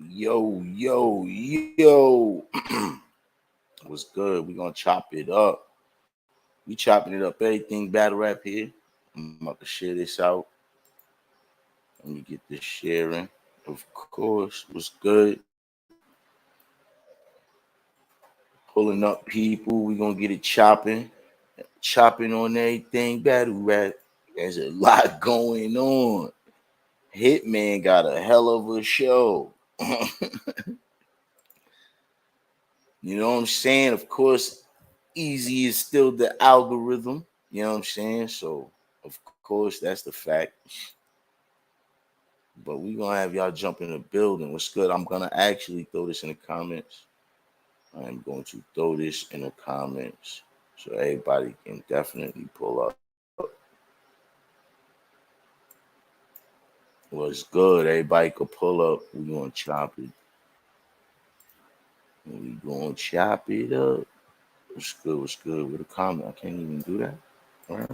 Yo, yo, yo. What's good? We gonna chop it up. We chopping it up. Everything battle rap here. I'm about to share this out. Let me get this sharing. Of course. What's good? Pulling up people. We gonna get it chopping. Chopping on everything battle rap. There's a lot going on. Hitman got a hell of a show. You know what I'm saying? Of course, easy is still the algorithm. You know what I'm saying? So, of course, that's the fact. But we gonna have y'all jump in the building. What's good? I'm gonna actually throw this in the comments. I'm going to throw this in the comments so everybody can definitely pull up. What's good? Everybody could pull up. We gonna chop it. We gonna chop it up. What's good? What's good with a comment? I can't even do that. All right.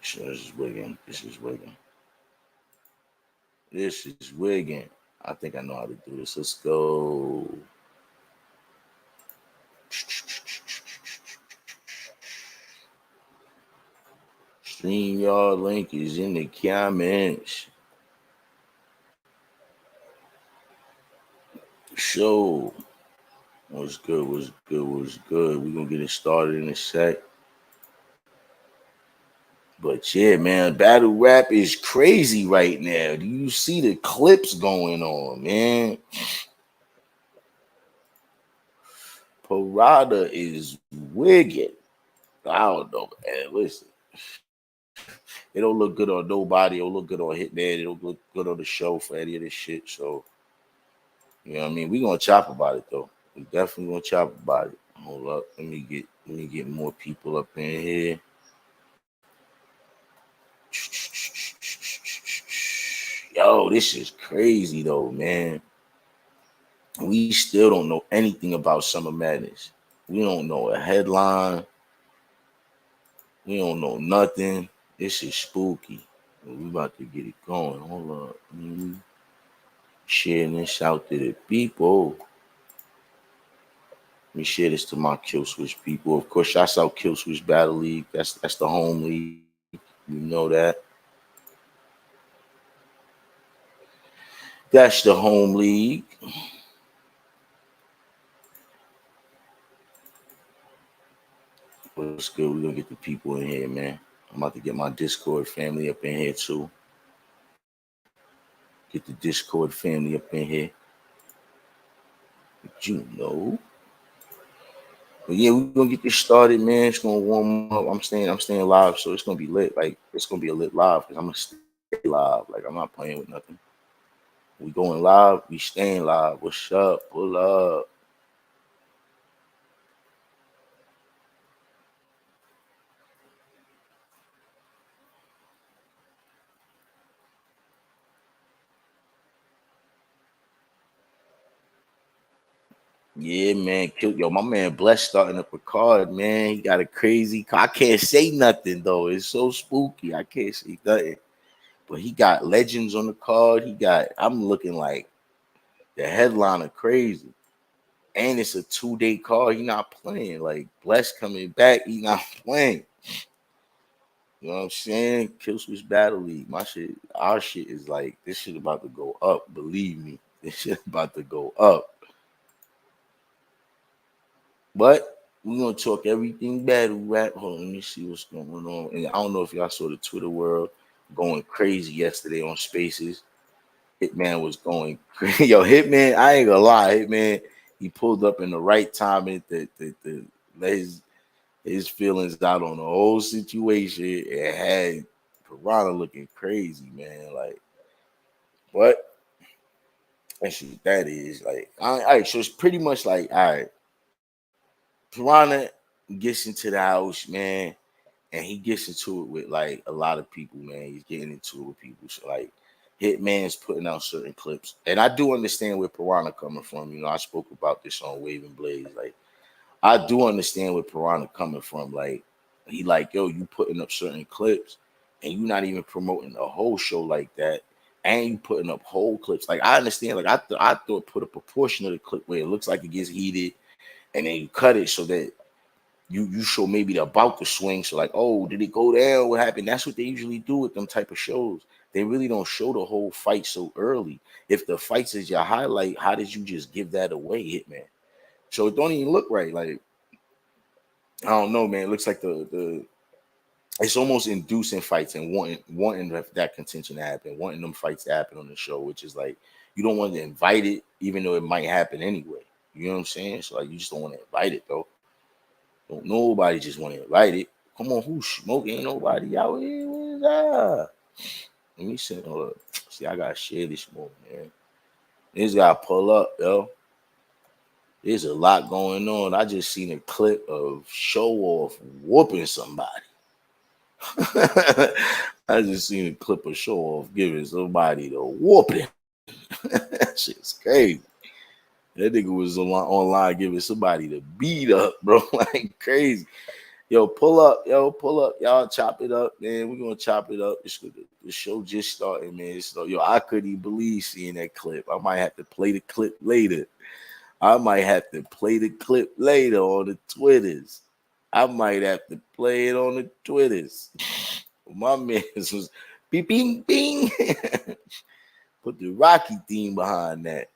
So this is Wiggin. This is Wiggin. This is Wiggin. I think I know how to do this. Let's go. StreamYard link is in the comments. So, what's good? What's good? What's good? We're gonna get it started in a sec. But yeah, man, battle rap is crazy right now. Do you see the clips going on, man? Parada is wicked. I don't know, man. Listen, it don't look good on nobody. It don't look good on Hitman. It don't look good on the show for any of this shit. So, you know what I mean? We gonna chop about it though. We definitely gonna chop about it. Hold up. Let me get more people up in here. Yo, this is crazy though, man. We still don't know anything about Summer Madness. We don't know a headline. We don't know nothing. This is spooky. We about to get it going. Hold up. Sharing this out to the people. Let me share this to my Kill Switch people. Of course, shouts out Kill Switch Battle League. That's the home league. You know that. That's the home league. What's good? We're gonna get the people in here, man. I'm about to get my Discord family up in here too. Get the Discord family up in here. But you know. But yeah, we're gonna get this started, man. It's gonna warm up. I'm staying live, so it's gonna be lit. Like it's gonna be a lit live because I'm gonna stay live. Like I'm not playing with nothing. We going live, we staying live. What's up? Pull up. Yeah, man. Yo, my man Bless starting up a card, man. He got a crazy card. I can't say nothing though. It's so spooky. I can't say nothing. But he got legends on the card. I'm looking like the headliner crazy. And it's a 2-day card. He not playing. Like Bless coming back, he not playing. You know what I'm saying? Kill Switch Battle League. Our shit is like this shit about to go up. Believe me, this shit about to go up. But we're gonna talk everything battle rap. Hold on, let me see what's going on. And I don't know if y'all saw the Twitter world going crazy yesterday on Spaces. Hitman was going crazy. Yo, Hitman, I ain't gonna lie, Hitman, he pulled up in the right time and to let his feelings out on the whole situation. It had Piranha looking crazy, man. Like, what? That's what that is. Like, all right, so it's pretty much like, all right, Piranha gets into the house, man, and he gets into it with like a lot of people, man. He's getting into it with people. So like Hitman's putting out certain clips. And I do understand where Piranha coming from. You know, I spoke about this on Waving Blaze. Like, I do understand where Piranha coming from. Like, he like, yo, you putting up certain clips and you not even promoting the whole show like that. and you putting up whole clips. Like I understand, like I thought put a proportion of the clip where it looks like it gets heated, and then you cut it so that you show maybe the about to swing. So like, oh, did it go down? What happened? That's what they usually do with them type of shows. They really don't show the whole fight so early. If the fights is your highlight, how did you just give that away, Hitman? So it don't even look right. Like I don't know, man. It looks like the it's almost inducing fights and wanting that contention to happen, wanting them fights to happen on the show, which is like you don't want to invite it, even though it might happen anyway. You know what I'm saying? So like you just don't want to invite it though. Don't nobody just want to invite it. Come on, who's smoking? Ain't nobody out here. What is that? Let me see. Hold up. See, I gotta share this more, man. This guy pull up, yo. There's a lot going on. I just seen a clip of Show Off whooping somebody. I just seen a clip of Show Off giving somebody the whooping. That shit's crazy. That nigga was online giving somebody the beat up, bro. Like crazy. Yo, pull up, y'all chop it up, man. We're gonna chop it up. The show just started, man. So, yo, I couldn't even believe seeing that clip. I might have to play the clip later. On the Twitters. I might have to play it on the Twitters. My man was beep, bing, bing. Put the Rocky theme behind that.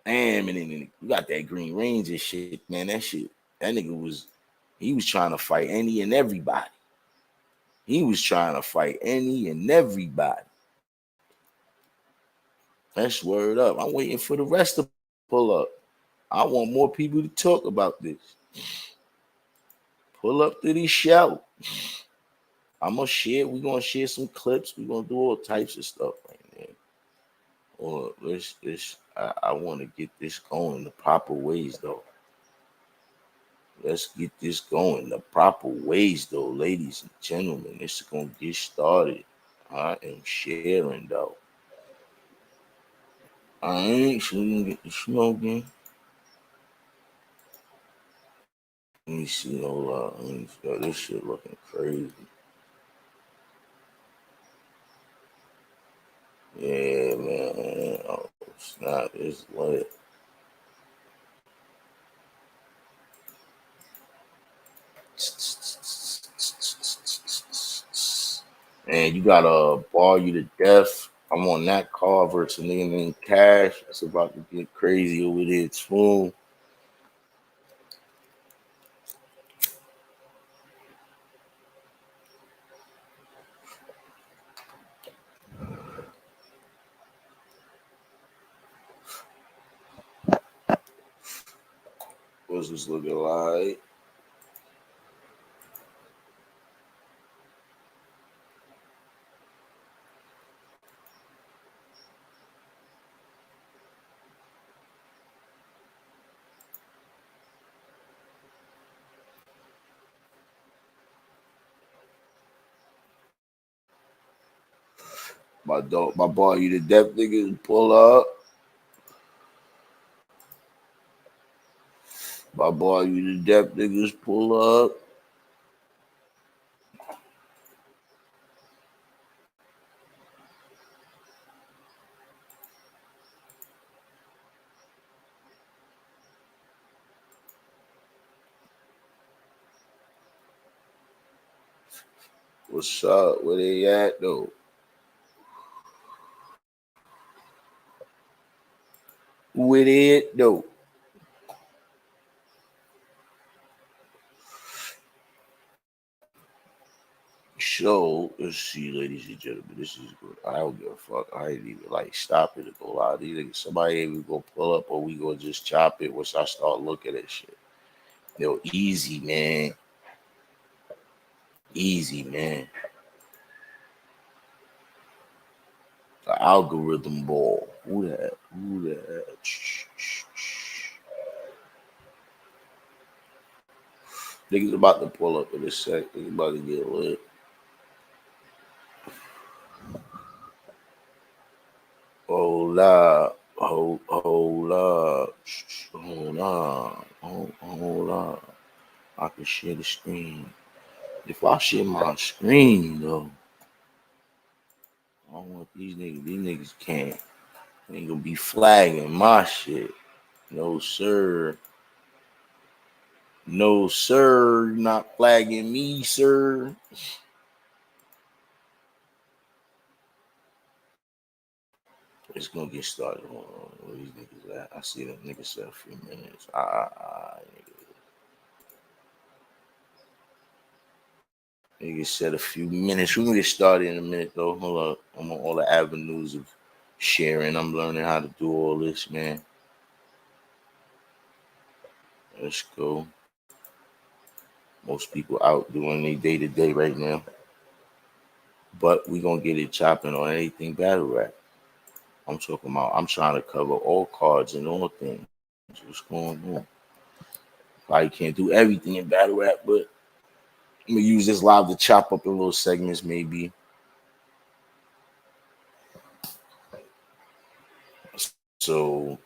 Damn, and then you got that Green Ranger shit, man. That nigga was trying to fight any and everybody. He was trying to fight any and everybody. That's word up. I'm waiting for the rest to pull up. I want more people to talk about this. Pull up to the show. I'm gonna share. We're gonna share some clips. We're gonna do all types of stuff right there. Or I want to get this going the proper ways though. Let's get this going the proper ways though, ladies and gentlemen. It's gonna get started. I am sharing though. I ain't shouldn't get the smoking. Let me see, hold on. This shit looking crazy. Yeah, man. Oh, snap. It's lit. And you got a Bar You to Death. I'm on that card versus a nigga named Cash. That's about to get crazy over there, too. What's this looking like? My Bar You to Death niggas pull up. My Bar You to Death niggas pull up. What's up? Where they at though? Where they at though? So let's see, ladies and gentlemen, this is good. I don't give a fuck. I ain't even like stop it to go out. Either somebody ain't gonna pull up or we gonna just chop it once I start looking at shit. Yo, easy, man. Easy, man. The algorithm ball. Who that? Who that? Niggas about to pull up in a sec. Niggas about to get lit. Hold up. Hold up. Hold on. Hold up. I can share the screen. If I share my screen though. I don't want these niggas. These niggas can't. They ain't gonna be flagging my shit. No sir. No sir. You're not flagging me, sir. It's gonna get started. Where these niggas at? I see them niggas said a few minutes. Niggas said a few minutes. We're gonna get started in a minute though. Hold up. I'm on all the avenues of sharing. I'm learning how to do all this, man. Let's go. Most people out doing their day to day right now. But we gonna get it chopping on anything battle rap. I'm talking about I'm trying to cover all cards and all things. What's going on? Probably can't do everything in battle rap, but I'm gonna use this live to chop up in little segments, maybe. So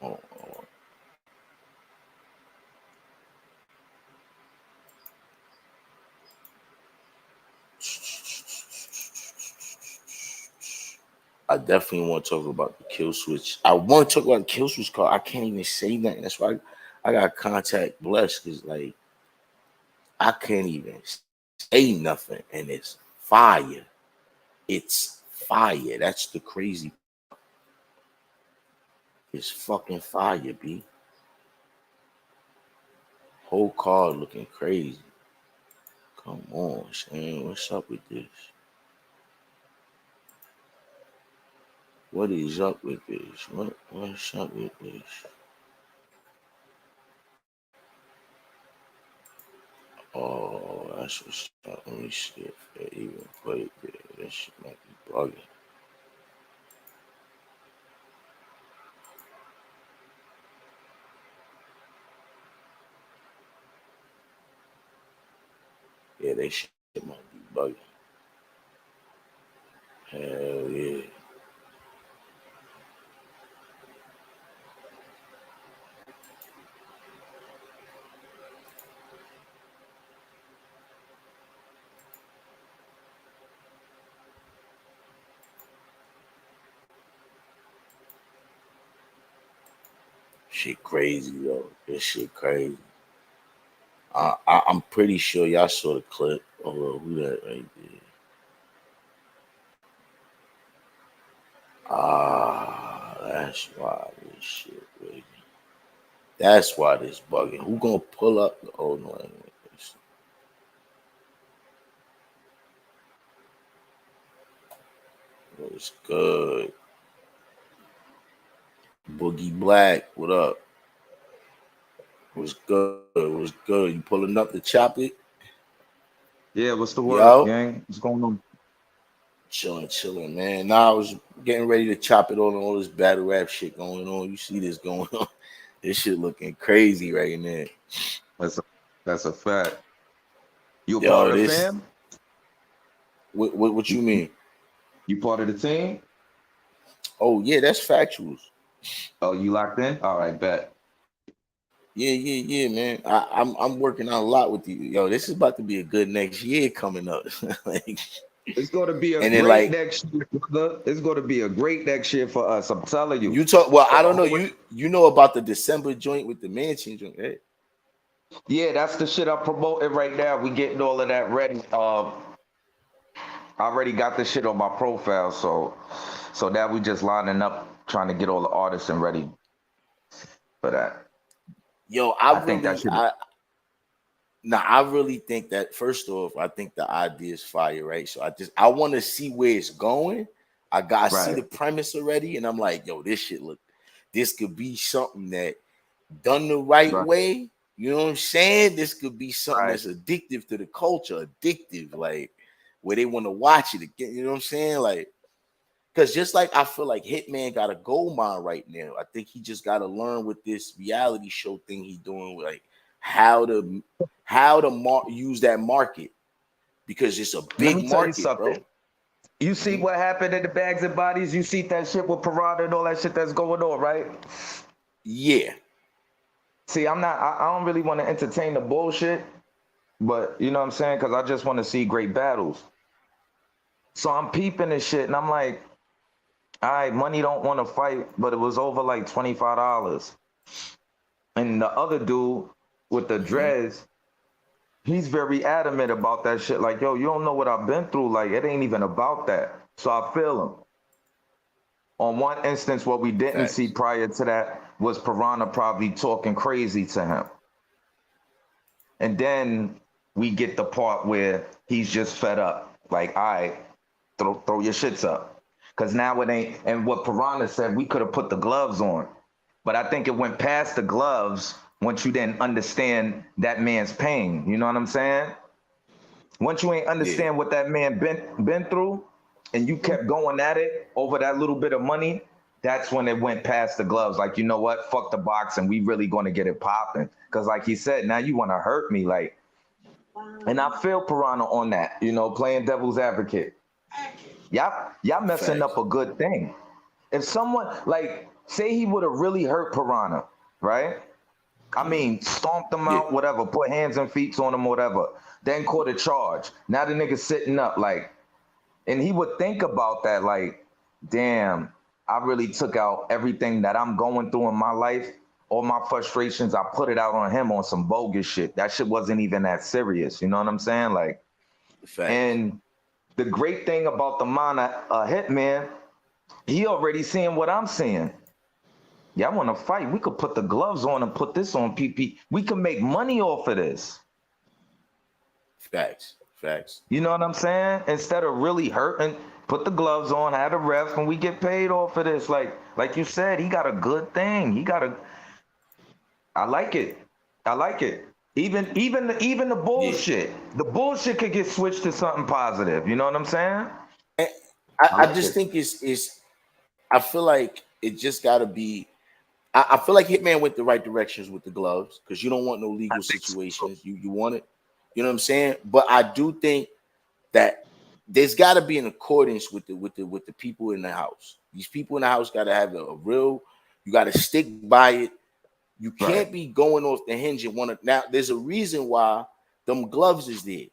oh, I definitely want to talk about the kill switch. I want to talk about the kill switch card. I can't even say nothing. That's why I got contact Bless because like I can't even say nothing, and it's fire. It's fire. That's the crazy. It's fucking fire, B. Whole card looking crazy. Come on, Shane. What's up with this? What is up with this? What's up with this? Oh, that's what's up. Let me see if they even played there. That shit might be bugging. Yeah, they shit might be bugging. Hell yeah. Shit crazy, though. This shit crazy. I'm pretty sure y'all saw the clip. Oh, who that right there? That's why this shit crazy. That's why this bugging. Who gonna pull up? Oh no, it's good. Boogie Black, what up? What's good? What's good? You pulling up to chop it? Yeah, what's the word, Yo, gang? What's going on? chilling, man. Now I was getting ready to chop it on all this battle rap shit going on. You see this going on? This shit looking crazy right now. That's a that's a fact. You a part Yo, of the this. fam? What You, you you mean? you part of the team? Oh yeah, that's factuals. Oh, you locked in? All right, bet. Yeah, man. I'm working on a lot with you. Yo, this is about to be a good next year coming up. Like, It's going to be a and then great like next year, brother. It's going to be a great next year for us. I'm telling you. you talk. Well, I don't know. Oh, You know about the December joint with the mansion joint, right? yeah, that's the shit I'm promoting right now. We getting all of that ready. I already got this shit on my profile, so now we just lining up, trying to get all the artists and ready for that. Yo, I think that should. I really think that first off, I think the idea is fire, right? So I want to see where it's going. I got to see Right, the premise already, and I'm like, yo, this could be something that done the right right, way. You know what I'm saying? This could be something right. that's addictive to the culture, addictive, like where they want to watch it again. You know what I'm saying? Like, because just like I feel like Hitman got a gold mine right now. I think he just got to learn with this reality show thing he doing, like how to use that market because it's a Let big me tell you market, bro. something. You see Mhm. what happened in the Bags and Bodies? You see that shit with Piranha and all that shit that's going on, right? Yeah, See, I don't really want to entertain the bullshit. But you know what I'm saying? Because I just want to see great battles. So I'm peeping this shit, and I'm like, all right, money don't want to fight, but it was over like $25. And the other dude with the Mm-hmm. dreads, he's very adamant about that shit. Like, yo, you don't know what I've been through. Like, it ain't even about that. So I feel him. On one instance, what we didn't see Facts. prior to that was Piranha probably talking crazy to him. And then we get the part where he's just fed up. Like, all right, throw your shits up. Cause now it ain't, and what Piranha said, we could have put the gloves on. But I think it went past the gloves once you didn't understand that man's pain. You know what I'm saying? Once you ain't Yeah. understand what that man been through, and you kept going at it over that little bit of money, that's when it went past the gloves. Like, you know what? Fuck the boxing. We really gonna get it popping. Cause like he said, now you wanna hurt me. Like, and I feel Piranha on that, you know, playing devil's advocate. Y'all messing Facts. up a good thing. If someone like say he would have really hurt Piranha, right? I mean, stomped him Yeah. out, whatever, put hands and feet on him, whatever. Then caught a charge. Now the nigga sitting up, like, and he would think about that, like, damn, I really took out everything that I'm going through in my life, all my frustrations. I put it out on him on some bogus shit. That shit wasn't even that serious. You know what I'm saying? Like, Facts. and the great thing about the man, Hitman, he already seeing what I'm seeing. Yeah, I want to fight. We could put the gloves on and put this on PP. We could make money off of this. Facts. Facts. You know what I'm saying? Instead of really hurting, put the gloves on, have a ref, and we get paid off of this. Like you said, he got a good thing. I like it. I like it. Even the Yeah. bullshit. The bullshit could get switched to something positive. You know what I'm saying? And I I like just it. think it's I feel like it just gotta be I feel like Hitman went the right directions with the gloves because you don't want no I legal think so. situations. You want it. You know what I'm saying? But I do think that there's got to be in accordance with the people in the house. These people in the house got to have a real. You got to stick by it. You Right. can't be going off the hinge and want to. Now, there's a reason why them gloves is there.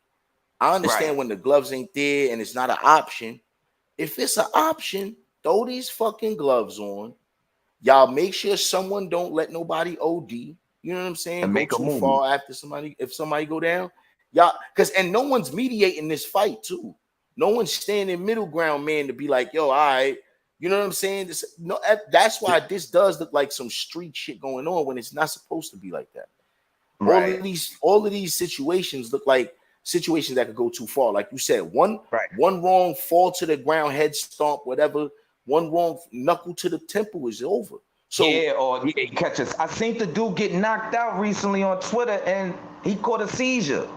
I Right. understand when the gloves ain't there and it's not an option. If it's an option, throw these fucking gloves on. Y'all make sure someone don't let nobody OD. You know what I'm saying? And Go make a too movie. far after somebody. If somebody go down, y'all, because and no one's mediating this fight too. No one's standing middle ground, man, to be like, yo, all right. You know what I'm saying? No, that's why this does look like some street shit going on when it's not supposed to be like that. Right. All of these situations look like situations that could go too far. Like you said, Right. one wrong fall to the ground, head stomp, whatever. One wrong knuckle to the temple is over. So Yeah, or yeah, he catches. I seen the dude get knocked out recently on Twitter, and he caught a seizure.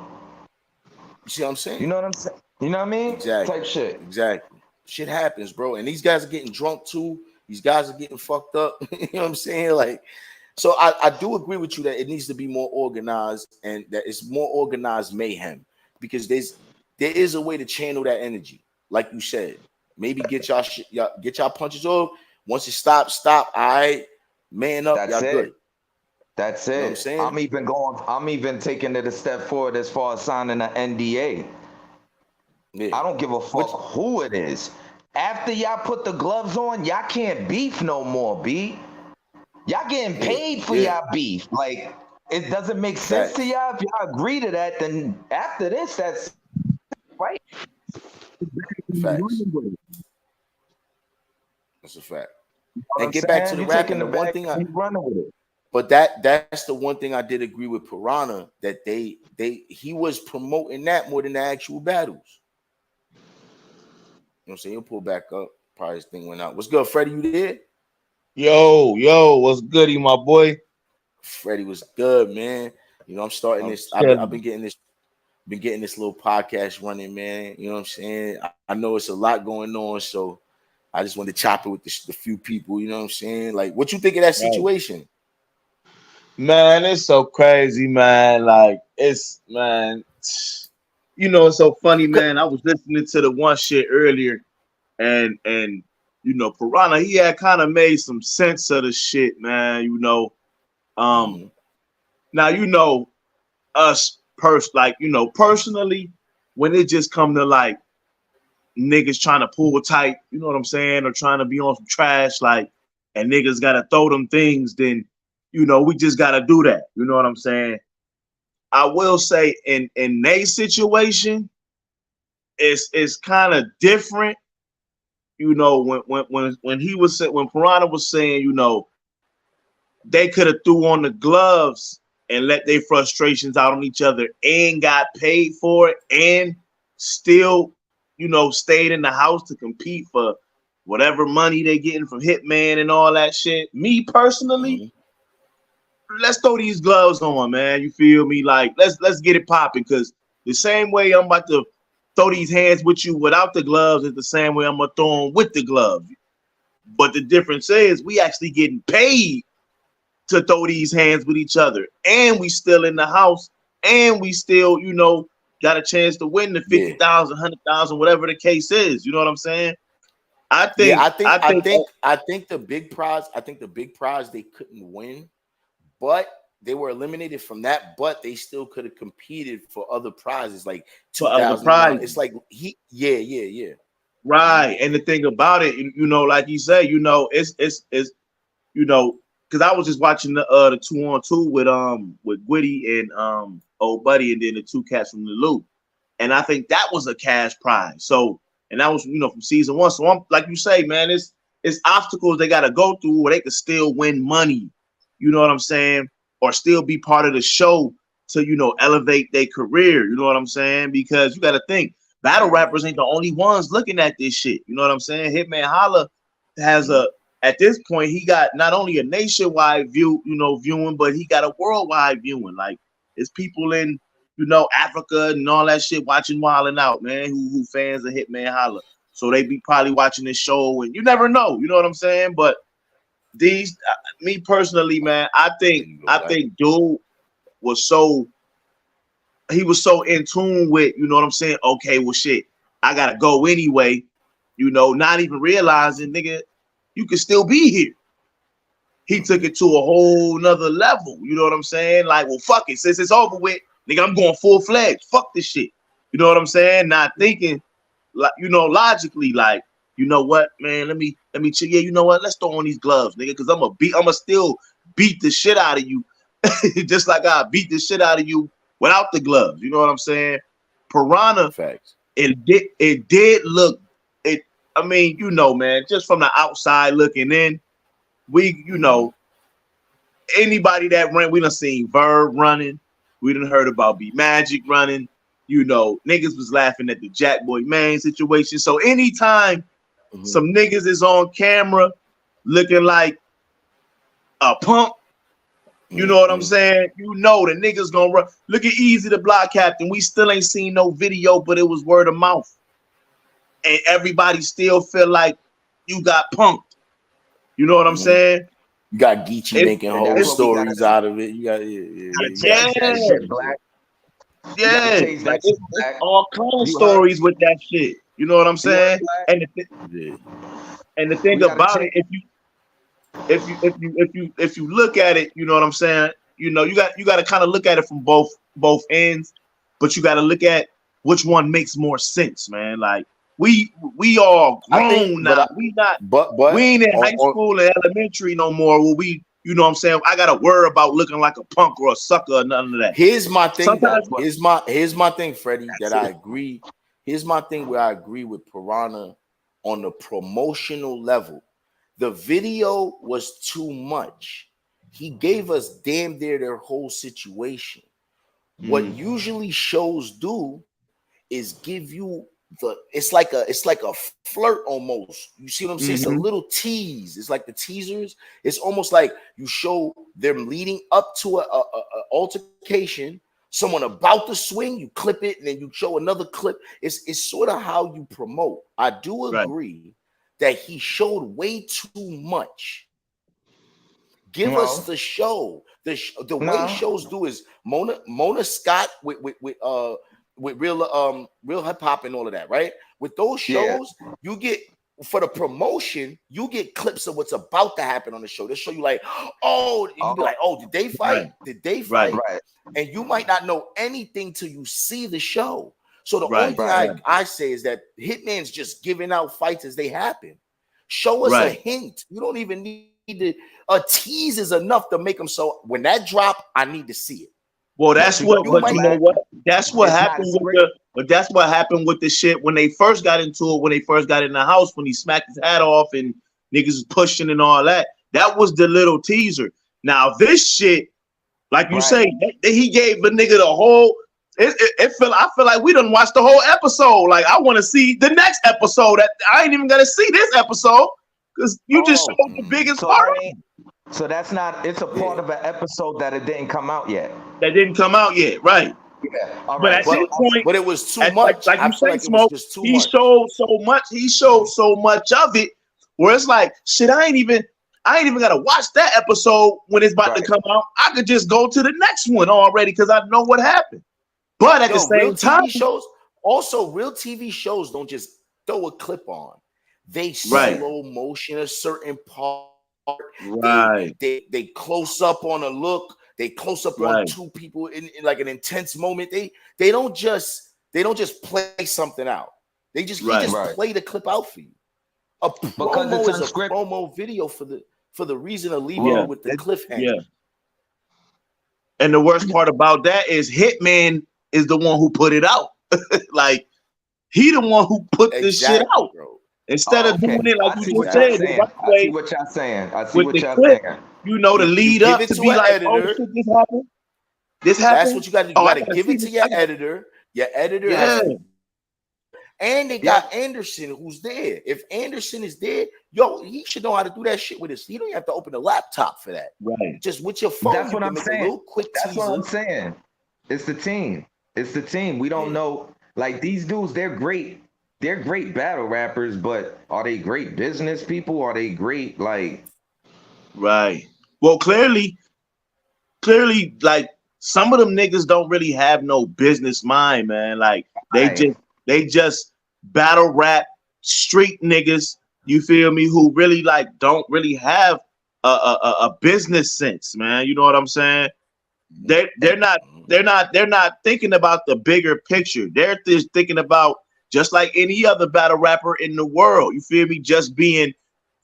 you see what I'm You saying? know what I'm saying? You know what I mean? Type Exactly. shit. Exactly. Shit happens, bro. And these guys are getting drunk too. These guys are getting fucked up. You know what I'm saying? Like, so I do agree with you that it needs to be more organized and that it's more organized mayhem because there is a way to channel that energy. Like you said, maybe get y'all punches off. Once it stops, stop. All right, man up, That's y'all it. good. That's You know what I'm it. saying? I'm even taking it a step forward as far as signing an NDA. Yeah. I don't give a Which fuck who it is. After y'all put the gloves on, y'all can't beef no more, B. Y'all getting yeah, paid for yeah. y'all beef. Like, it doesn't make sense to Facts. y'all. If y'all agree to that, then after this, that's right. Facts. That's a fact. You know what And I'm get back to saying? the You rapping. taking The the one bag thing and you running with it. but that's the one thing I did agree with Piranha that he was promoting that more than the actual battles. You know what I'm saying? He'll pull back up. Probably his thing went out. What's good, Freddie? You there? Yo, what's goody, my boy? Freddie was good, man. You know, I'm starting I'm this. I've chilling. been getting this little podcast running, man. You know what I'm saying? I know it's a lot going on, so I just wanted to chop it with the few people. You know what I'm saying? Like, what you think of that Right. situation? Man, it's so crazy, man. Like, it's man, it's so funny, man. I was listening to the one shit earlier, and Piranha, he had kind of made some sense of the shit, man. Um, Mm-hmm. now us. personally, when it just come to like niggas trying to pull tight, you know what I'm saying, or trying to be on some trash, like, and niggas gotta throw them things, then we just gotta do that. You know what I'm saying? I will say in Nate's situation, it's kind of different. When he was when Piranha was saying, they could have threw on the gloves and let their frustrations out on each other and got paid for it and still, stayed in the house to compete for whatever money they getting from Hitman and all that shit. Me personally, let's throw these gloves on, man. You feel me? Like, let's get it popping, because the same way I'm about to throw these hands with you without the gloves is the same way I'm gonna throw them with the gloves. But the difference is we actually getting paid to throw these hands with each other, and we still in the house, and we still, got a chance to win the 50,000, 100,000, whatever the case is. You know what I'm saying? I think the big prize they couldn't win, but they were eliminated from that, but they still could have competed for other prizes, like $2,000. It's like yeah. Right. And the thing about it, like you say, it's because I was just watching the 2-on-2 with Gwitty and Old Buddy, and then the two cats from the Loop, and I think that was a cash prize. So, and that was from season 1. So I'm like you say, man, it's obstacles they got to go through where they can still win money. You know what I'm saying? Or still be part of the show to elevate their career. You know what I'm saying? Because you got to think, battle rappers ain't the only ones looking at this shit. You know what I'm saying? Hitman Holla has at this point, he got not only a nationwide viewing, but he got a worldwide viewing. Like, it's people in, Africa and all that shit watching Wildin' Out, man, who fans of Hitman Holla. So they be probably watching this show, and you never know. You know what I'm saying? But me personally, man, I think dude was so in tune with, you know what I'm saying? Okay, well, shit, I gotta go anyway. Not even realizing, nigga, you can still be here. He took it to a whole nother level. You know what I'm saying? Like, well, fuck it. Since it's over with, nigga, I'm going full-fledged. Fuck this shit. You know what I'm saying? Not thinking, like, logically, like, you know what, man? Let me chill. Yeah, you know what? Let's throw on these gloves, nigga, because I'ma still beat the shit out of you, just like I beat the shit out of you without the gloves. You know what I'm saying? Piranha, facts. It did look. I mean, man, just from the outside looking in, we, anybody that ran, we done seen Verb running, we done heard about B Magic running, niggas was laughing at the Jack Boy Main situation. So anytime some niggas is on camera looking like a punk, you know what I'm saying? The niggas gonna run. Look at Easy the Block Captain. We still ain't seen no video, but it was word of mouth. And everybody still feel like you got punked. You know what I'm saying? You got Geechee making whole stories out of it. You got Black. Yeah, like it's all kind of stories with that shit. You know what I'm saying? And the thing about it, if you look at it, you know what I'm saying? You got to kind of look at it from both ends, but you got to look at which one makes more sense, man. Like, we all grown now. We ain't in high school or elementary no more. Where we, you know what I'm saying? I gotta worry about looking like a punk or a sucker or none of that. Here's my thing. Here's my thing, Freddie. I agree. Here's my thing where I agree with Piranha on the promotional level. The video was too much. He gave us damn near their whole situation. What usually shows do is give you it's like a flirt almost. You see what I'm saying? It's a little tease. It's like the teasers. It's almost like you show them leading up to a altercation, someone about to swing, you clip it, and then you show another clip. It's sort of how you promote. I do agree that he showed way too much. Give us the show. The way shows do is Mona Scott with real hip hop and all of that, right? With those shows, you get for the promotion, you get clips of what's about to happen on the show. They show you like, oh, you be like, oh, did they fight? Right. Did they fight? Right. And you might not know anything till you see the show. So the Right, only thing right. I say is that Hitman's just giving out fights as they happen. Show us a Right. hint. You don't even need to. A tease is enough to make them so when that drop, I need to see it. Well, that's you what. know But you what? know what? That's what It's not happened with script- the. But that's what happened with the shit when they first got into it. When they first got in the house, when he smacked his hat off and niggas was pushing and all that. That was the little teaser. Now this shit, like you Right. say, he gave the nigga the whole. I feel like we done watched the whole episode. Like I want to see the next episode. That I ain't even gonna see this episode because you just Oh. showed the biggest So part that ain't- so that's not. It's a part of an episode that it didn't come out yet. that didn't come out yet, right? Yeah. All But right. at So this point, But it was too and much. like I you feel say, like it was Smoke, just too he much. showed so much. He showed so much of it, where it's like, shit. I ain't even gotta watch that episode when it's about to Right. come out. I could just go to the next one already because I know what happened. But at the real same time, TV shows, also real TV shows don't just throw a clip on. They Right. slow motion a certain part. right, They close up on a look. They close up on Right. two people in like an intense moment. They don't just play something out. They just he Right. just Right. play the clip out for you. A Because promo it's is a unscripted. promo video for the reason of leaving Yeah. you with the cliffhanger. yeah. And the worst part about that is Hitman is the one who put it out. Like he the one who put this shit Exactly, out bro. instead of Okay. doing it like I you see just what said y'all the saying. right I see way. what y'all saying. I see With what the y'all clip. saying. You know, to You lead give up it to to be an like, editor. oh shit, this happened. This happened. That's what you got to do. Oh, You I got to gotta give see it to this your happen. editor. Your editor Yeah. has to, and they got Anderson who's there. If Anderson is there, yo, he should know how to do that shit with his. You don't even have to open a laptop for that. Right. Just with your phone, That's you what can I'm make saying. a little quick That's teaser. what I'm saying. It's the team. It's the team. We don't Yeah. know. Like these dudes, they're great. They're great battle rappers, but are they great business people? Are they great like? Right. Well, clearly, like some of them niggas don't really have no business mind, man. Like Right. they just battle rap street niggas. You feel me? Who really like don't really have a business sense, man. You know what I'm saying? They're not thinking about the bigger picture. They're just thinking about just like any other battle rapper in the world. You feel me? Just being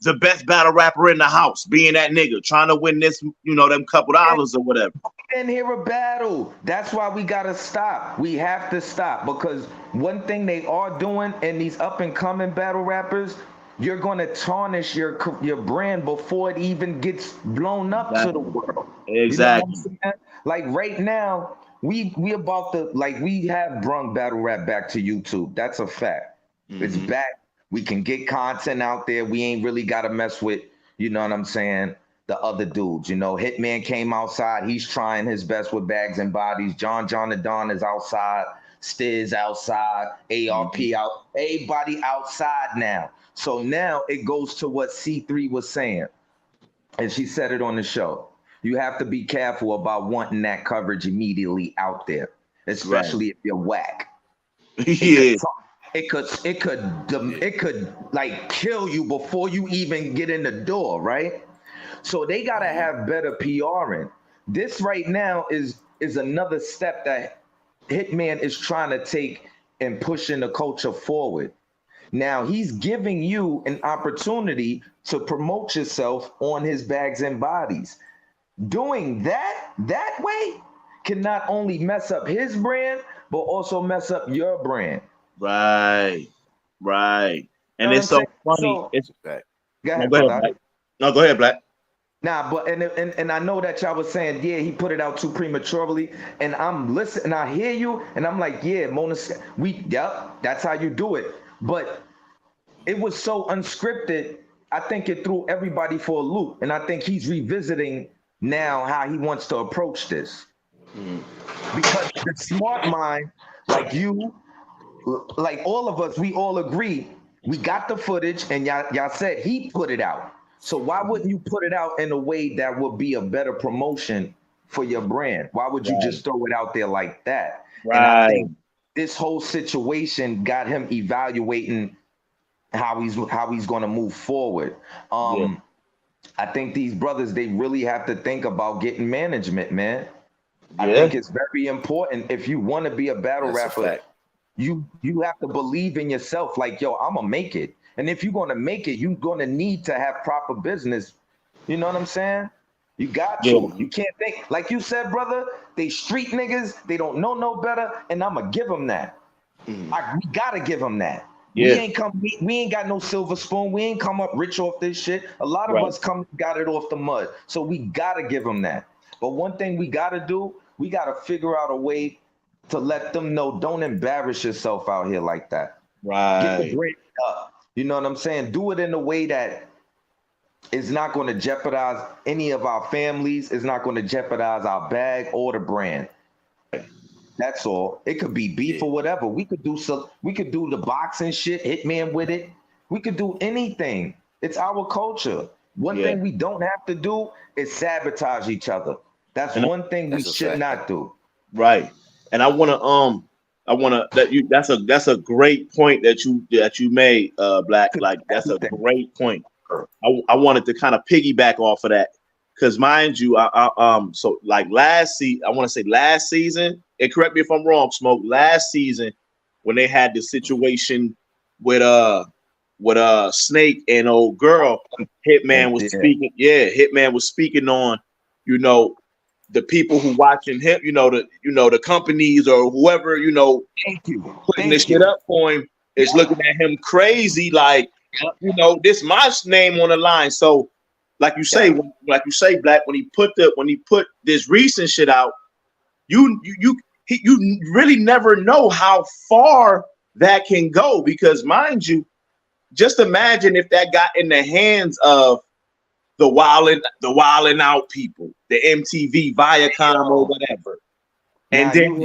the best battle rapper in the house, being that nigga, trying to win this, you know, them couple dollars or whatever. Didn't hear a battle. That's why we gotta stop. We have to stop because one thing they are doing in these up and coming battle rappers, you're gonna tarnish your brand before it even gets blown up to the world. Exactly. You know what I'm saying? Like right now, we about to we have brung battle rap back to YouTube. That's a fact. It's Mhm. back. We can get content out there. We ain't really gotta mess with, you know what I'm saying, the other dudes. You know, Hitman came outside. He's trying his best with Bags and Bodies. John the Don is outside. Stiz outside. ARP out. Everybody outside now. So now it goes to what C3 was saying. And she said it on the show. You have to be careful about wanting that coverage immediately out there, especially if you're whack. Yeah. It could like kill you before you even get in the door, right? So they gotta have better PRing. This right now is another step that Hitman is trying to take and pushing the culture forward. Now he's giving you an opportunity to promote yourself on his Bags and Bodies. Doing that way can not only mess up his brand, but also mess up your brand. Right. And You know it's what so I'm funny. saying? It's Go no, ahead, go ahead, brother. Black. No, go ahead, Black. Nah, but and I know that y'all was saying, yeah, he put it out too prematurely, and I'm listening, and I hear you, and I'm like, yeah, Mona, that's how you do it. But it was so unscripted. I think it threw everybody for a loop, and I think he's revisiting now how he wants to approach this. Because the smart mind, like you, like all of us, we all agree. We got the footage, and y'all said he put it out. So why wouldn't you put it out in a way that would be a better promotion for your brand? Why would you just throw it out there like that? And I think this whole situation got him evaluating how he's going to move forward. Yeah. I think these brothers, they really have to think about getting management, man. I Yeah. think it's very important if you want to be a battle That's a rapper. fact. You have to believe in yourself. Like, yo, I'm gonna make it. And if you're gonna make it, you're gonna need to have proper business. You know what I'm saying? You got Yeah. to. You can't think like you said, brother. They street niggas. They don't know no better, and I'm gonna give them that. We gotta give them that. Yeah. We ain't got no silver spoon. We ain't come up rich off this shit. A lot of Right. us got it off the mud. So we gotta give them that. But one thing we gotta do, we gotta figure out a way to let them know, don't embarrass yourself out here like that. Get the Right. bread up. You know what I'm saying? Do it in a way that is not going to jeopardize any of our families. It's not going to jeopardize our bag or the brand. That's all. It could be beef or whatever. We could do the boxing shit, Hitman with it. We could do anything. It's our culture. One Yeah. thing we don't have to do is sabotage each other. That's And one thing we that's a should fact. not do. Right. And I wanna that's a great point that you made, Black. Like that's a great point. I wanted to kind of piggyback off of that. Because mind you, so like I want to say last season, and correct me if I'm wrong, Smoke, last season when they had the situation with Snake and old girl, Hitman was speaking. Yeah, Hitman was speaking on, you know, the people who watching him, the companies or whoever, Thank you. putting this shit up for him is looking at him crazy, like, this my name on the line. So, like you say, Black, when he put this recent shit out, you really never know how far that can go, because mind you, just imagine if that got in the hands of the wildin' out people, the MTV, Viacom, or whatever, and then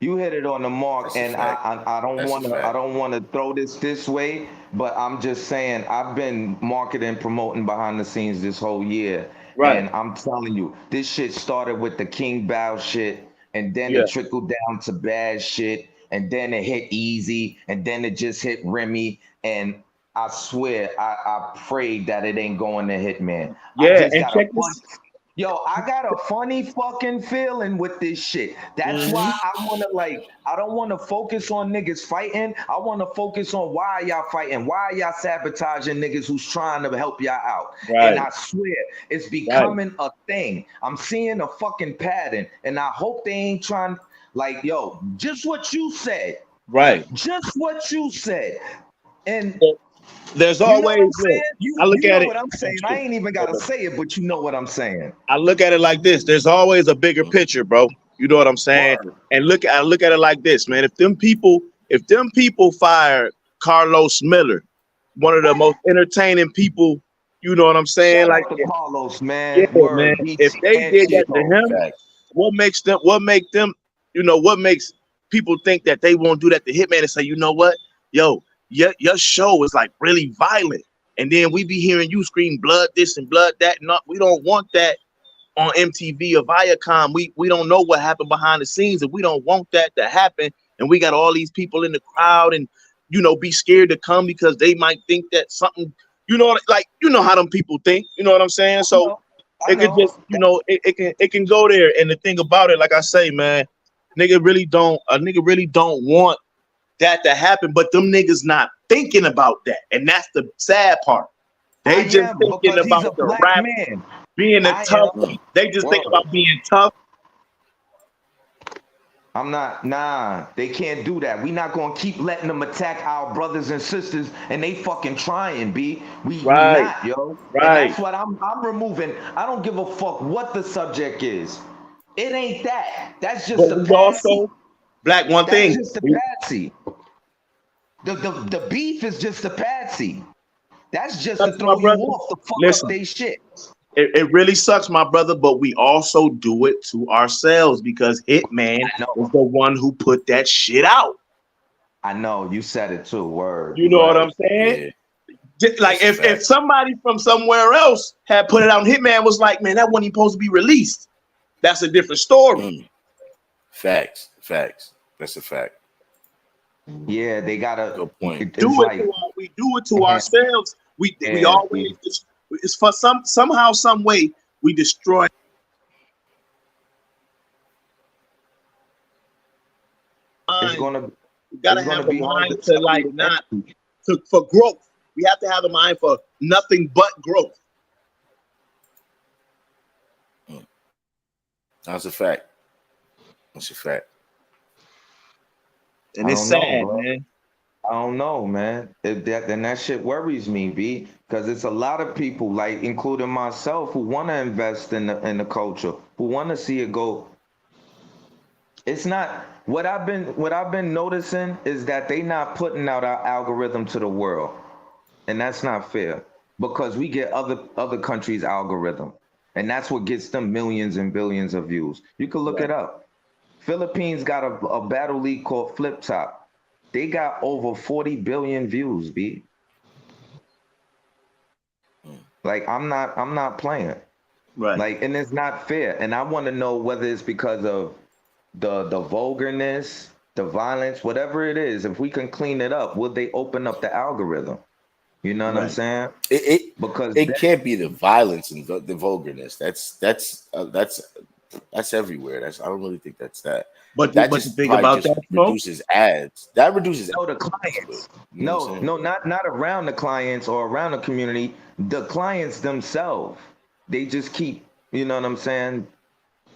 you hit it on the mark. That's a And fact. I don't That's a want to fact. I don't want to throw this way, but I'm just saying I've been marketing, promoting behind the scenes this whole year, Right. and I'm telling you, this shit started with the King Bao shit, and then Yeah. it trickled down to bad shit, and then it hit Easy, and then it just hit Remy, and I swear I prayed that it ain't going to Hitman. Yeah, and check this. Yo, I got a funny fucking feeling with this shit. That's why I don't want to focus on niggas fighting. I want to focus on why y'all fighting, why y'all sabotaging niggas who's trying to help y'all out. Right. And I swear, it's becoming a thing. I'm seeing a fucking pattern, and I hope they ain't trying, like, yo, just what you said. Right. Just what you said. And there's you know always, what I'm saying? I look at it. What I'm saying. I ain't even gotta say it, but you know what I'm saying. I look at it like this. There's always a bigger picture, bro. You know what I'm saying? Word. And I look at it like this, man. If them people fired Carlos Miller, one of the most entertaining people, you know what I'm saying? Shout like out to Carlos, man. Yeah, Word. man. If they did that to him, Fact. what makes them, what makes people think that they won't do that to Hitman and say, you know what, yo, your show is like really violent, and then we be hearing you scream blood this and blood that. No, we don't want that on MTV or Viacom. We don't know what happened behind the scenes, and we don't want that to happen. And we got all these people in the crowd, and be scared to come because they might think that something, how them people think. You know what I'm saying? So it could just, it can go there. And the thing about it, like I say, man, a nigga really don't want that to happen, but them niggas not thinking about that, and that's the sad part. They just thinking about the rap being a tough. They just think about being tough. I'm not. Nah, they can't do that. We not gonna keep letting them attack our brothers and sisters, and they fucking trying. We not, yo. Right. And that's what I'm removing. I don't give a fuck what the subject is. It ain't that. That's just the patsy. Black, one That's thing. just the patsy. The beef is just the patsy. That's just to throw you off the fuck up they shit. It really sucks, my brother, but we also do it to ourselves because Hitman is the one who put that shit out. I know, you said it too. Word. You know what I'm saying? Yeah. Like if somebody from somewhere else had put it out, Hitman was like, man, that wasn't even supposed to be released. That's a different story. Facts. That's a fact. Yeah, they gotta. Good point. It's Do it like to we do it to ourselves. We yeah, always it's for somehow some way we destroy. it's Mind. gonna We gotta it's gonna have the be hard mind to to tell like you not for growth. We have to have the mind for nothing but growth. That's a fact. That's a fact. And I it's don't know, sad, bro. man. I don't know, man. Then that shit worries me, B, because it's a lot of people, like including myself, who want to invest in the culture, who want to see it go. It's not what I've been noticing is that they not putting out our algorithm to the world, and that's not fair because we get other countries' algorithm, and that's what gets them millions and billions of views. You can look Right. it up. Philippines got a battle league called Flip Top. They got over 40 billion views, B. Like I'm not playing. Right. Like, and it's not fair. And I want to know whether it's because of the vulgarness, the violence, whatever it is. If we can clean it up, will they open up the algorithm? You know what I'm Right. saying? Because It can't be the violence and the vulgarness. That's everywhere. I don't really think that's that. But That the just thing probably about just that, smoke. reduces ads. That reduces no, the ads. clients. You know what I'm saying? Not around the clients or around the community. The clients themselves, they just keep. You know what I'm saying?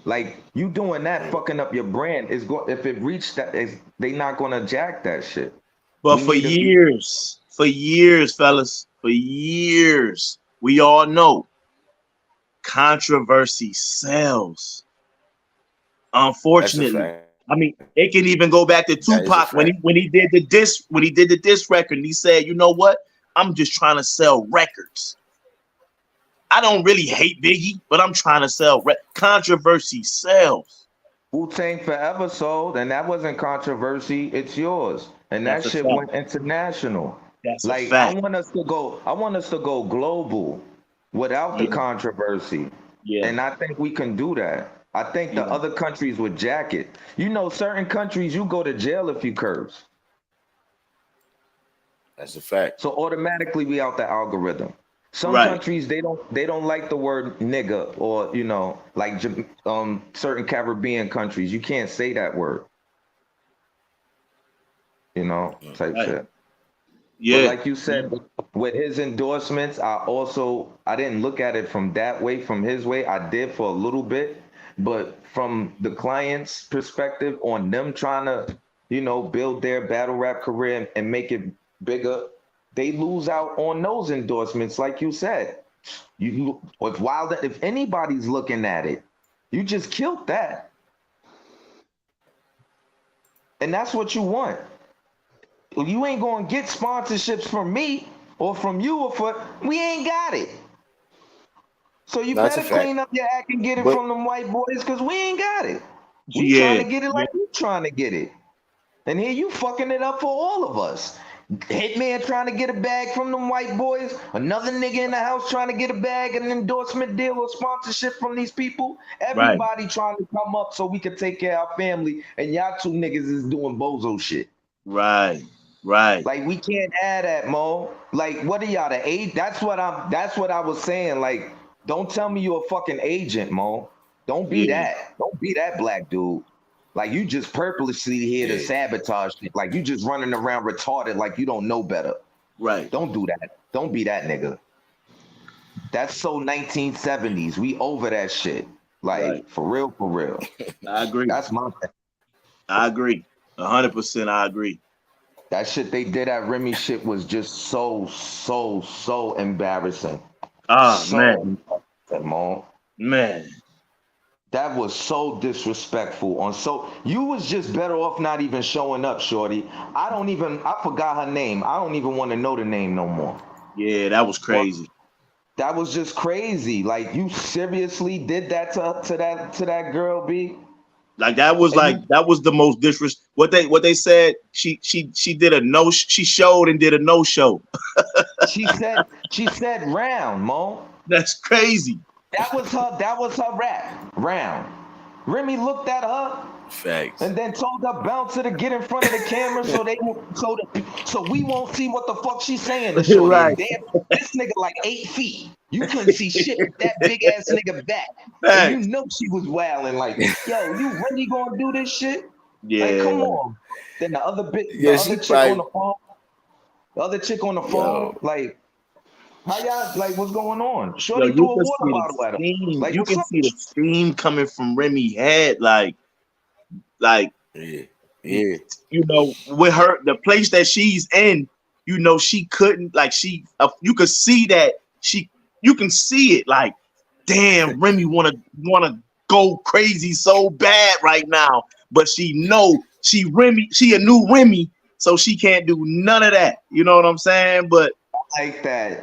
Like you doing that, fucking up your brand is going. If it reached that, they not gonna jack that shit. But We for need to- years, fellas, for years, we all know controversy sells. That's a Unfortunately, fact. I mean, it can even go back to That is a Tupac when fact. he did the diss record, and he said, "You know what? I'm just trying to sell records. I don't really hate Biggie, but I'm trying to sell controversy sells." Wu-Tang Forever sold, and that wasn't controversy. It's yours, and that That's a shit fact. went international. That's a Like fact. I want us to go global without the Yeah. controversy, Yeah. and I think we can do that. I think the Yeah. other countries would jack it. You know, certain countries you go to jail if you curse, That's a fact. so automatically we out the algorithm. Some Right. countries they don't like the word nigga, or you know, like certain Caribbean countries you can't say that word. You know, type Right. shit. Yeah. But like you said, with his endorsements, I didn't look at it from that way, from his way. I did for a little bit, but from the client's perspective on them trying to, you know, build their battle rap career and make it bigger, they lose out on those endorsements, like you said. If anybody's looking at it, you just killed that. And that's what you want. You ain't gonna get sponsorships from me or from you we ain't got it. So you That's a better fact. clean up your act and get it But from them white boys, because we ain't got it. We Yeah. trying to get it like you trying to get it. And here you fucking it up for all of us. Hitman trying to get a bag from them white boys. Another nigga in the house trying to get a bag, an endorsement deal or sponsorship from these people. Everybody trying to come up so we can take care of our family. And y'all two niggas is doing bozo shit. Right. Right. Like we can't add that, Mo. Like, what are y'all, the eight? That's what I was saying. Like, don't tell me you're a fucking agent, Mo. Don't be Yeah. that. Don't be that black dude. Like you just purposely here to Yeah. sabotage shit. Like you just running around retarded like you don't know better. Right. Don't do that. Don't be that nigga. That's so 1970s. We over that shit. Like Right. for real, for real. I agree. That's my thing. I agree. 100%. I agree. That shit they did at Remy shit was just so embarrassing. Oh So man. embarrassing, Mo. Man. That was so disrespectful. You was just better off not even showing up, shorty. I forgot her name. I don't even want to know the name no more. Yeah, that was crazy. That was just crazy. Like you seriously did that to that girl, B? Like that was the most disrespect. What they said. She did a no. She showed and did a no show. She said round, Mo. That's crazy. That was her rap. Round. Remy looked at her Facts. And then told her bouncer to get in front of the camera so we won't see what the fuck she's saying to shorty. Right. And damn, this nigga like 8 feet. You couldn't see shit with that big ass nigga back. And Facts. you know she was wilding like, yo, you really gonna do this shit? Yeah. Like, come on. Then the other chick on the phone. The other chick on the phone, like, how y'all, like, what's going on? Shorty threw a water bottle at him. Like, you can see the steam coming from Remy head, like, Yeah. you know, with her, the place that she's in, you know, she couldn't, like, you could see that you can see it, like, damn, Remy wanna go crazy so bad right now, but she a new Remy, so she can't do none of that. You know what I'm saying? But I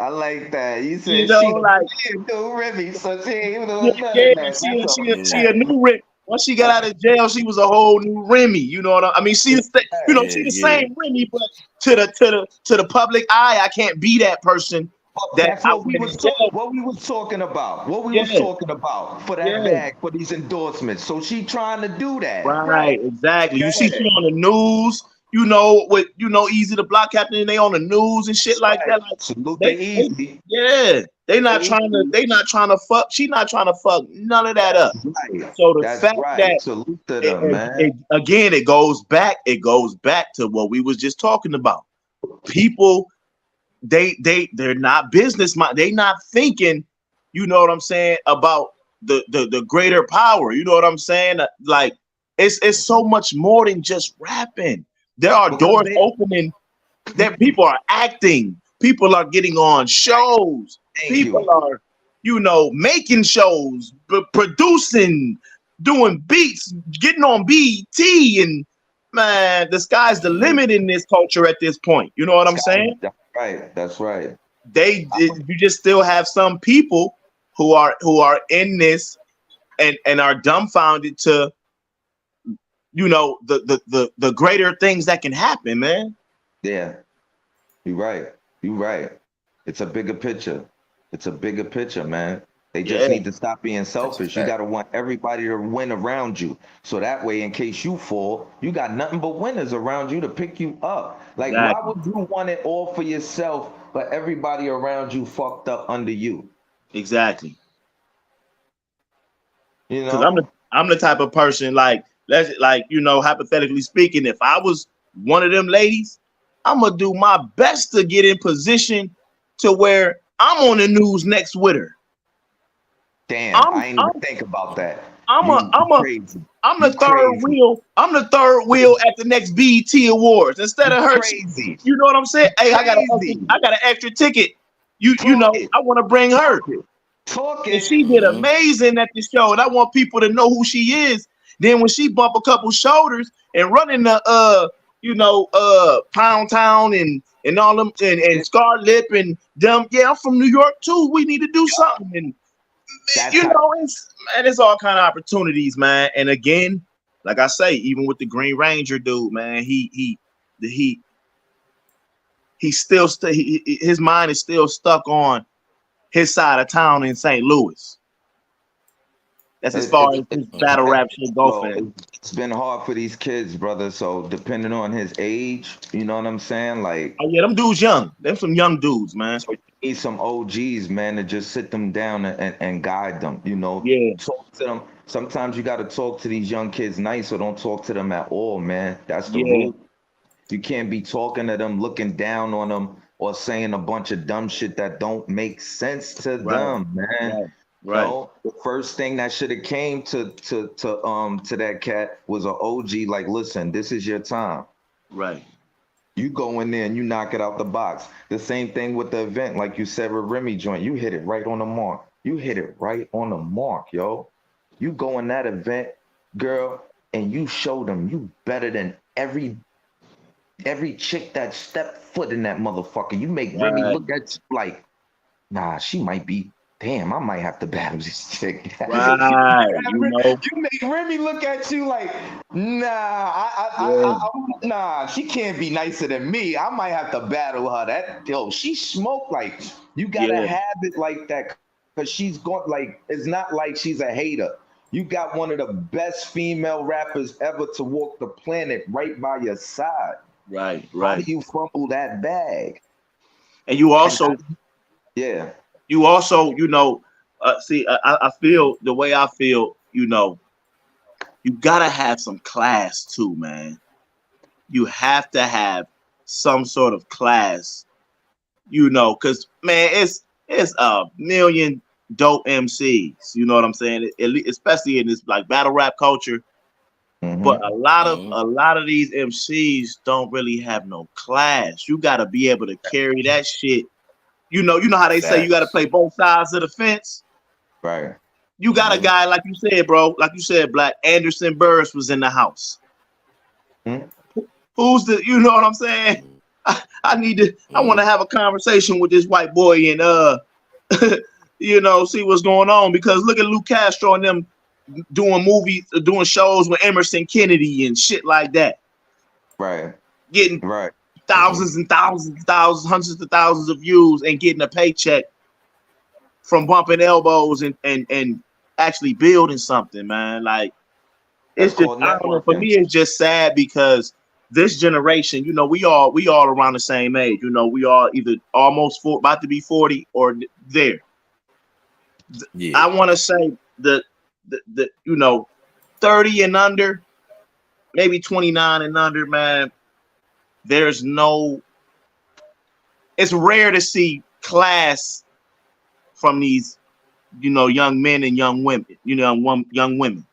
like that. You said you know, she a new Remy, so she ain't doing none of that. she a new Remy. Once she got out of jail, she was a whole new Remy. You know what I mean? She the same Remy, but to the public eye, I can't be that person. That's what we was talking about. What we was talking about for that bag, for these endorsements. So she trying to do that. Right, exactly. You see she on the news, you know, with Easy the Block Captain, and they on the news and shit like that. Like, salute they Easy. They not trying to fuck. She not trying to fuck none of that up. Right. So the fact that salute to them, man. It goes back to what we was just talking about. People, they're not business mind. They not thinking, you know what I'm saying, about the greater power. You know what I'm saying? Like, it's so much more than just rapping. There are doors opening. That people are acting. People are getting on shows. People are, you know, making shows, producing, doing beats, getting on BET, and man, the sky's the limit in this culture at this point. You know what I'm saying? That's right. You just still have some people who are in this and are dumbfounded to, you know, the greater things that can happen, man. Yeah, you're right. It's a bigger picture, man. They just need to stop being selfish. You got to want everybody to win around you. So that way, in case you fall, you got nothing but winners around you to pick you up. Like, why would you want it all for yourself, but everybody around you fucked up under you? Exactly. You know, because I'm the type of person, like, you know, hypothetically speaking, if I was one of them ladies, I'm gonna do my best to get in position to where I'm on the news next with her. Damn, I ain't even think about that. I'm the third wheel at the next BET Awards instead of her. Crazy. You know what I'm saying? Hey, I got an extra ticket. You know, I want to bring her. And she did amazing at the show, and I want people to know who she is. Then when she bump a couple shoulders and running the Pound Town and all them and Scar Lip and them, I'm from New York too. We need to do something. And it's all kind of opportunities, man. And again, like I say, even with the Green Ranger dude, man, he still his mind is still stuck on his side of town in St. Louis. That's as far as his battle rap shit go. It's been hard for these kids, brother. So depending on his age, you know what I'm saying? Like, oh yeah, them dudes young. Them some young dudes, man. So you need some OGs, man, to just sit them down and guide them. You know, talk to them. Sometimes you got to talk to these young kids nice, or don't talk to them at all, man. That's the rule. You can't be talking to them, looking down on them, or saying a bunch of dumb shit that don't make sense to them, man. Right. So the first thing that should have came to that cat was an OG. Like, listen, this is your time. Right. You go in there and you knock it out the box. The same thing with the event, like you said with Remy joint. You hit it right on the mark. Yo. You go in that event, girl, and you show them you better than every chick that stepped foot in that motherfucker. You make Remy look at you like, nah, she might be. Damn, I might have to battle this chick. Right. You make Remy look at you like, nah, she can't be nicer than me. I might have to battle her. She smoked. Like, you gotta have it like that, because she's going, like, it's not like she's a hater. You got one of the best female rappers ever to walk the planet right by your side. Right, How do right. you fumble that bag? And you also, Yeah, you know, see, I feel the way I feel, you know, you gotta have some class too, man. You have to have some sort of class, you know, because man, it's a million dope MCs. You know what I'm saying? Especially in this like battle rap culture. But mm-hmm. a lot of these MCs don't really have no class. You got to be able to carry that shit. You know how they say you got to Facts. play both sides of the fence. Right. You got a guy like you said, bro. Like you said, Black Anderson Burris was in the house. Mm-hmm. Who's the? You know what I'm saying? I need to. I want to have a conversation with this white boy and you know, see what's going on because look at Luke Castro and them doing movies, doing shows with Emerson Kennedy and shit like that. Right. Getting Right. thousands and thousands, hundreds of thousands of views and getting a paycheck from bumping elbows and actually building something, man. Like it's That's just called I don't know. For me, networking. it's just sad because this generation, you know, we all around the same age. You know, we all either almost about to be 40 or there. Yeah. I want to say the you know 30 and under, maybe 29 and under, man. There's no. It's rare to see class from these, you know, young men and young women. You know, young women.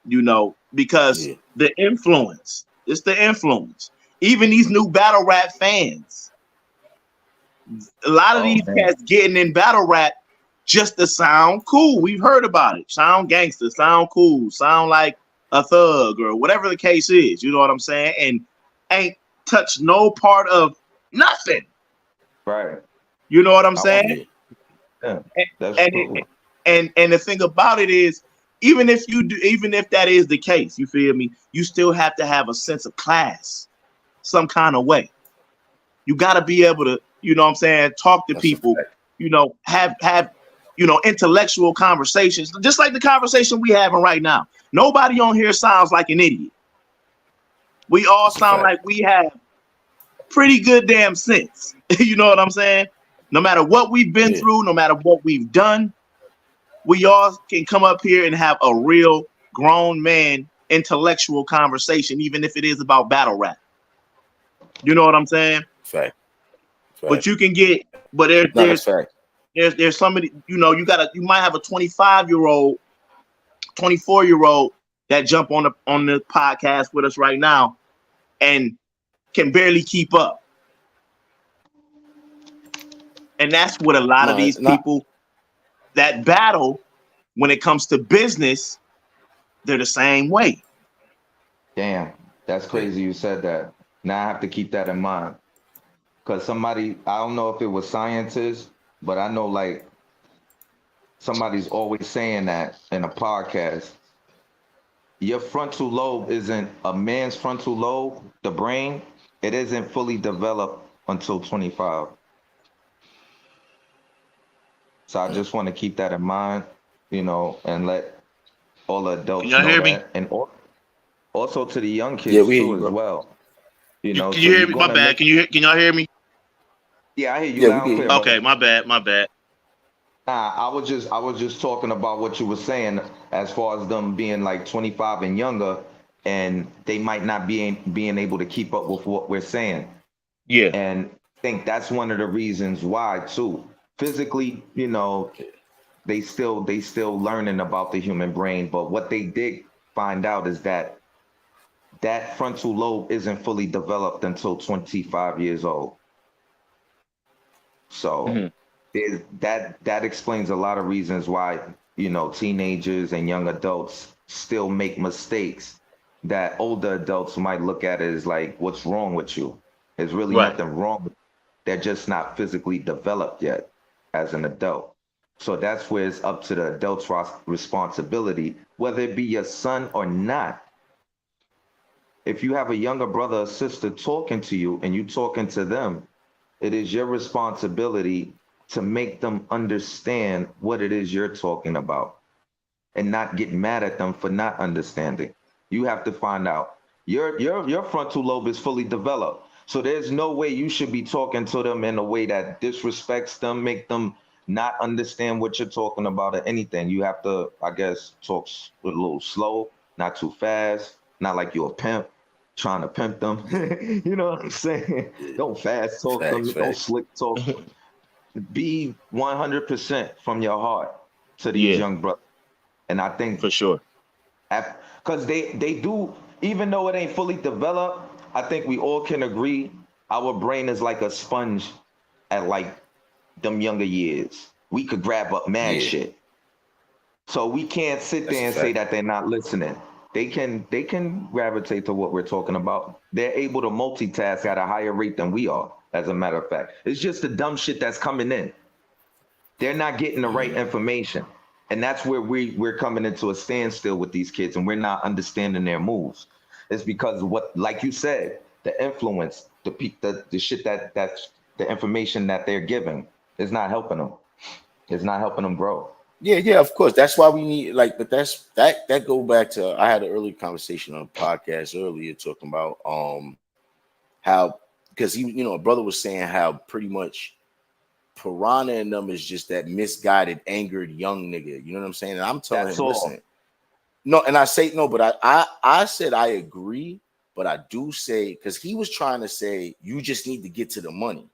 You know, because the influence. It's the influence. Even these new battle rap fans. A lot of these cats getting in battle rap just to sound cool. We've heard about it. Sound gangster, sound cool, sound like a thug or whatever the case is. You know what I'm saying? And ain't touched no part of nothing. Right. You know what I'm saying? Yeah. That's true. And the thing about it is, even if that is the case, you feel me? You still have to have a sense of class, some kind of way. You got to be able to, you know what I'm saying, talk to people, you know, have you know, intellectual conversations, just like the conversation we having right now. Nobody on here sounds like an idiot. We all sound like we have pretty good damn sense. You know what I'm saying? No matter what we've been through, no matter what we've done, we all can come up here and have a real grown man intellectual conversation, even if it is about battle rap. You know what I'm saying? Fact. But you can get, but there's somebody, you know, you might have a 25-year-old, 24-year-old that jump on the podcast with us right now and can barely keep up. And that's what a lot of these people that battle when it comes to business, they're the same way. Damn, that's crazy you said that. Now I have to keep that in mind. Because somebody, I don't know if it was scientists, but I know like somebody's always saying that in a podcast. Your frontal lobe isn't a man's frontal lobe, the brain, it isn't fully developed until 25. So I just want to keep that in mind, you know, and let all the adults know hear that. Me? And also to the young kids too as well. You know, can you hear me? My bad. Can y'all hear me? Yeah, I hear you loud and clear. Okay, my bad. Nah, I was just talking about what you were saying as far as them being like 25 and younger, and they might not being able to keep up with what we're saying. Yeah. And I think that's one of the reasons why too. Physically, you know, they still learning about the human brain, but what they did find out is that frontal lobe isn't fully developed until 25 years old. So that explains a lot of reasons why, you know, teenagers and young adults still make mistakes that older adults might look at as like, what's wrong with you? There's really nothing wrong with you. They're just not physically developed yet as an adult. So that's where it's up to the adult's responsibility, whether it be your son or not. If you have a younger brother or sister talking to you and you talking to them, it is your responsibility to make them understand what it is you're talking about. and not get mad at them for not understanding. You have to find out your frontal lobe is fully developed. So there's no way you should be talking to them in a way that disrespects them, make them not understand what you're talking about or anything. You have to, I guess, talk a little slow, not too fast, not like you're a pimp trying to pimp them. You know what I'm saying? Yeah. Don't fast talk Facts, them, don't facts. slick talk. Be 100% from your heart to these Yeah, young brothers. And I think for sure. because they do, even though it ain't fully developed, I think we all can agree our brain is like a sponge at like them younger years. We could grab up mad Yeah, shit. So we can't sit that's a there and say fact. that they're not listening. They can gravitate to what we're talking about. They're able to multitask at a higher rate than we are, as a matter of fact. It's just the dumb shit that's coming in. They're not getting the right information. And that's where we're coming into a standstill with these kids, and we're not understanding their moves. It's because what, like you said, the influence, the shit that's the information that they're giving is not helping them. It's not helping them grow. Yeah, yeah, of course. That's why we need like, but that go back to I had an early conversation on a podcast earlier talking about how because he a brother was saying how pretty much Piranha and them is just that misguided, angered young nigga. You know what I'm saying? And I'm telling That's him, all. listen, no, and I say no, but I said I agree, but I do say because he was trying to say you just need to get to the money,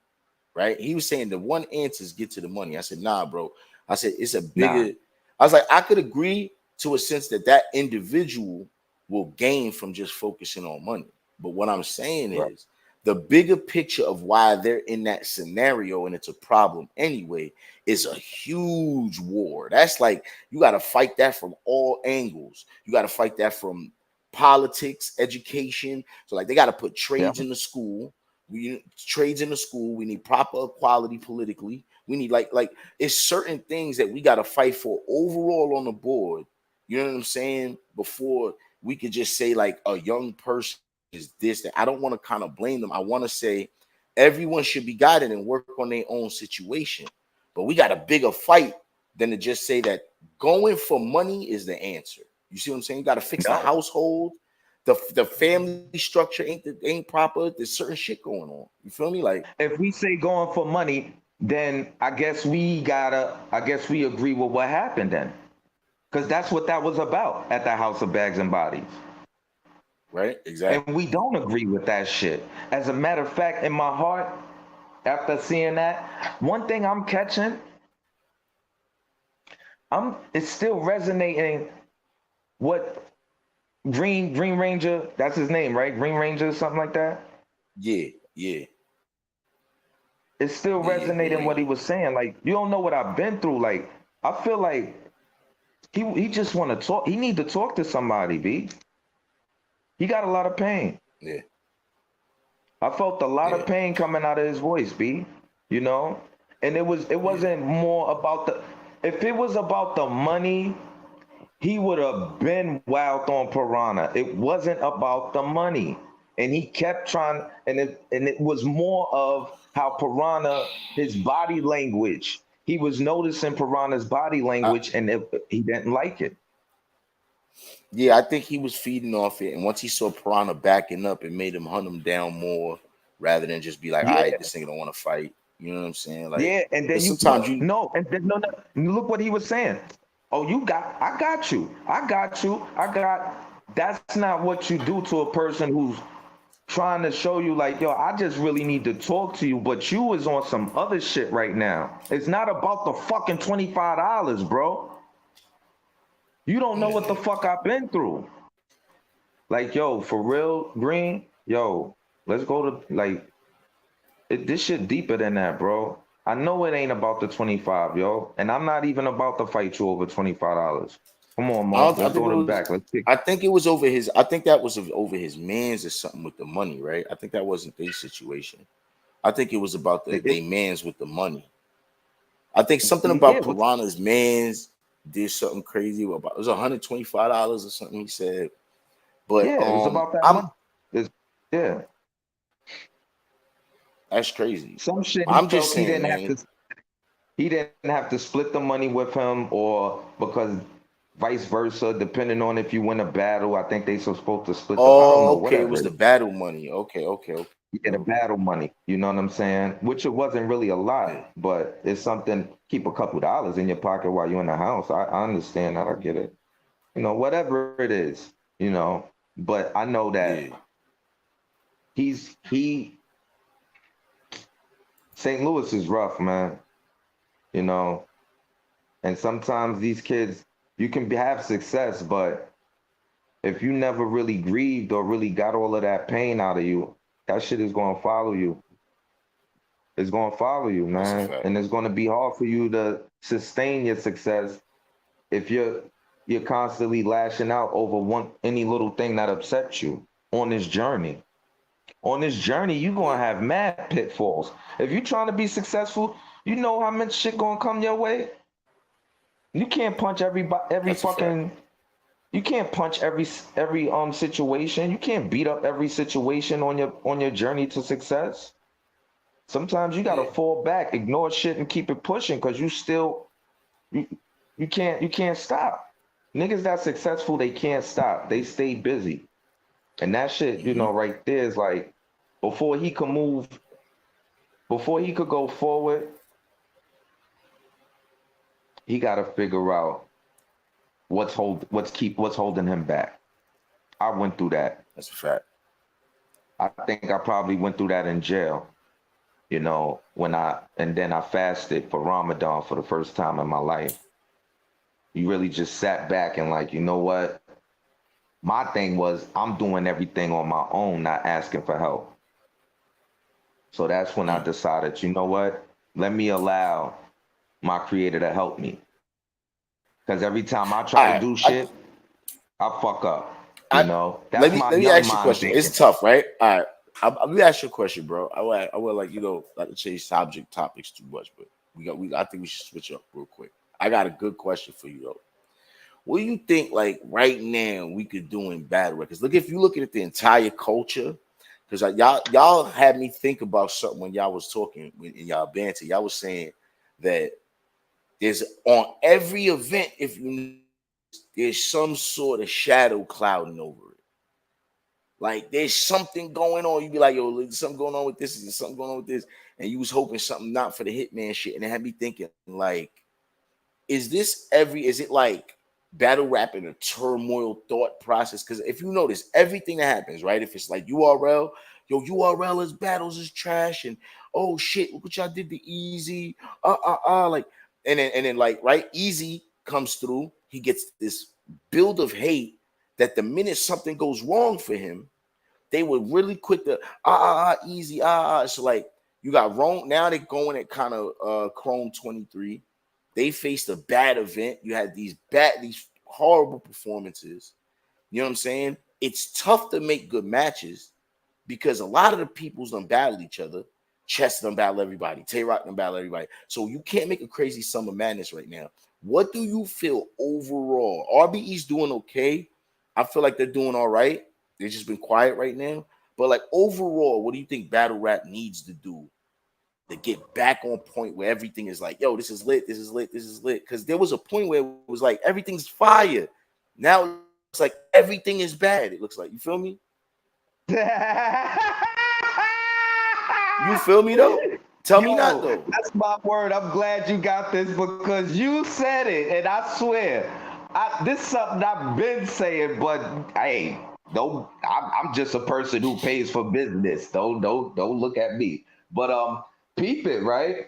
right? He was saying the one answer is get to the money. I said, nah, bro. I said it's a Nah. bigger. I was like, I could agree to a sense that that individual will gain from just focusing on money. But what I'm saying Right. is the bigger picture of why they're in that scenario and it's a problem anyway is a huge war. That's like you got to fight that from all angles. You got to fight that from politics, education. So like they got to put Yeah. trades in the school. We need trades in the school. We need proper equality politically. We need like it's certain things that we got to fight for overall on the board. You know what I'm saying? Before we could just say like a young person is this that I don't want to kind of blame them. I want to say everyone should be guided and work on their own situation. But we got a bigger fight than to just say that going for money is the answer. You see what I'm saying? You got to fix the Yeah. household. The family structure ain't proper. There's certain shit going on. You feel me? Like If we say going for money, then I guess we agree with what happened then. Because that's what that was about at the House of Bags and Bodies. right? And Exactly. we don't agree with that shit. As a matter of fact, in my heart, after seeing that, one thing I'm catching, it's still resonating what Green Ranger, that's his name, right? Green Ranger, something like that. Yeah, yeah, It's still yeah. Green resonating what he Ranger. was saying. Like, you don't know what I've been through. Like, I feel like he just want to talk. He need to talk to somebody, B. He got a lot of pain. Yeah, I felt a lot of yeah. pain coming out of his voice, B. You know? And it Yeah. wasn't more about the, if it was about the money, he would have been wild on Piranha. It wasn't about the money. And he kept trying, and it was more of how Piranha, his body language. He was noticing Piranha's body I, language, and he didn't like it. yeah, I think he was feeding off it. And once he saw Piranha backing up, it made him hunt him down more rather than just be like, all right, Yeah, this nigga don't want to fight. You know what I'm saying? Like, yeah. And then because you sometimes you, no, and then no. Look what he was saying. Oh, I got you. I got you. I got. That's not what you do to a person who's trying to show you like, yo, I just really need to talk to you, but you is on some other shit right now. It's not about the fucking $25, bro. You don't know what the fuck I've been through. Like, yo, for real, Green, yo, let's go to like this shit deeper than that, bro. I know it ain't about the 25, yo. And I'm not even about to fight you over $25. Come on, Mo. I Let's think go it to the was, back. Let's kick. I think it was over his, I think that was over his man's or something with the money, right? I think that wasn't their situation. I think it was about It, they man's with the money. I think something yeah, about Piranha's man's did something crazy about it was $125 or something he said. But yeah, it was about that I'm money. It's, yeah. that's crazy. Some shit he I'm just felt saying, man. he didn't have to split the money with him, or because vice versa, depending on if you win a battle. I think they supposed to split the, I don't know, Oh, okay. It whatever was it the is. battle money. Okay, okay, okay. Yeah, the battle money, you know what I'm saying? Which it wasn't really a Yeah. lot, but it's something, keep a couple dollars in your pocket while you're in the house. I understand that, I get it. You know, whatever it is, you know. But I know that Yeah. he St. Louis is rough, man, you know. And sometimes these kids, you can have success, but if you never really grieved or really got all of that pain out of you, that shit is gonna follow you. It's gonna follow you, That's a man. fact. And it's gonna be hard for you to sustain your success if you're constantly lashing out over any little thing that upsets you on this journey. On this journey, you're Yeah. gonna have mad pitfalls. If you're trying to be successful, you know how much shit gonna come your way. You can't punch every That's a fact. fucking. You can't punch every situation. You can't beat up every situation on your journey to success. Sometimes you gotta Yeah. fall back, ignore shit, and keep it pushing because you you can't stop. Niggas that successful, they can't stop. They stay busy. And that shit, you Hmm. know, right there is like before he could move, before he could go forward, he gotta figure out what's holding him back. I went through that. That's a fact. I think I probably went through that in jail, you know, and then I fasted for Ramadan for the first time in my life. You really just sat back and like, you know what? My thing was I'm doing everything on my own, not asking for help. So that's when I Mm. decided, you know what? Let me allow my creator to help me. Because every time I try All to right. do shit, I fuck up. You I know, let that's me my let me young ask you a mind question. thinking. It's tough, right? All right. Let me ask you a question, bro. I would like like to change subject topics too much, but we I think we should switch up real quick. I got a good question for you though. What do you think like right now we could do in battle records? Look, if you look at the entire culture, because y'all had me think about something when y'all was talking in y'all banter. Y'all was saying that there's on every event, if you there's some sort of shadow clouding over it. Like there's something going on. You be like, yo, there's something going on with this. Is something going on with this? And you was hoping something not for the hitman shit. And it had me thinking, like, is it like battle rap in a turmoil thought process? Because if you notice everything that happens, right? If it's like URL, yo, URL is battles is trash, and oh shit, look what y'all did to Easy. Like, and then like right, Easy comes through, he gets this build of hate that the minute something goes wrong for him, they were really quick to Easy, So like you got Rome, now they're going at kind of Chrome 23. They faced a bad event. You had these horrible performances. You know what I'm saying? It's tough to make good matches because a lot of the peoples done battle each other. Chess done battle everybody. Tay Rock done battle everybody. So you can't make a crazy summer madness right now. What do you feel overall? RBE's doing okay. I feel like they're doing all right. They've just been quiet right now. But like overall, what do you think battle rap needs to do to get back on point where everything is like, yo, this is lit, this is lit, this is lit? Because there was a point where it was like everything's fire. Now it's like everything is bad. It looks like, you feel me? You feel me though? Tell me not Yo, though. that's my word. I'm glad you got this because you said it, and I swear, this is something I've been saying. But hey, don't. I'm just a person who pays for business. Don't look at me. But peep it, right?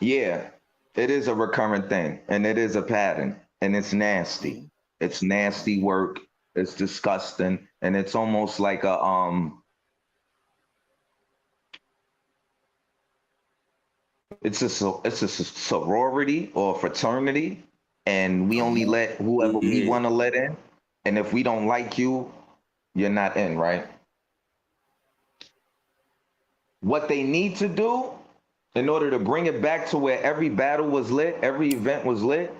Yeah, it is a recurrent thing, and it is a pattern, and it's nasty. Mhm. It's nasty work. It's disgusting, and it's almost like it's a sorority or fraternity, and we Come only on. let whoever we Yeah. want to let in. And if we don't like you, you're not in, right? What they need to do in order to bring it back to where every battle was lit, every event was lit,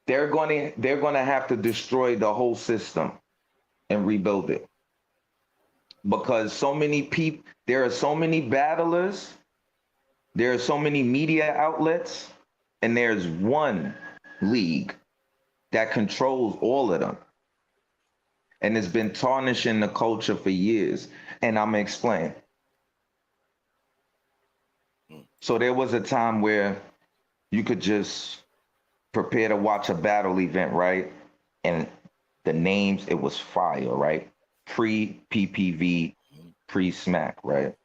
they're going to have to destroy the whole system and rebuild it. Because so many people, there are so many battlers, there are so many media outlets and there's one league that controls all of them. And it's been tarnishing the culture for years. And I'm gonna explain. So there was a time where you could just prepare to watch a battle event, right? And the names, it was fire, right? Pre-PPV, pre-smack, right?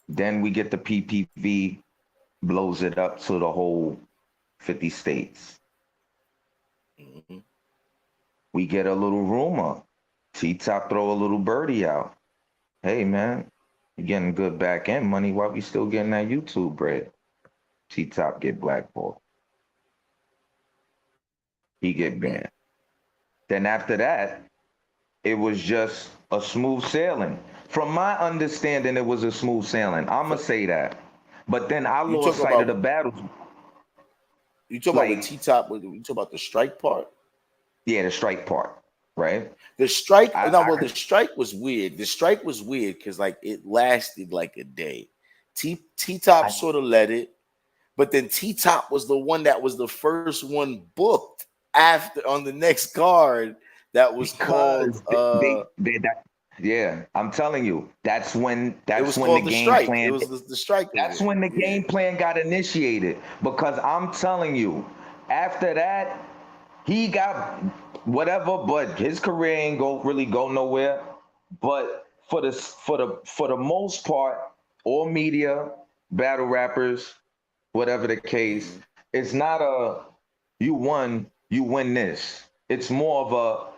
Then we get the PPV, blows it up to the whole 50 states. Mhm. We get a little rumor. T-Top throw a little birdie out. Hey, man, you getting good back end money. Why we still getting that YouTube bread? T-Top get blackballed. He get banned. Then after that, it was just a smooth sailing. From my understanding, it was a smooth sailing. I'm gonna say that. But then I You lost talk sight of the about battles. you talk about with Like, T-Top. You talk about the strike part. yeah, the strike part, right? The strike, I, no, I well, could, the strike was weird. The strike was weird because like it lasted like a day. T-Top I, sort of led it, but then T-Top was the one that was the first one booked after on the next card that was called because they that, yeah, I'm telling you, that's when it was the called the game strike. It plan. was the strike That's event. when the Yeah. game plan got initiated. Because I'm telling you, after that, he got whatever, but his career ain't really go nowhere. But for the most part, all media, battle rappers, whatever the case, Mhm. it's not a you won, you win this. It's more of a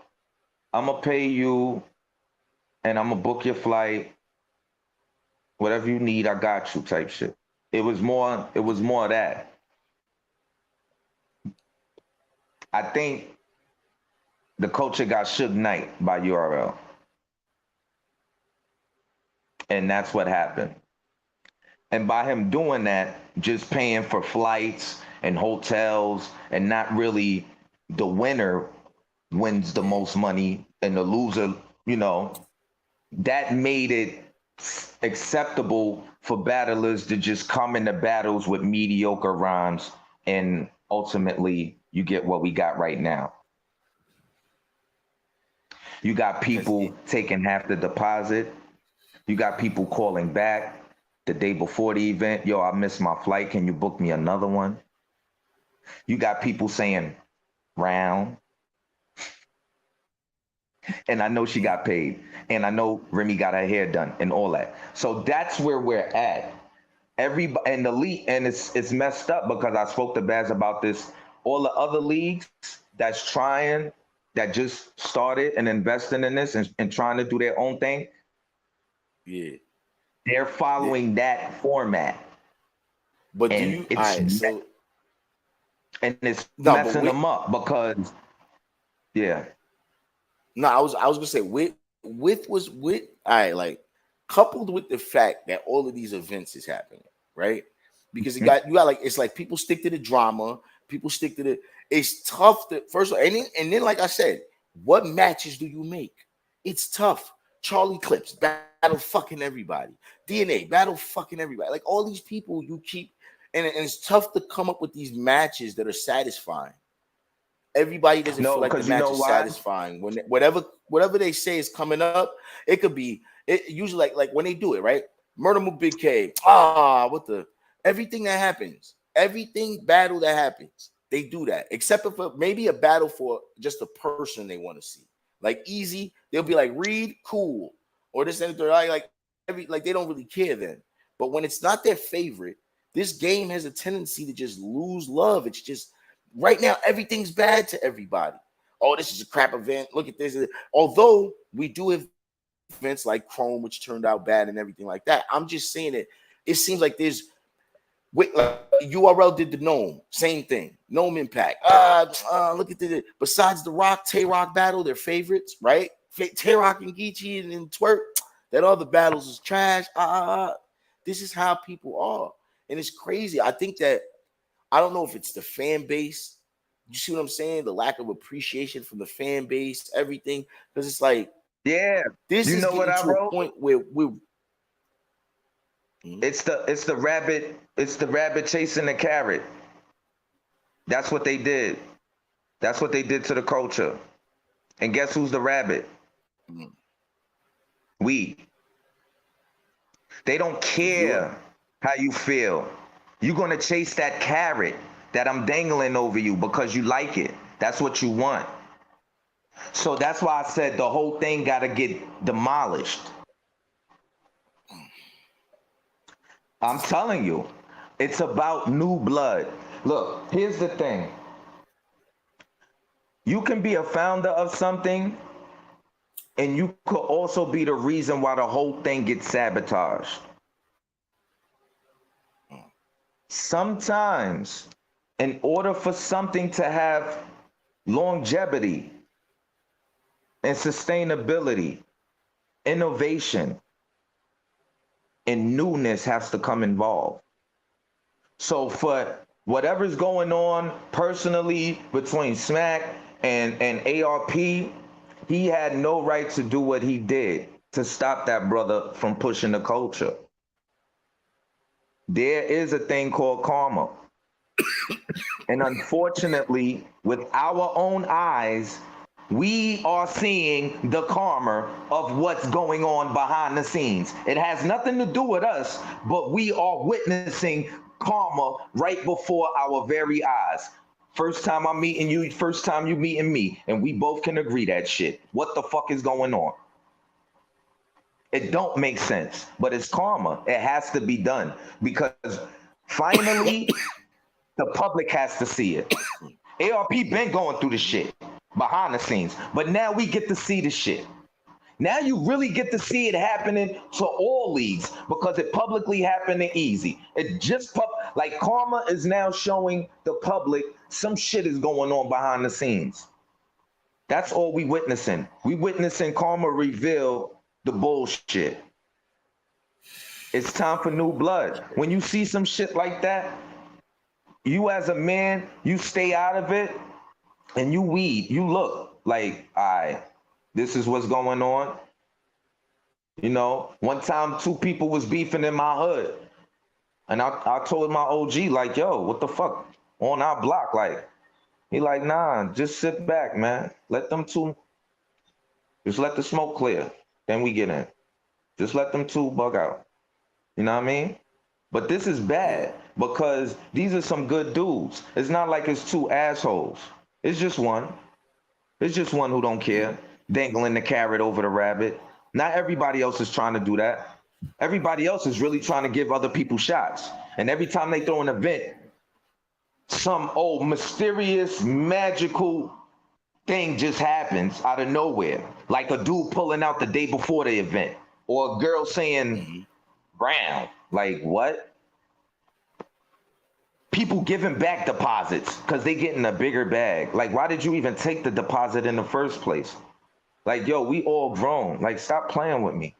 I'm gonna pay you and I'm gonna book your flight, whatever you need, I got you type shit. It was more of that. I think the culture got Suge Knight by URL. And that's what happened. And by him doing that, just paying for flights and hotels and not really the winner wins the Yeah. most money and the loser, you know, that made it acceptable for battlers to just come into battles with mediocre rhymes, and ultimately you get what we got right now. You got Because people taking half the deposit. You got people calling back the day before the event. Yo, I missed my flight. Can you book me another one? You got people saying round. And I know she got paid. And I know Remy got her hair done and all that. So that's where we're at. Everybody and the league, and it's messed up because I spoke to Baz about this. All the other leagues that's trying, that just started and investing in this and trying to do their own thing, yeah. they're Yeah. following that format. But do And you all right, so it's no, but messing with them up because yeah. no, I was gonna say with was with all right, like coupled with the fact that all of these events is happening, right? Because you got like it's like people stick to the drama, people stick to the it's tough to first of all, and then like I said, what matches do you make? It's tough. Charlie Clips, battle fucking everybody. DNA, battle fucking everybody. Like all these people you keep and it's tough to come up with these matches that are satisfying. Everybody doesn't feel No, like the because you match know is why? satisfying. When whatever they say is coming up, it could be it usually like when they do it, right? Murder Mook Big K. What the everything that happens, everything battle that happens, they do that. Except for maybe a battle for just a person they want to see. Like easy, they'll be like, Reed, cool. Or this and the third, like every like they don't really care then. But when it's not their favorite, this game has a tendency to just lose love. It's just right now, everything's bad to everybody. Oh, this is a crap event. Look at this. Although we do have events like Chrome, which turned out bad and everything like that. I'm just saying that it seems like there's URL did the Gnome, same thing. Gnome Impact. Look at the besides the Rock Tay Rock battle, their favorites, right? Tay Rock and Geechee and Twerk. That other battles is trash. This is how people are, and it's crazy. I think that I don't know if it's the fan base. You see what I'm saying? The lack of appreciation from the fan base, everything. Because it's like Yeah. this You is know what getting I to a wrote? point where we're It's the rabbit chasing the carrot. That's what they did. That's what they did to the culture. And guess who's the rabbit? We. They don't care how you feel. You're gonna chase that carrot that I'm dangling over you because you like it. That's what you want. So that's why I said the whole thing gotta get demolished. I'm telling you, it's about new blood. Look, here's the thing. You can be a founder of something, and you could also be the reason why the whole thing gets sabotaged. Sometimes, in order for something to have longevity and sustainability, innovation and newness has to come involved. So for whatever's going on personally between Smack and ARP, he had no right to do what he did to stop that brother from pushing the culture. There is a thing called karma. And unfortunately, with our own eyes, we are seeing the karma of what's going on behind the scenes. It has nothing to do with us, but we are witnessing karma right before our very eyes. First time I'm meeting you, first time you meeting me, and we both can agree that shit. What the fuck is going on? It don't make sense, but it's karma. It has to be done because finally the public has to see it. ARP been going through the shit behind the scenes, but now we get to see the shit. Now you really get to see it happening to all leagues because it publicly happening easy. It just like karma is now showing the public some shit is going on behind the scenes. That's all we witnessing. We witnessing karma reveal the bullshit. It's time for new blood. When you see some shit like that, you as a man, you stay out of it and you weed. You look like, all right, this is what's going on. You know, one time 2 people was beefing in my hood. And I told my OG, like, yo, what the fuck? On our block, like, he like, nah, just sit back, man. Let them 2, just let the smoke clear. Then we get in. Just let them 2 bug out. You know what I mean? But this is bad because these are some good dudes. It's not like it's 2 assholes. It's just one. It's just one who don't care, dangling the carrot over the rabbit. Not everybody else is trying to do that. Everybody else is really trying to give other people shots. And every time they throw an event, some old mysterious, magical thing just happens out of nowhere. Like a dude pulling out the day before the event or a girl saying brown. Like what? People giving back deposits because they getting a bigger bag. Like, why did you even take the deposit in the first place? Like, yo, we all grown. Like, stop playing with me.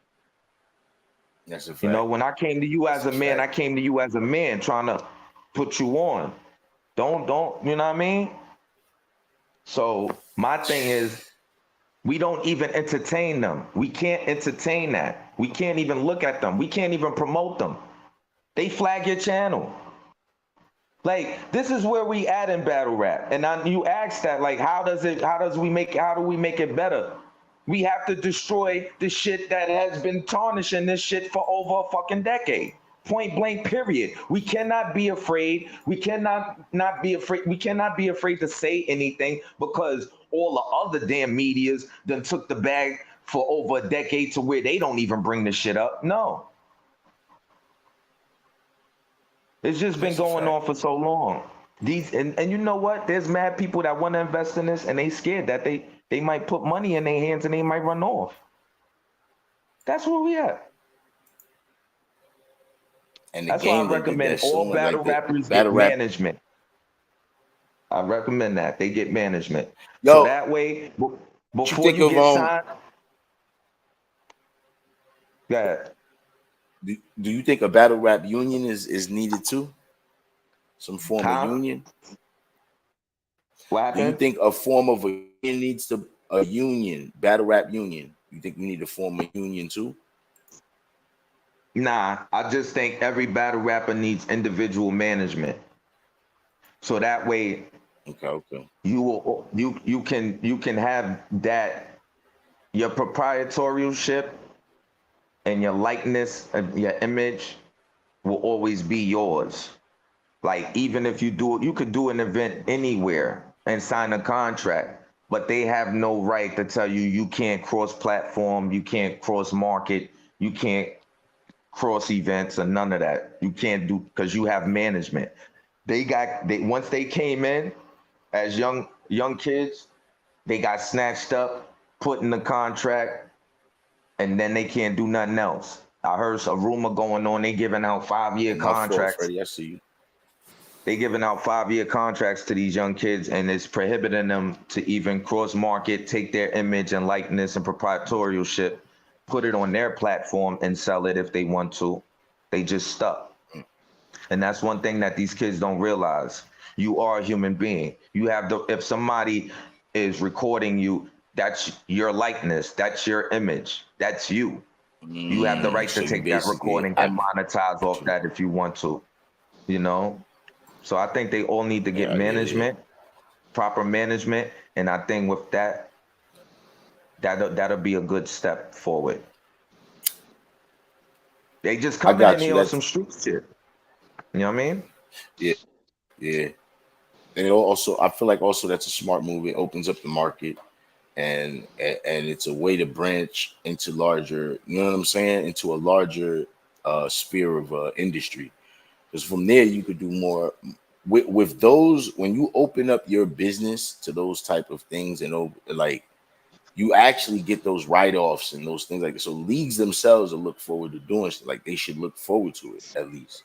That's a fact. You know, when I came to you as a man, I came to you as a man trying to put you on. Don't, you know what I mean? So my thing is, we don't even entertain them. We can't entertain that. We can't even look at them. We can't even promote them. They flag your channel. Like, this is where we at in battle rap. And you asked that, like, how do we make it better? We have to destroy the shit that has been tarnishing this shit for over a fucking decade. Point blank, period. We cannot be afraid. We cannot not be afraid. We cannot be afraid to say anything because all the other damn medias done took the bag for over a decade to where they don't even bring the shit up. No. It's just been going on for so long. And you know what? There's mad people that want to invest in this and they scared that they might put money in their hands and they might run off. That's where we at. And that's why I recommend all battle rappers get management. I recommend that they get management. Yo, so that way, before you get signed, go ahead. Do you think a battle rap union is needed too? Some form of union? What happened? Do you think a form of a union needs a union, battle rap union? You think we need to form a union too? Nah, I just think every battle rapper needs individual management. So that way Okay. you can have that, your proprietorship and your likeness and your image will always be yours. Like even if you could do an event anywhere and sign a contract, but they have no right to tell you you can't cross platform, you can't cross market, you can't cross events or none of that. You can't do because you have management. They once they came in as young kids, they got snatched up, put in the contract, and then they can't do nothing else. I heard a rumor going on. They giving out 5-year My fault, contracts. Freddie. I see you. They giving out 5-year contracts to these young kids, and it's prohibiting them to even cross market, take their image and likeness and proprietorship, put it on their platform and sell it if they want to. They just stuck. And that's one thing that these kids don't realize. You are a human being. You have if somebody is recording you, that's your likeness, that's your image, that's you. You have the right So to you take that basically, recording and monetize off that if you want to, you know? So I think they all need to get management, proper management, and I think with that'll be a good step forward. They just coming in here on some street shit. You know what I mean? Yeah. And also, I feel like also that's a smart move. It opens up the market, and it's a way to branch into larger. You know what I'm saying? Into a larger sphere of industry. Because from there you could do more with those. When you open up your business to those type of things, and like you actually get those write-offs and those things like that. So leagues themselves will look forward to doing shit. Like they should look forward to it at least.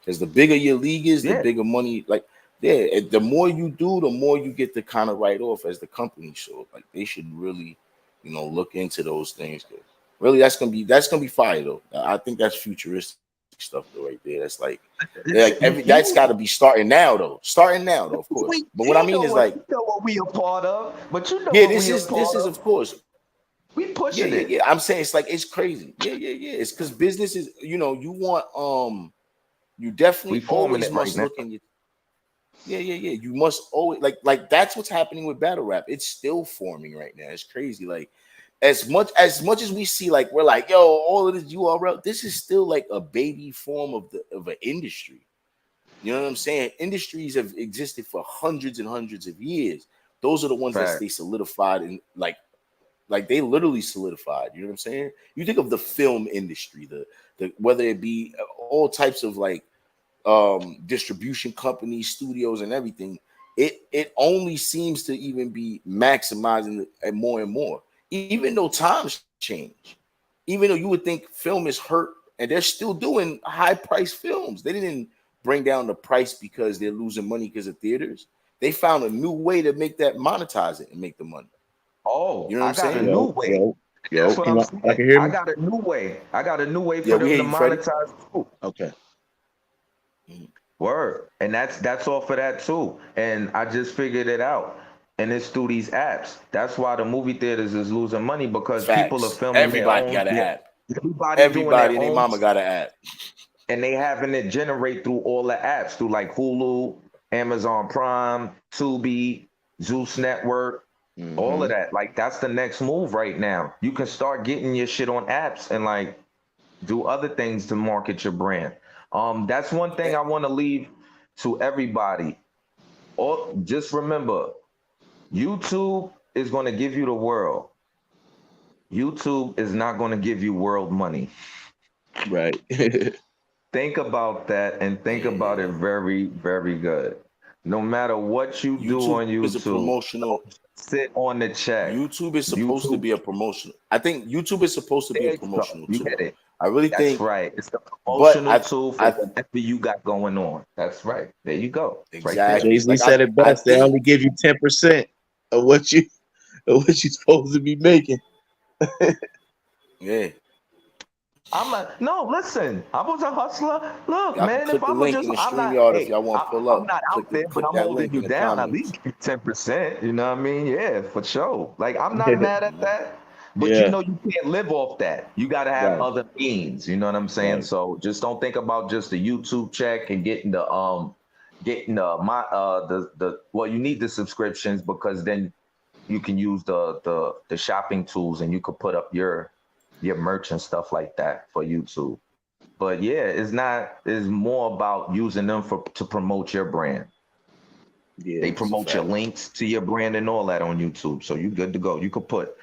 Because the bigger your league is, the bigger money. Like, the more you do, the more you get to kind of write off as the company. So like they should really, look into those things. Cause really, that's gonna be fire though. I think that's futuristic stuff though, right there. That's like that's got to be starting now though. Of course. But what I mean is like, you know what we a part of, but you know this is of course. We pushing it. Yeah. I'm saying it's like it's crazy. Yeah. It's because business is, you want you definitely always must look in your. Yeah. You must always like that's what's happening with battle rap. It's still forming right now. It's crazy. Like as much as we see, like we're like, yo, all of this URL. This is still like a baby form of an industry. You know what I'm saying? Industries have existed for hundreds and hundreds of years. Those are the ones that stay solidified and like they literally solidified. You know what I'm saying? You think of the film industry, the whether it be all types of like distribution companies, studios, and everything. It only seems to even be maximizing it more and more, even though times change. Even though you would think film is hurt, and they're still doing high price films. They didn't bring down the price because they're losing money because of theaters. They found a new way to make that monetize it and make the money. Oh, you know what I'm saying? A new way. That's what I'm saying. I can hear me. I got a new way for them to monetize too. Okay. Word. And that's all for that too. And I just figured it out. And it's through these apps. That's why the movie theaters is losing money, because people are filming. Everybody got an app. Everybody and their mama got an app. And they having it generate through all the apps, through like Hulu, Amazon Prime, Tubi, Zeus Network, all of that. Like that's the next move right now. You can start getting your shit on apps and like do other things to market your brand. That's one thing I want to leave to everybody. Just remember, YouTube is going to give you the world. YouTube is not going to give you world money. Right. Think about that and think about it very, very good. No matter what you do on YouTube, is a promotional. Sit on the check. YouTube is supposed to be a promotional. I think YouTube is supposed to be a promotional tool. Get it. I really That's think right. It's the promotional tool for whatever you got going on. That's right. There you go. Exactly. Right. Jay-Z said it best. They only give you 10% of what you're supposed to be making. Yeah. No, listen. I was a hustler. Look, man, if I was just, I'm not. If y'all want to pull up, I'm not out there, but I'm holding you down. At least 10%. You know what I mean? Yeah, for sure. Like I'm not mad at that. But Yeah. you know you can't live off that. You got to have Right. other means. You know what I'm saying? Right. So just don't think about just the YouTube check and getting the well, you need the subscriptions because then you can use the shopping tools and you could put up your merch and stuff like that for YouTube. But yeah, it's more about using them to promote your brand. Yeah. They That's a promote your fact. links to your brand and all that on YouTube. So you good to go. You could put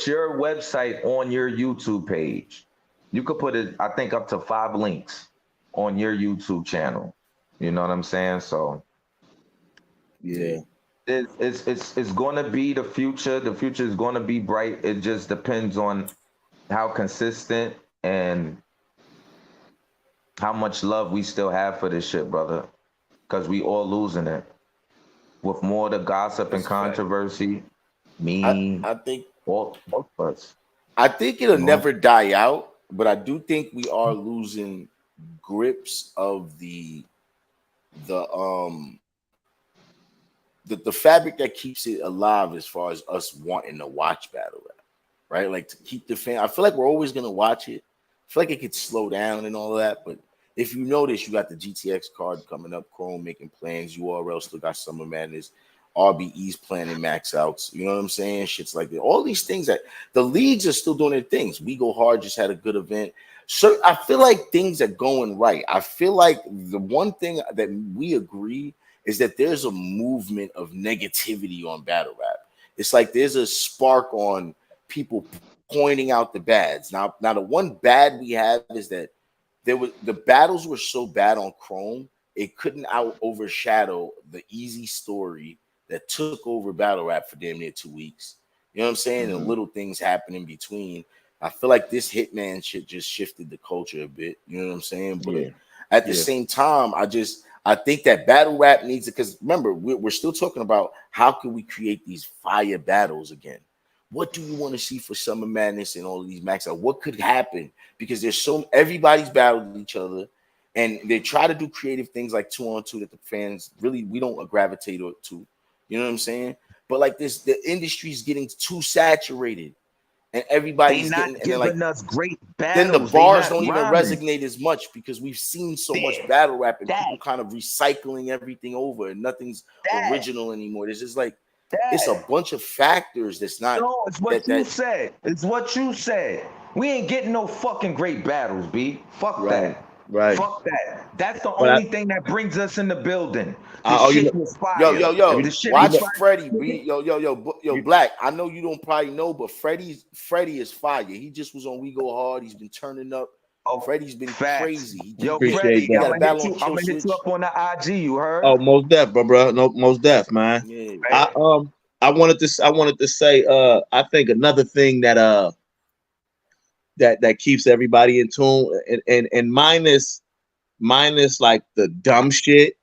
your website on your YouTube page. You could put it, I think, up to 5 links on your YouTube channel. You know what I'm saying? So Yeah. it's going to be the future. The future is going to be bright. It just depends on how consistent and how much love we still have for this shit, brother. Because we all losing it. With more of the gossip and That's a fact. controversy, I think all of us. I think it'll Mhm. never die out, but I do think we are losing grips of the the fabric that keeps it alive as far as us wanting to watch battle rap, right? Like to keep the fan. I feel like we're always gonna watch it. I feel like it could slow down and all that, but if you notice, you got the GTX card coming up, Chrome making plans, URL still got Summer Madness, RBE's planning max outs. You know what I'm saying? Shit's like that. All these things that the leagues are still doing their things. We Go Hard just had a good event. So I feel like things are going right. I feel like the one thing that we agree is that there's a movement of negativity on battle rap. It's like there's a spark on people pointing out the bads. Now the one bad we have is that the battles were so bad on Chrome, it couldn't overshadow the easy story that took over battle rap for damn near 2 weeks. You know what I'm saying? And little things happen in between. I feel like this Hitman shit just shifted the culture a bit. You know what I'm saying? But Yeah. at the same time, I think that battle rap needs it because remember, we're still talking about how can we create these fire battles again. What do you want to see for Summer Madness and all of these max out? What could happen? Because everybody's battled each other, and they try to do creative things like 2-on-2 that the fans really we don't gravitate to. You know what I'm saying? But like this, the industry's getting too saturated, and They everybody's not getting, and then like giving us great then the battles. They bars not don't even rhyming. resonate as much because we've seen so much Yeah, battle rap and that. people kind of recycling everything over, and nothing's That. original anymore. It's just like it's a That. bunch of factors that's not No, it's what that you said. It's what you said. We ain't getting no fucking great battles, B. Fuck Right. that. Right. Fuck that. That's the But only thing that brings us in the building. The you shit know, was fire. Yo, The shit watch was fire. Freddie. Yo, you, Black. I know you don't probably know, but Freddie is fire. He just was on We Go Hard. He's been turning up. Oh, Freddie's been facts. crazy. Yo, appreciate Freddie, He got that. a battle on I'm Kill gonna hit Switch. you up on the IG. You heard? Oh, most def, bro. No, most def, man. Yeah. I wanted to say I think another thing that that keeps everybody in tune and minus like the dumb shit,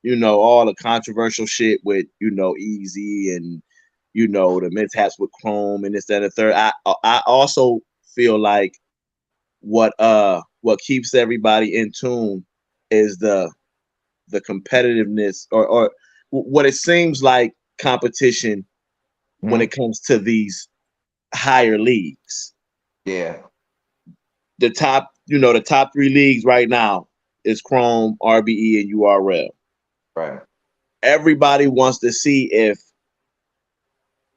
you know, all the controversial shit with, you know, Easy and, you know, the mishaps with Chrome and this, that, and the third. I also feel like what keeps everybody in tune is the competitiveness or what it seems like competition when it comes to these higher leagues. Yeah. The top 3 leagues right now is Chrome, RBE, and URL. Right. Everybody wants to see if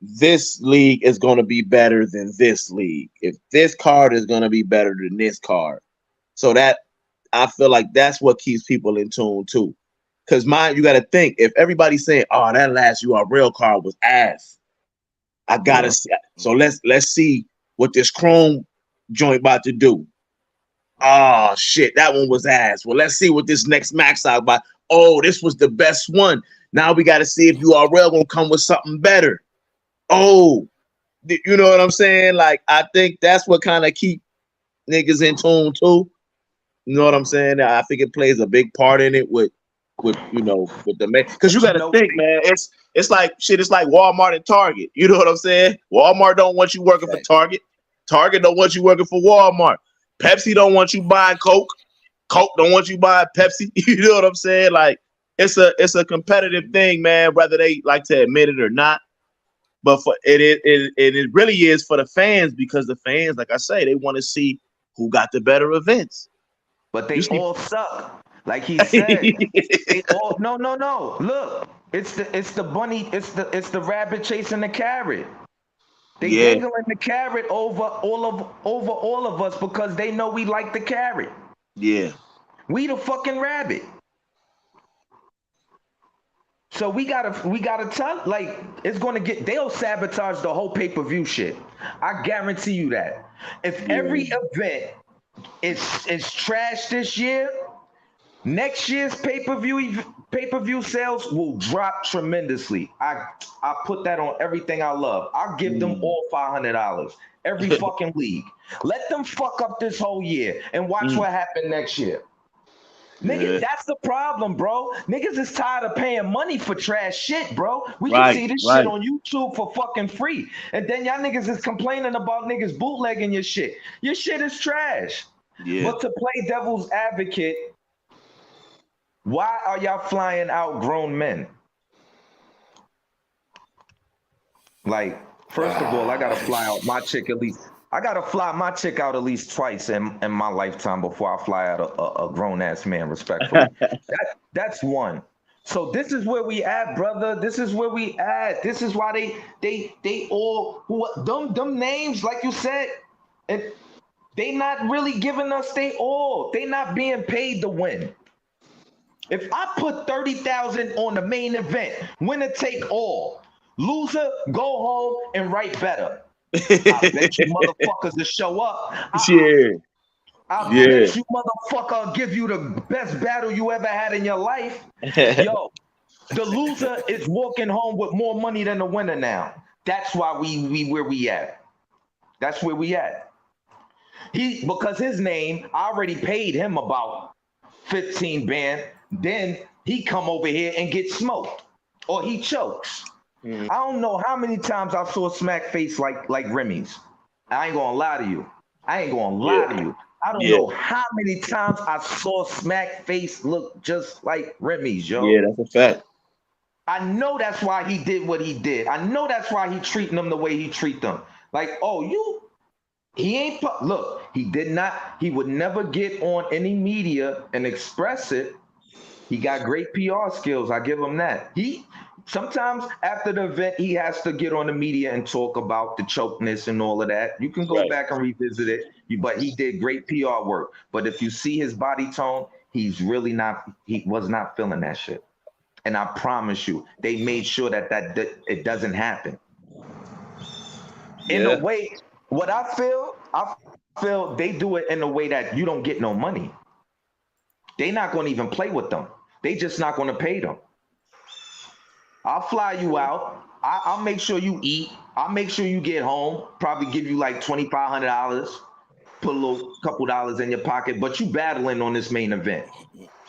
this league is going to be better than this league, if this card is going to be better than this card. So that I feel like that's what keeps people in tune too. Because you got to think, if everybody's saying, "Oh, that last URL card was ass," I gotta see. So let's see what this Chrome joint about to do. Oh shit, that one was ass. Well, let's see what this next max out about. Oh, this was the best one. Now we got to see if URL gonna come with something better. Oh, you know what I'm saying? Like, I think that's what kind of keep niggas in tune too. You know what I'm saying? I think it plays a big part in it with you know, with the man. Because you got to think, man. It's like shit. It's like Walmart and Target. You know what I'm saying? Walmart don't want you working for Target. Target don't want you working for Walmart. Pepsi don't want you buying Coke. Coke don't want you buying Pepsi. You know what I'm saying? Like, it's a competitive thing, man, whether they like to admit it or not. but for it really is for the fans, because the fans, like I say, they want to see who got the better events. But You they see, all suck. Like he said, they all no. Look, it's the bunny, it's the rabbit chasing the carrot. They yeah, dangling the carrot over all of us because they know we like the carrot. yeah, We the fucking rabbit. So we gotta tell, like, it's gonna get, they'll sabotage the whole pay-per-view shit. I guarantee you that. If every event is trash this year, next year's pay-per-view sales will drop tremendously. I put that on everything I love. I'll give them all $500. Every fucking league. Let them fuck up this whole year and watch what happens next year. Niggas, that's the problem, bro. Niggas is tired of paying money for trash shit, bro. We can see this shit on YouTube for fucking free. And then y'all niggas is complaining about niggas bootlegging your shit. Your shit is trash. yeah. But to play devil's advocate, why are y'all flying out grown men? Like, first of all, I gotta fly out my chick at least. I gotta fly my chick out at least twice in my lifetime before I fly out a grown ass man, respectfully. That's one. So this is where we at, brother. This is where we at. This is why they all them names, like you said, and they not really giving us they all. They not being paid to win. If I put 30,000 on the main event, winner take all, loser go home and write better. I bet you motherfuckers will show up. I bet you motherfucker will give you the best battle you ever had in your life. Yo, the loser is walking home with more money than the winner now. That's why we where we at. That's where we at. Because his name, I already paid him about 15 band. Then he come over here and get smoked, or he chokes. I don't know how many times I saw smack face like Remy's. I ain't gonna lie to you. I don't know how many times I saw smack face look just like Remy's, yo. Yeah, that's a fact. I know that's why he did what he did. I know that's why he treating them the way he treat them. Like, he ain't, look, he would never get on any media and express it. He got great PR skills. I give him that. Sometimes after the event, he has to get on the media and talk about the chokeness and all of that. You can go back and revisit it, but he did great PR work. But if you see his body tone, he was not feeling that shit. And I promise you, they made sure that it doesn't happen. In a way, what I feel they do it in a way that you don't get no money. They're not going to even play with them. They just not going to pay them. I'll fly you out. I'll make sure you eat. I'll make sure you get home. Probably give you like $2,500. Put a couple dollars in your pocket. But you battling on this main event.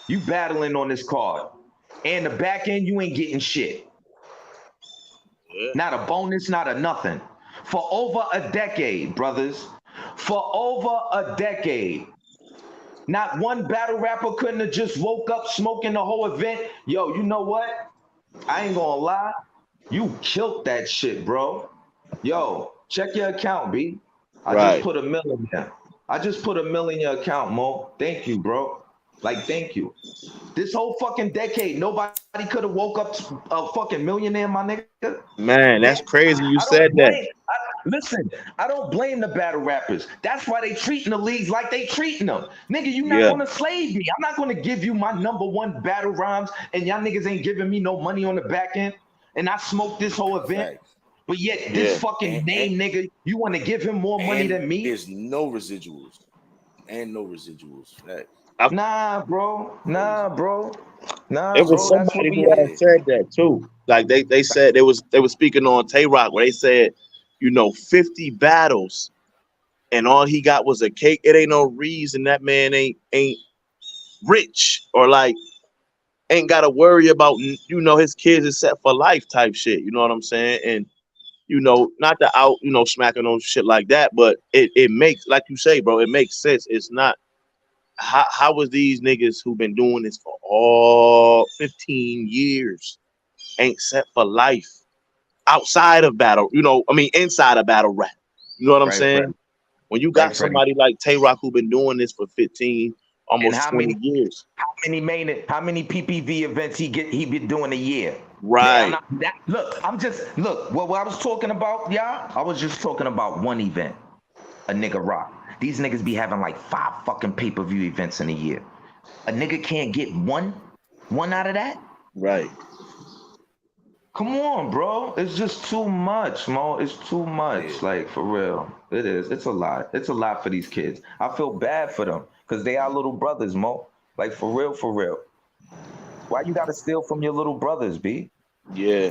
You battling on this card. And the back end, you ain't getting shit. Not a bonus, not a nothing. For over a decade, brothers. For over a decade. Not one battle rapper couldn't have just woke up smoking the whole event. Yo, you know what? I ain't gonna lie. You killed that shit, bro. Yo, check your account, B. I just put $1 million there. I just put $1 million in your account, Mo. Thank you, bro. Like, thank you. This whole fucking decade, nobody could have woke up a fucking millionaire, my nigga. Man, that's crazy. You said that. Listen, I don't blame the battle rappers. That's why they treating the leagues like they treating them. Nigga, you not gonna slave me. I'm not gonna give you my #1 battle rhymes and y'all niggas ain't giving me no money on the back end. And I smoked this whole event. But yet this fucking nigga, you want to give him more money than me? There's no residuals. And no residuals. Facts. Nah, bro. It was somebody who had said that too. Like they said they were speaking on Tay Rock where they said, 50 battles and all he got was a cake. It ain't no reason that man ain't rich or like ain't got to worry about his kids is set for life type shit. You know what I'm saying? And not to out smacking on shit like that, but it makes, like you say, bro, it makes sense. It's not. How was these niggas who've been doing this for all 15 years ain't set for life? outside of battle, inside of battle rap. You know what I'm saying? When you got somebody like Tay Rock who been doing this for 15, almost 20 years. How many PPV events he been doing a year? Right. What I was talking about, y'all, I was just talking about one event, a nigga Rock. These niggas be having like 5 fucking pay-per-view events in a year. A nigga can't get one out of that? Right. Come on, bro. It's just too much, Mo. It's too much. Like, for real. It is. It's a lot. It's a lot for these kids. I feel bad for them because they are little brothers, Mo. Like, for real, for real. Why you got to steal from your little brothers, B? Yeah.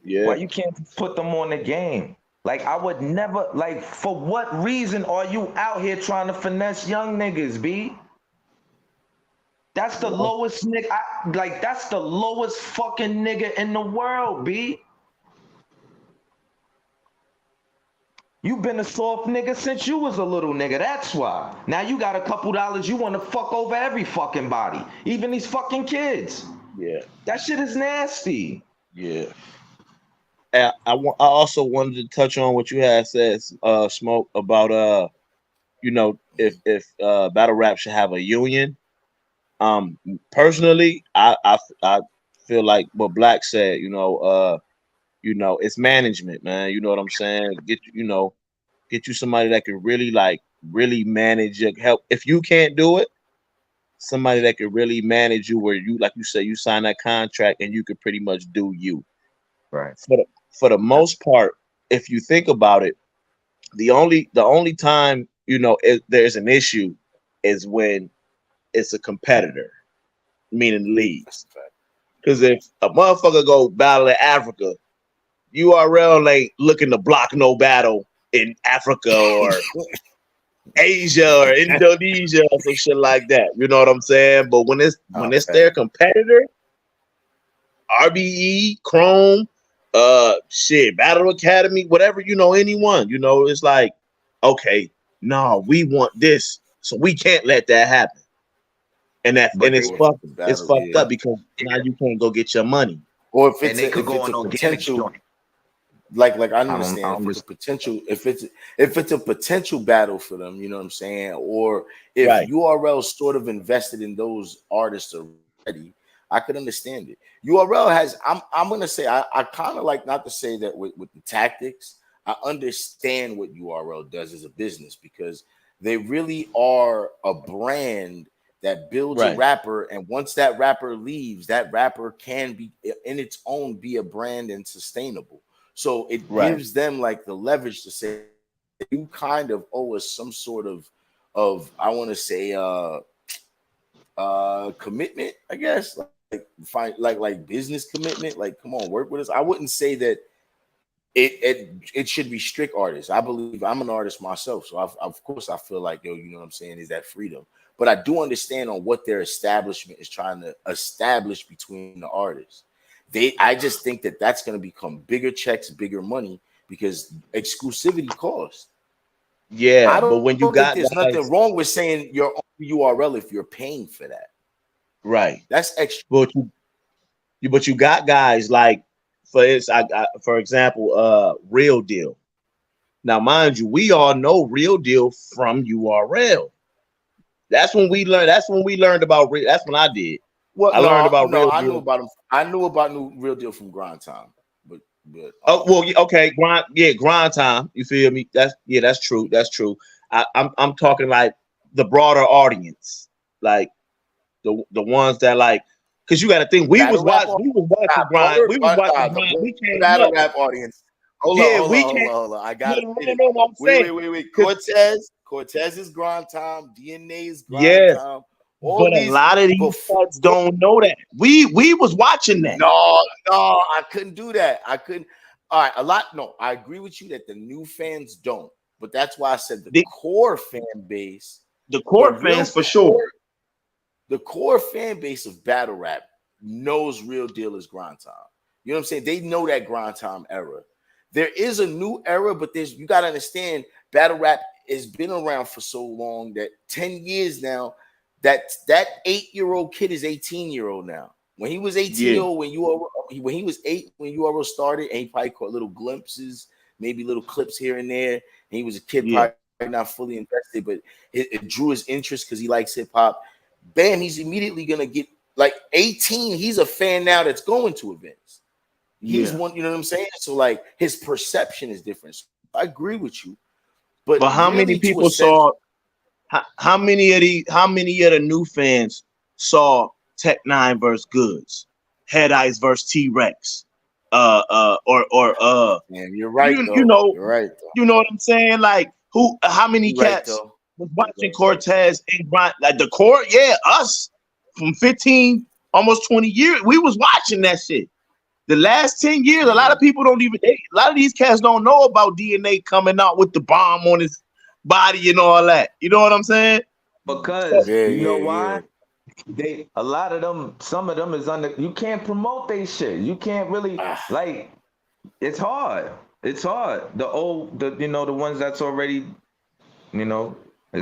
Why you can't put them on the game? Like, I would never, like, for what reason are you out here trying to finesse young niggas, B? That's the lowest nigga. That's the lowest fucking nigga in the world, B. You been a soft nigga since you was a little nigga. That's why. Now you got a couple dollars. You want to fuck over every fucking body, even these fucking kids. Yeah. That shit is nasty. Yeah. I also wanted to touch on what you had said, Smoke, about if battle rap should have a union. Personally, I feel like what Black said, it's management, man. You know what I'm saying? Get you somebody that can really manage your help. If you can't do it, somebody that can really manage you, where you, like you said, you sign that contract and you can pretty much do you. Right. For the most part, if you think about it, the only time there's an issue is when it's a competitor, meaning leagues. Because if a motherfucker go battle in Africa, URL ain't looking to block no battle in Africa or Asia or Indonesia or some shit like that. You know what I'm saying? But when it's their competitor, RBE, Chrome, Battle Academy, whatever, anyone, it's like, okay, no, we want this, so we can't let that happen. And it's fucked up because now you can't go get your money. Or if it's a potential, like I understand if it's a potential battle for them, you know what I'm saying? Or if URL sort of invested in those artists already, I could understand it. URL has, I'm gonna say, I kind of like, not to say that with the tactics, I understand what URL does as a business, because they really are a brand that builds a rapper, and once that rapper leaves, that rapper can be in its own be a brand and sustainable. So it gives them like the leverage to say, you kind of owe us some sort of I want to say commitment, I guess, like business commitment. Like, come on, work with us. I wouldn't say that it should be strict artists. I believe, I'm an artist myself, so of course I feel like, you know what I'm saying, is that freedom. But I do understand on what their establishment is trying to establish between the artists. I just think that that's going to become bigger checks, bigger money, because exclusivity costs. Yeah, but when you got, there's nothing wrong with saying your own URL if you're paying for that. Right. That's extra. But you got guys like, for example, Real Deal. Now, mind you, we all know Real Deal from URL. That's when we learned. That's when we learned about. That's when I did. Well, I learned about Real Deal. I knew about him. I knew about Real Deal from Grind Time. But okay, Grind Time. You feel me? That's true. That's true. I'm talking like the broader audience, like the ones that like, because you got to think we was watching Grind. We was watching Grind. We came battle rap audience. Hold on. I got it. No, Wait. Cortez is Grind Time. DNA is Grind Time. But a lot of these folks don't know that. We was watching that. No, I couldn't do that. I couldn't. All right, I agree with you that the new fans don't. But that's why I said the core fan base. The core fans for sure. The core fan base of battle rap knows Real Deal is Grind Time. You know what I'm saying? They know that Grind Time era. There is a new era, but you got to understand, battle rap has been around for so long that 10 years now, that 8-year-old kid is 18-year-old now. When he was 18 years old, when he was 8, when URL started, and he probably caught little glimpses, maybe little clips here and there. And he was a kid, probably not fully invested, but it drew his interest because he likes hip hop. Bam, he's immediately gonna get like 18. He's a fan now that's going to events. He's one, you know what I'm saying? So like his perception is different. So I agree with you. But how really many people saw? How many of the new fans saw Tech Nine versus Goods, Head Ice versus T-Rex, Man, you're right. You know, you're right. You know what I'm saying? Like how many You're cats right, was watching Cortez and Brian? Like the court, yeah, us from 15, almost 20 years, we was watching that shit. The last 10 years, a lot of people don't even. A lot of these cats don't know about DNA coming out with the bomb on his body and all that. You know what I'm saying? Because you know why? A lot of them, some of them is under. You can't promote they shit. You can't really like. It's hard. It's hard. The ones that's already, it's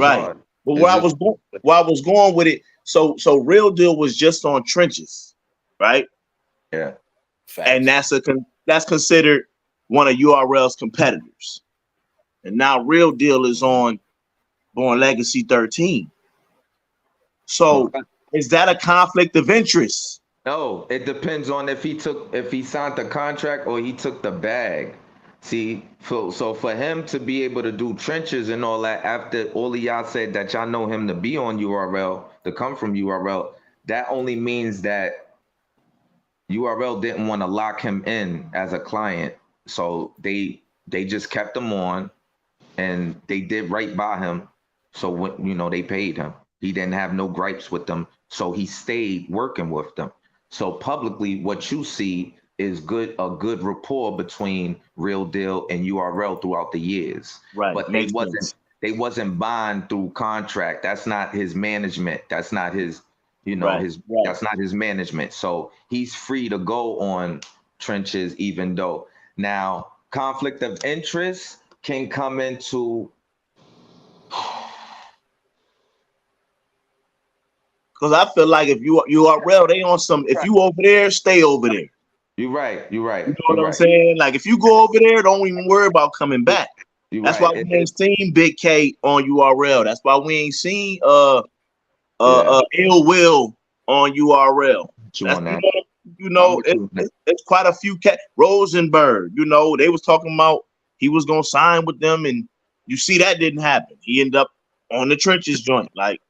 hard. But where I was going with it, so Real Deal was just on Trenches, right? Yeah. Facts. And that's considered one of URL's competitors. And now Real Deal is on Born Legacy 13. So is that a conflict of interest? No, it depends on if he signed the contract or he took the bag. See, so for him to be able to do Trenches and all that, after all of y'all said that y'all know him to be on URL, to come from URL, that only means that URL didn't want to lock him in as a client. So they just kept him on and they did right by him. So when, they paid him. He didn't have no gripes with them. So he stayed working with them. So publicly, what you see is a good rapport between Real Deal and URL throughout the years. Right. But they wasn't buying through contract. That's not his management. That's not his, that's not his management. So he's free to go on Trenches, even though now conflict of interest can come into. Because I feel like if you URL, they on some. If you over there, stay over there. You're right. You know what I'm saying? Like if you go over there, don't even worry about coming back. That's why we ain't seen Big K on URL. That's why we ain't seen Ill Will on URL. It's quite a few cat. Rosenberg, they was talking about he was gonna sign with them, and you see that didn't happen. He ended up on the Trenches joint. Like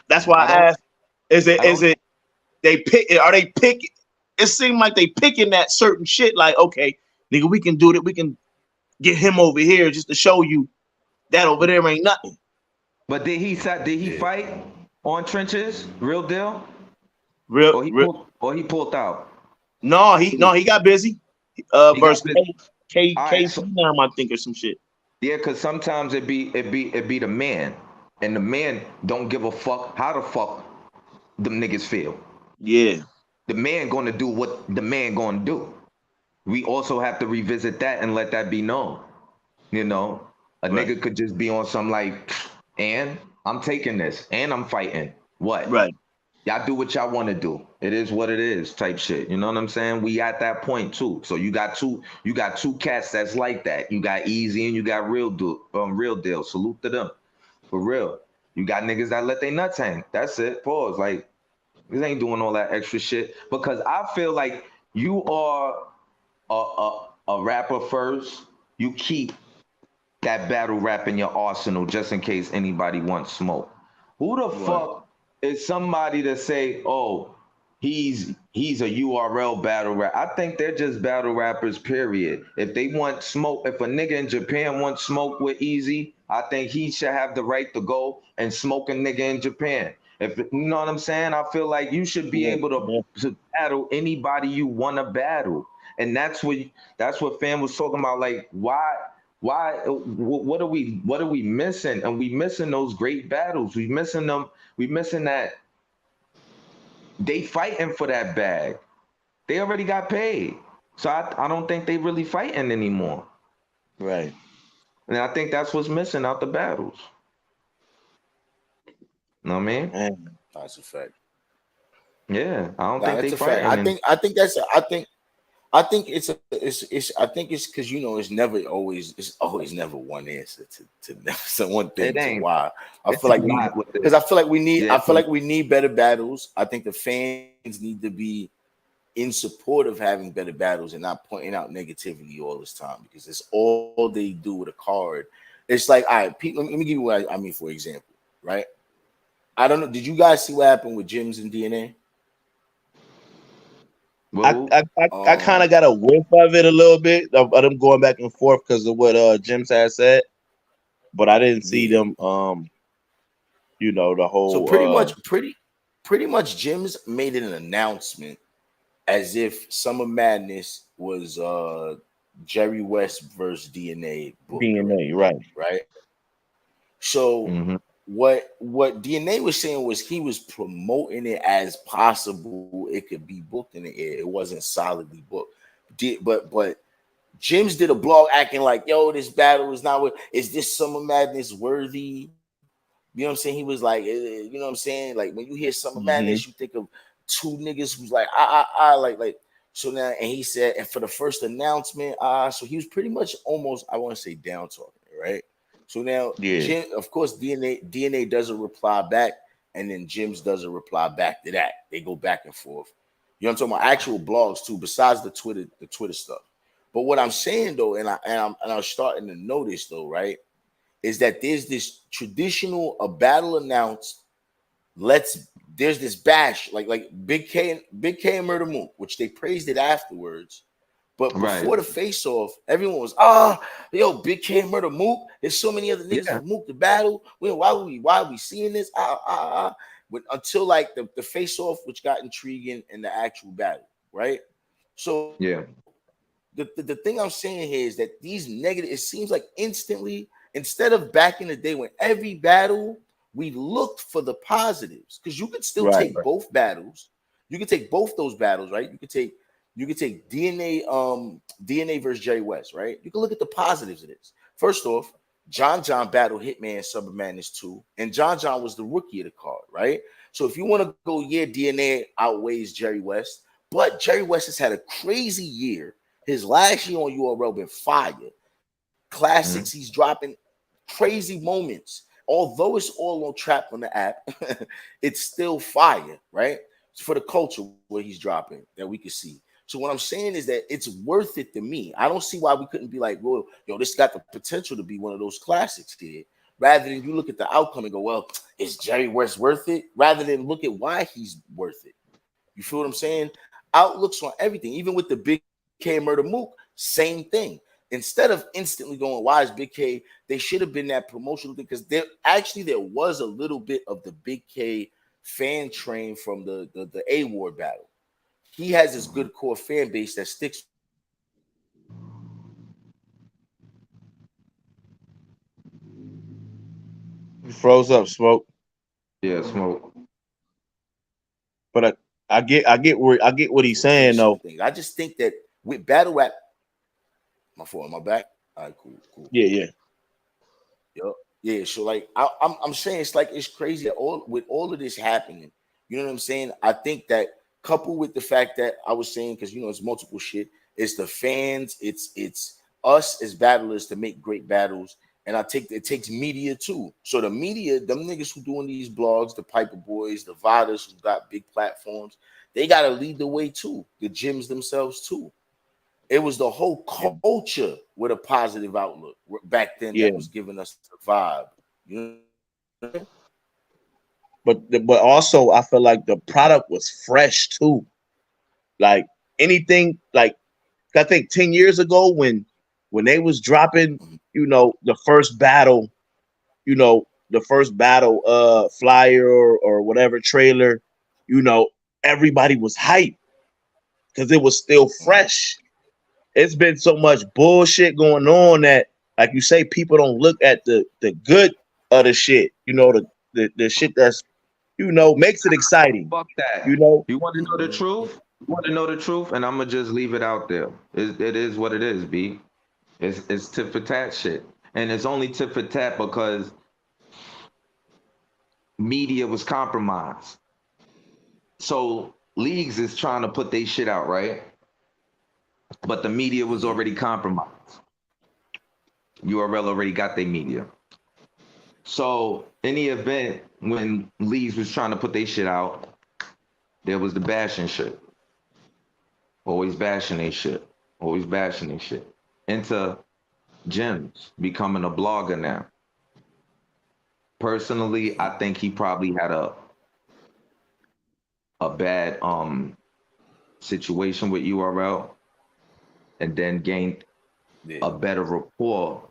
that's why I asked, is it they pick? Are they picking? It seemed like they picking that certain shit. Like, okay, nigga, we can do it. We can get him over here just to show you that over there ain't nothing. But did he fight on Trenches? Real Deal? Or he pulled out? No, he got busy. Versus KC now, I think, or some shit. Yeah, because sometimes it be the man, and the man don't give a fuck how the fuck them niggas feel. Yeah. The man gonna do what the man gonna do. We also have to revisit that and let that be known. Nigga could just be on some like, and I'm taking this and I'm fighting. What? Right. Y'all do what y'all want to do. It is what it is, type shit. You know what I'm saying? We at that point too. So you got two cats that's like that. You got Easy and you got Real Deal. Salute to them. For real. You got niggas that let their nuts hang. That's it. Pause. Like, this ain't doing all that extra shit. Because I feel like you are a rapper first. You keep that battle rap in your arsenal just in case anybody wants smoke. Who the fuck is somebody to say, oh, he's a URL battle rap? I think they're just battle rappers, period. If they want smoke, if a nigga in Japan wants smoke with Easy, I think he should have the right to go and smoke a nigga in Japan. If you know what I'm saying, I feel like you should be able to battle anybody you want to battle, and that's what fam was talking about. Like, why? What are we missing? And we missing those great battles. We missing them. We missing that. They fighting for that bag. They already got paid, so I don't think they really fighting anymore. Right. And I think that's what's missing out the battles. Know what I mean? That's a fact. Yeah, I don't Nah, think they that's a fact. I fighting. think I think that's I think it's I think it's because it's always never one answer to one It thing to ain't. why. I It's feel a like lot with because this. I feel like we need Yeah. better battles. I think the fans need to be in support of having better battles and not pointing out negativity all this time because it's all they do with a card. It's like, all right, people, let me give you what I mean, for example, right? I don't know. Did you guys see what happened with Jims and DNA? Well, I kind Um, of got a whiff of it a little bit of them going back and forth because of what Jim had said, but I didn't see yeah. them. The So whole pretty much, Jims made an announcement as if Summer Madness was Jerry West versus DNA booked already, DNA, right? right? So hmm what DNA was saying was he was promoting it as possible it could be booked in the air. It wasn't solidly booked. But Jims did a blog acting like, yo, this battle is not what is this Summer Madness worthy? You know what I'm saying? He was like, you know what I'm saying? Like when you hear Summer Hmm. Madness, you think of two niggas who's like, like. So now, and he said, and for the first announcement, so he was pretty much almost, I want to say, down talking, right? So now, Yeah, Jim, of course, DNA doesn't reply back, and then Jim's doesn't reply back to that. They go back and forth. You know what I'm talking about? Actual blogs too, besides the Twitter stuff. But what I'm saying though, and I'm starting to notice though, right? Is that there's this traditional a battle announced. Let's there's this bash like Big K and Murder Mook, which they praised it afterwards. But Right. before the face off, everyone was yo Big K and Murder Mook. There's so many other niggas Yeah. for Mook to battle. Why are we seeing this? Until like the face off, which got intriguing in the actual battle, right? So Yeah. the thing I'm saying here is that these negative, it seems like instantly, instead of back in the day when every battle we looked for the positives, because you could still right. take both battles. You could take both those battles, right? You could take DNA versus Jerry West, right? You can look at the positives of this. First off, John battled Hitman Summer Madness 2, and John was the rookie of the card, right? So if you want to go, yeah, DNA outweighs Jerry West, but Jerry West has had a crazy year. His last year on URL been fire. hmm Classics, he's dropping crazy moments. Although it's all on trap on the app, it's still fire, right? It's for the culture where he's dropping that we can see. So what I'm saying is that it's worth it to me. I don't see why we couldn't be like, well, yo, this got the potential to be one of those classics, kid. Rather than you look at the outcome and go, well, is Jerry West worth it? Rather than look at why he's worth it. You feel what I'm saying? Outlooks on everything, even with the Big K Murder Mook, same thing. Instead of instantly going, why is Big K? They should have been that promotional thing because there was a little bit of the Big K fan train from the A Ward battle. He has this good core fan base that sticks. You froze up, smoke. Yeah. Smoke. But I get what he's For saying certain though. things. I just think that with battle rap, my fault, my back. All right, Yeah, cool. yeah. Yep. Yeah. So like I'm saying it's like it's crazy that all of this happening. You know what I'm saying? I think that coupled with the fact that I was saying, because it's multiple shit, it's the fans, it's us as battlers to make great battles. And it takes media too. So the media, them niggas who doing these blogs, the Piper Boys, the Vadas who got big platforms, they gotta lead the way too. The gyms themselves too. It was the whole Yeah. culture with a positive outlook back then Yeah. that was giving us the vibe. You know? But also I feel like the product was fresh too. Like anything like I think 10 years ago when they was dropping, Mhm. the first battle, the first battle flyer or whatever trailer, you know, everybody was hyped because it was still Mhm. fresh. It's been so much bullshit going on that, like you say, people don't look at the good of the shit. The shit that's makes it exciting. Fuck You that. know, You want to know the Mhm. truth? You want to know the truth? And I'm gonna just leave it out there. It is what it is, B. It's tit for tat shit, and it's only tit for tat because media was compromised. So Leagues is trying to put their shit out, right? But the media was already compromised. URL already got their media. So in the event when Leagues was trying to put their shit out, there was the bashing shit. Always bashing their shit. Always bashing their shit. Into Jim's becoming a blogger now. Personally, I think he probably had a bad situation with URL and then gained a better rapport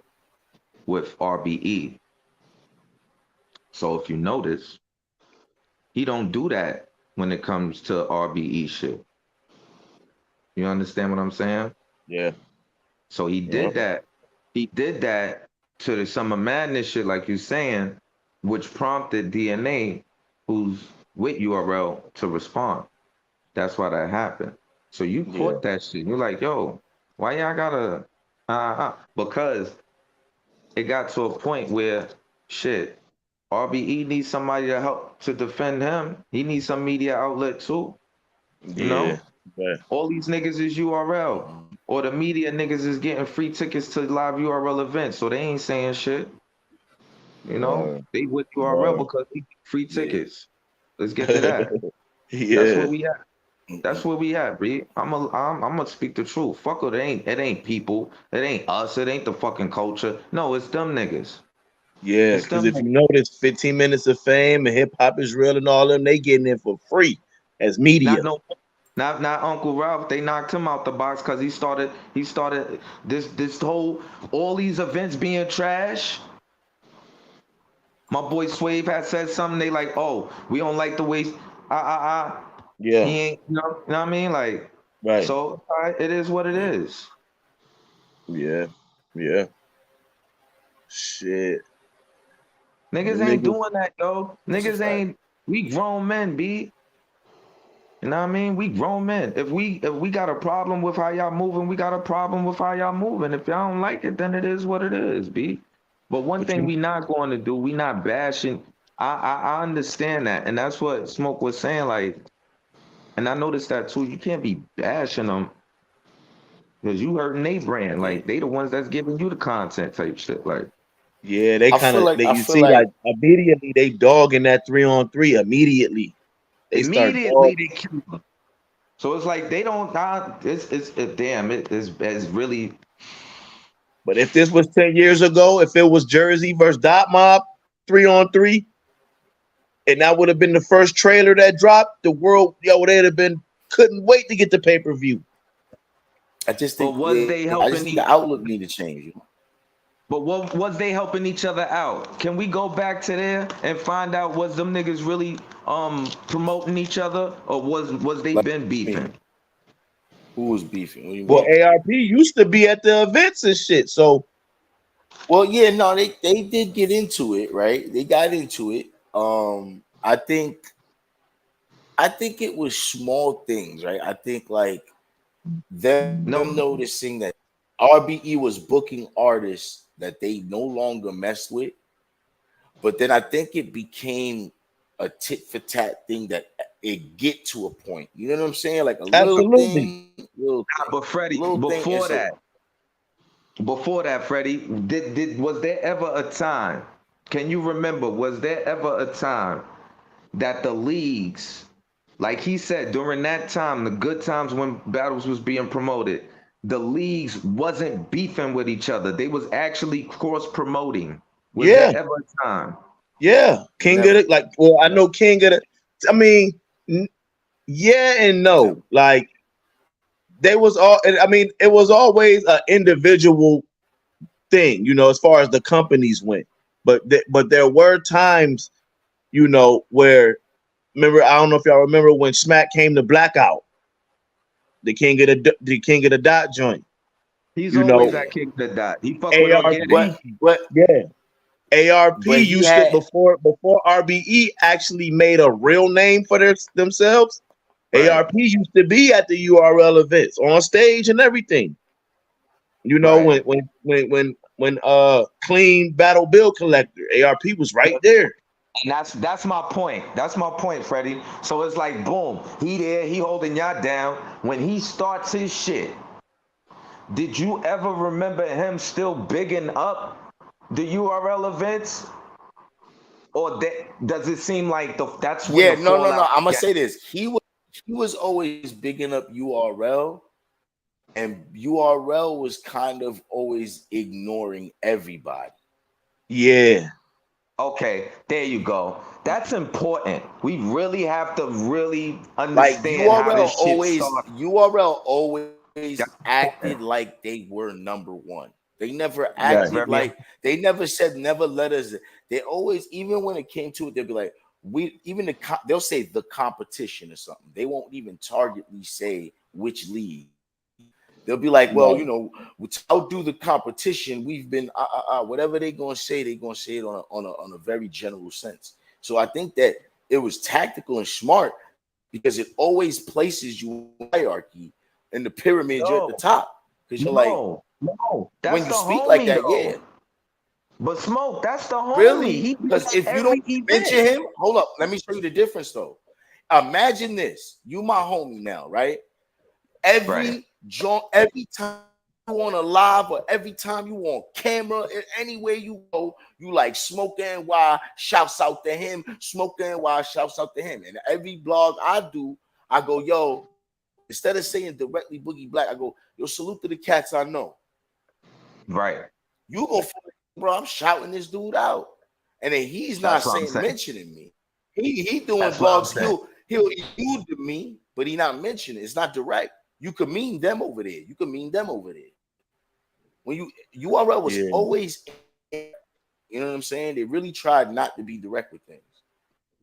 with RBE. So if you notice, he don't do that when it comes to RBE shit. You understand what I'm saying? Yeah. So he did that. He did that to the Summer Madness shit, like you're saying, which prompted DNA, who's with URL, to respond. That's why that happened. So you caught that shit. You're like, yo, why y'all gotta because it got to a point where shit, RBE needs somebody to help to defend him. He needs some media outlet too. You know? Yeah. All these niggas is URL. Or the media niggas is getting free tickets to live URL events, so they ain't saying shit. You know? They with URL because they get free tickets. Let's get to that. That's where we at. That's where we at, B. I'm gonna speak the truth. Fuck it, it ain't people. It ain't us. It ain't the fucking culture. No, it's them niggas. Yeah, because if you notice, 15 minutes of fame and hip hop is real and all them, they getting in for free as media. Not Uncle Ralph. They knocked him out the box because he started this whole all these events being trash. My boy Swave had said something. They like, oh, we don't like the way Yeah. He ain't, you know what I mean? Like, right. So it is what it is. Yeah. Shit. Niggas ain't doing that, yo. Niggas ain't. We grown men, B. You know what I mean? We grown men. If we got a problem with how y'all moving, we got a problem with how y'all moving. If y'all don't like it, then it is what it is, B. But one thing we not going to do, we not bashing. I understand that, and that's what Smoke was saying. Like, and I noticed that too. You can't be bashing them because you hurting their brand. Like, they the ones that's giving you the content type shit. Like, yeah, they kind of like immediately they dogging that 3-on-3 immediately. They kill them. So it's like they don't. It's damn. It's really. But if this was 10 years ago, if it was Jersey versus Dot Mob 3-on-3, and that would have been the first trailer that dropped, the world, they'd have been couldn't wait to get the pay-per-view. I just think the outlook need to change. But what was they helping each other out? Can we go back to there and find out was them niggas really promoting each other, or was they been beefing? Who was beefing? Well, ARP used to be at the events and shit. So, well, yeah, no, they did get into it, right? They got into it. I think it was small things, right? I think like them noticing that RBE was booking artists that they no longer messed with, but then I think it became a tit for tat thing that it get to a point. You know what I'm saying? Like a little thing. But Freddie, before that, Freddie, was there ever a time? Can you remember? Was there ever a time that the leagues, like he said, during that time, the good times when battles was being promoted, the leagues wasn't beefing with each other. They was actually cross promoting. Was there ever a time? Yeah, King of it. I know King of it. I mean, yeah and no. Like they was all. I mean, it was always an individual thing, as far as the companies went. But there were times, where remember. I don't know if y'all remember when Smack came to Blackout. The king of the dot joint. He's always that king of the dot. He fuck with organic. ARP used to before RBE actually made a real name for themselves. Right. ARP used to be at the URL events on stage and everything. When Clean Battle Bill Collector, ARP was right there. And that's my point. That's my point, Freddie. So it's like, boom, he there, he holding y'all down. When he starts his shit, did you ever remember him still bigging up the URL events? Or does it seem like that's when Yeah, the no. fallout I'm gonna began? say this. He was always bigging up URL, and URL was kind of always ignoring everybody. Yeah. Okay, there you go. That's important. We really have to really Like understand how this shit started. URL always That's acted important. like they were number one. They never That's Right. acted very like they never said never let us. They always, even when it came to it, they'd be like, they'll say the competition or something. They won't even targetly say which league. They'll be like, well, Right. I'll do the competition. We've been whatever they're gonna say it on a very general sense. So I think that it was tactical and smart because it always places you in hierarchy in the pyramid. You're at the no, top because you're like, no. when That's you the speak like homie that, though. yeah, But Smoke, that's the homie. really. He Because does if you every don't event. mention him, hold up, let me show you the difference though. Imagine this: you my homie now, right? Right. Every time you on a live or every time you on camera, anywhere you go, you like Smoke NY shouts out to him, Smoke NY shouts out to him. And every blog I do, I go, yo, instead of saying directly Boogie Black, I go, yo, salute to the cats I know. Right. You go, bro, I'm shouting this dude out. And then he's not That's what I'm saying saying. mentioning me. He doing That's what I'm blogs, saying. he'll allude to me, but he not mentioning it. It's not direct. You could mean them over there. You could mean them over there. When URL was Yeah. always, you know what I'm saying? They really tried not to be direct with things.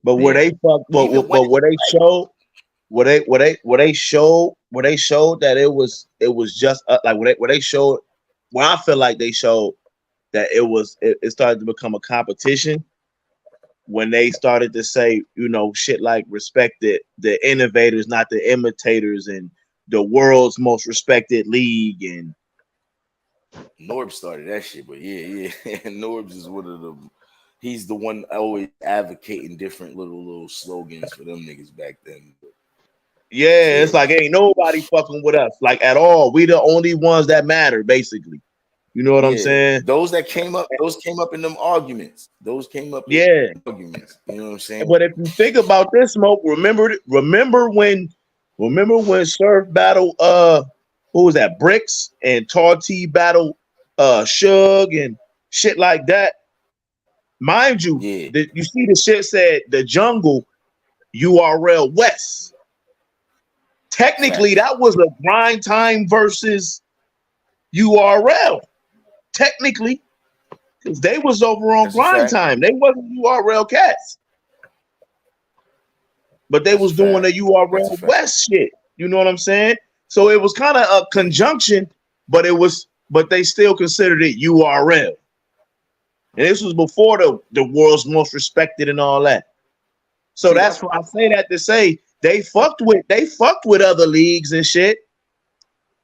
But where Yeah. they fuck, Even when but where they showed, where they showed that it was just like where they showed, where I feel like they showed that it started to become a competition when they started to say, shit like respect the innovators, not the imitators, and the world's most respected league. And Norbs started that shit, but yeah. Norbs is one of them. He's the one always advocating different little slogans for them niggas back then. yeah, it's Yeah. like ain't nobody fucking with us, like at all. We the only ones that matter, basically. You know what I'm Yeah, saying? those came up in them arguments. Those came up in Yeah. arguments. You know what I'm saying? But if you think about this, Smoke, remember when Surf battle who was that, Bricks, and Tar T battle Suge and shit like that. Mind you, Yeah, you see the shit said the jungle URL West. Technically, facts. that was a grind time versus URL. Technically, because they was over on That's a grind fact. time. They wasn't URL cats. But they That's a was doing fact. the That's a URL fact. West shit. You know what I'm saying? So it was kind of a conjunction, but they still considered it URL. And this was before the world's most respected and all that. So See, that's that's what I say that to say they fucked with other leagues and shit.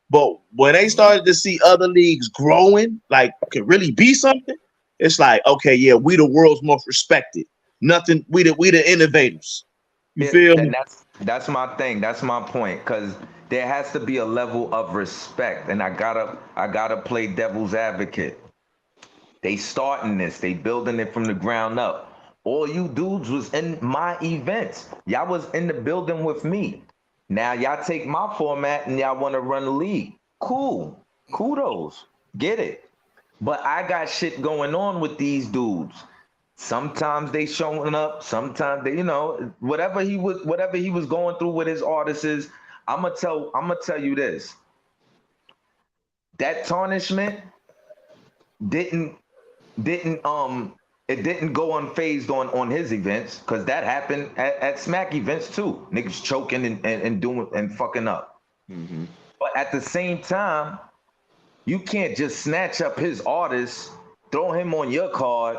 But when they Mhm. started to see other leagues growing, like could really be something, it's like, okay, yeah, we the world's most respected. Nothing, we the innovators. You it, feel and me? that's my thing. That's my point. Because there has to be a level of respect, and I gotta play devil's advocate. They starting this. They building it from the ground up. All you dudes was in my events. Y'all was in the building with me. Now y'all take my format and y'all want to run the league. Cool. Kudos. Get it. But I got shit going on with these dudes. Sometimes they showing up, sometimes they, whatever he was going through with his artists is, I'm gonna tell you this. That tarnishment didn't didn't it didn't go unfazed on his events, because that happened at Smack events too. Niggas choking and doing and fucking up. Mm-hmm. But at the same time, you can't just snatch up his artist, throw him on your card,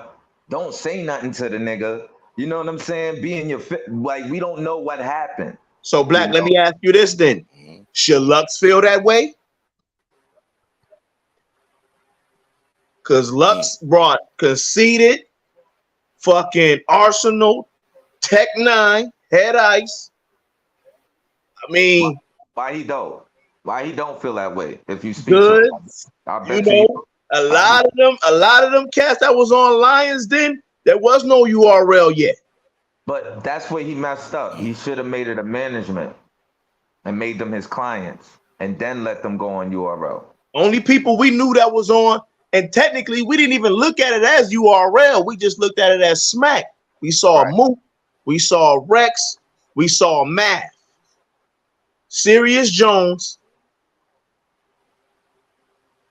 don't say nothing to the nigga. You know what I'm saying? Be in your like, we don't know what happened. So, You Black, let know, me ask you this then. Mhm. Should Lux feel that way? Because Mm. Lux brought Conceited, fucking Arsenal, Tech Nine, Head Ice. I mean, Why he don't? Why he don't feel that way? If you speak to him, Goods. I You bet you. know, a lot of them cats that was on Lions Den, there was no URL yet. But that's where he messed up. He should have made it a management and made them his clients, and then let them go on URL. Only people we knew that was on, and technically we didn't even look at it as URL. We just looked at it as Smack. We saw Right. Mook, we saw Rex, we saw Math, Sirius Jones.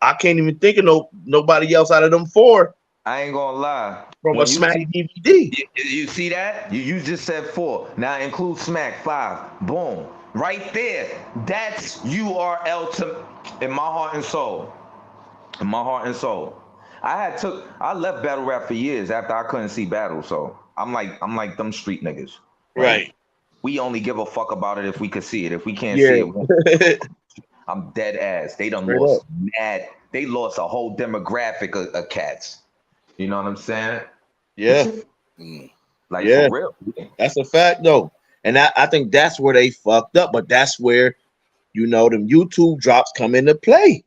I can't even think of nobody else out of them four I ain't gonna lie. from When a you Smack see- DVD. You see that? You just said 4. Now include Smack 5. Boom. Right there. That's URL to in my heart and soul. In my heart and soul. I left battle rap for years after I couldn't see battle. So I'm like them street niggas. Right. We only give a fuck about it if we could see it. If we can't Yeah. see it, I'm dead ass. They done Straight lost mad. They lost a whole demographic of cats. You know what I'm saying? Yeah. Like Yeah. for real. That's a fact though. And I think that's where they fucked up, but that's where, you know, them YouTube drops come into play.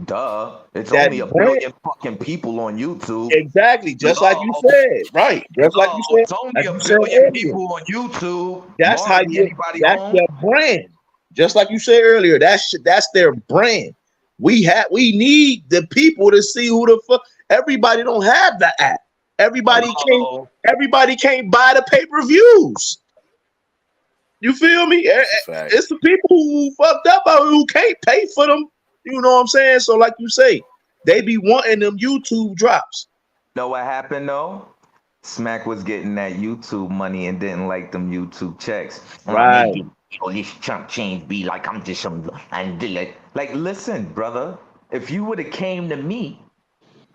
Duh. It's That only a brand- billion fucking people on YouTube. Exactly, just like you said. Right. Just like you said. It's only like a you said billion earlier. people on YouTube. That's how Hardly you. anybody That's home. their brand. Just like you said earlier, that's their brand. We need the people to see who the fuck. Everybody don't have the app. Everybody Hello. can't buy the pay-per-views. You feel me? Fact. It's the people who fucked up out who can't pay for them. You know what I'm saying? So, like you say, they be wanting them YouTube drops. Know what happened though? Smack was getting that YouTube money and didn't like them YouTube checks. Right. This chump change be like I'm just some and like listen, brother. If you would have came to me,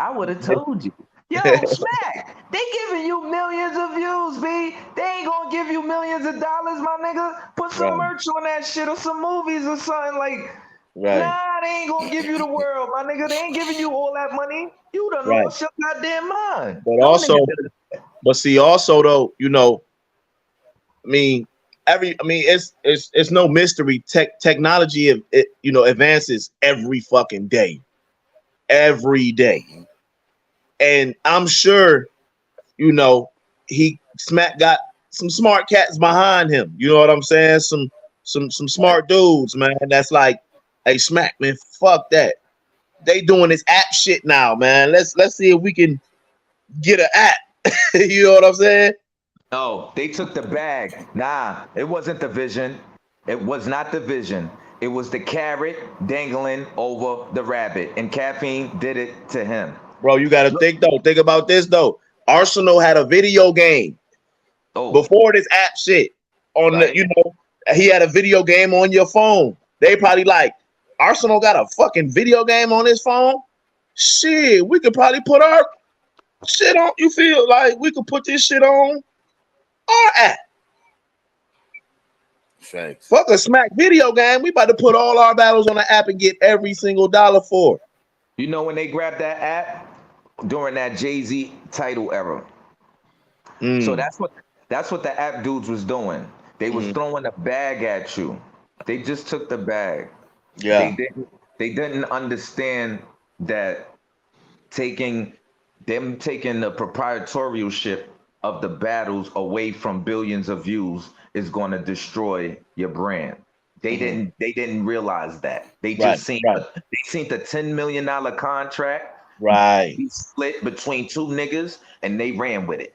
I would have told you. Yo, Smack, they giving you millions of views, B. They ain't gonna give you millions of dollars, my nigga. Put some Right. merch on that shit or some movies or something like. Right. Nah, they ain't gonna give you the world, my nigga. They ain't giving you all that money. You done Right. lost your goddamn mind. But Them also, niggas- but see, also though, you know, it's no mystery. Technology, advances every fucking day, and I'm sure, Smack got some smart cats behind him. You know what I'm saying? Some smart dudes, man. That's like, hey, Smack, man, fuck that. They doing this app shit now, man. Let's see if we can get an app. You know what I'm saying? No, they took the bag. Nah, it wasn't the vision. It was not the vision. It was the carrot dangling over the rabbit, and Caffeine did it to him. Bro, you gotta think about this though. Arsenal had a video game before this app shit. He had a video game on your phone. They probably like, Arsenal got a fucking video game on his phone. Shit, we could probably put our shit on. You feel like we could put this shit on our app? Facts. Fuck a Smack video game. We about to put all our battles on the app and get every single dollar for it. You know when they grabbed that app during that Jay-Z title era. So that's what the app dudes was doing. They was throwing a bag at you. They just took the bag. Yeah. They didn't understand that taking the proprietorship of the battles away from billions of views is going to destroy your brand. They didn't realize that. They just seen the $10 million contract be split between two niggas and they ran with it.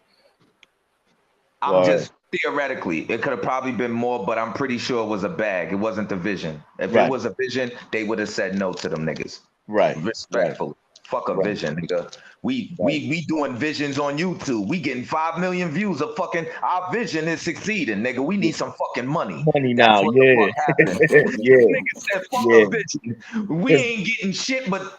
I'm just theoretically, it could have probably been more, but I'm pretty sure it was a bag. It wasn't the vision. If it was a vision, they would have said no to them niggas. Right. Respectfully. Fuck a vision, nigga. We doing visions on YouTube. We getting 5 million views of fucking our vision is succeeding, nigga. We need some fucking money. Money That's now, what yeah. the fuck happened. Yeah. Nigga said fuck a vision. We ain't getting shit but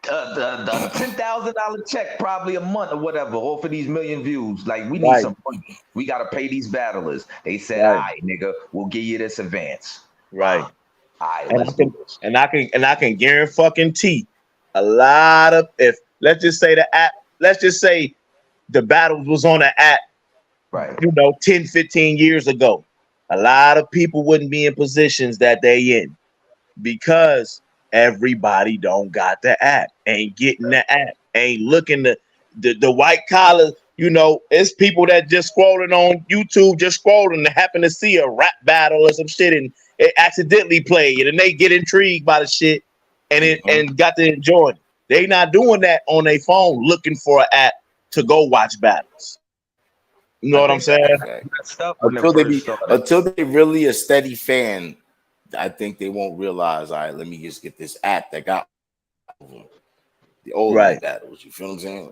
the $10,000 check probably a month or whatever, all for these million views. Like we need some money. We gotta pay these battlers. They said, all right, nigga, we'll give you this advance. Right. All right, And let's do this. I can guarantee a lot of, if let's just say the app, let's just say the battles was on the app, Right. 10, 15 years ago, a lot of people wouldn't be in positions that they in because everybody don't got the app, ain't getting the app, ain't looking the white collar. It's people that just scrolling on YouTube, just scrolling, to happen to see a rap battle or some shit, and it accidentally played, and they get intrigued by the shit, and got to enjoy it. They not doing that on their phone, looking for an app to go watch battles. You know what I'm saying? Until they really a steady fan, I think they won't realize, all right, let me just get this app that got the old battles. You feel what I'm saying?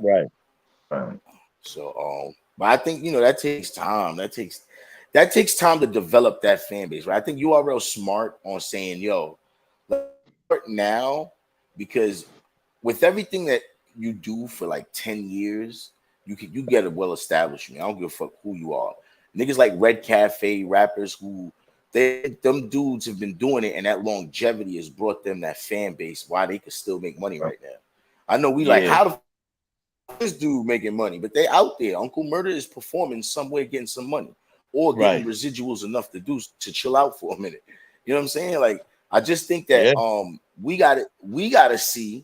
Right. So, but I think that takes time. That takes time to develop that fan base, right? I think URL smart on saying, yo, let's start now, because with everything that you do for like 10 years, you get a well established. I don't give a fuck who you are. Niggas like Red Cafe rappers who them dudes have been doing it, and that longevity has brought them that fan base why they can still make money right now. I know like, how the fuck this dude making money, but they out there. Uncle Murder is performing somewhere, getting some money, or getting residuals enough to chill out for a minute. You know what I'm saying? Like, I just think that we gotta see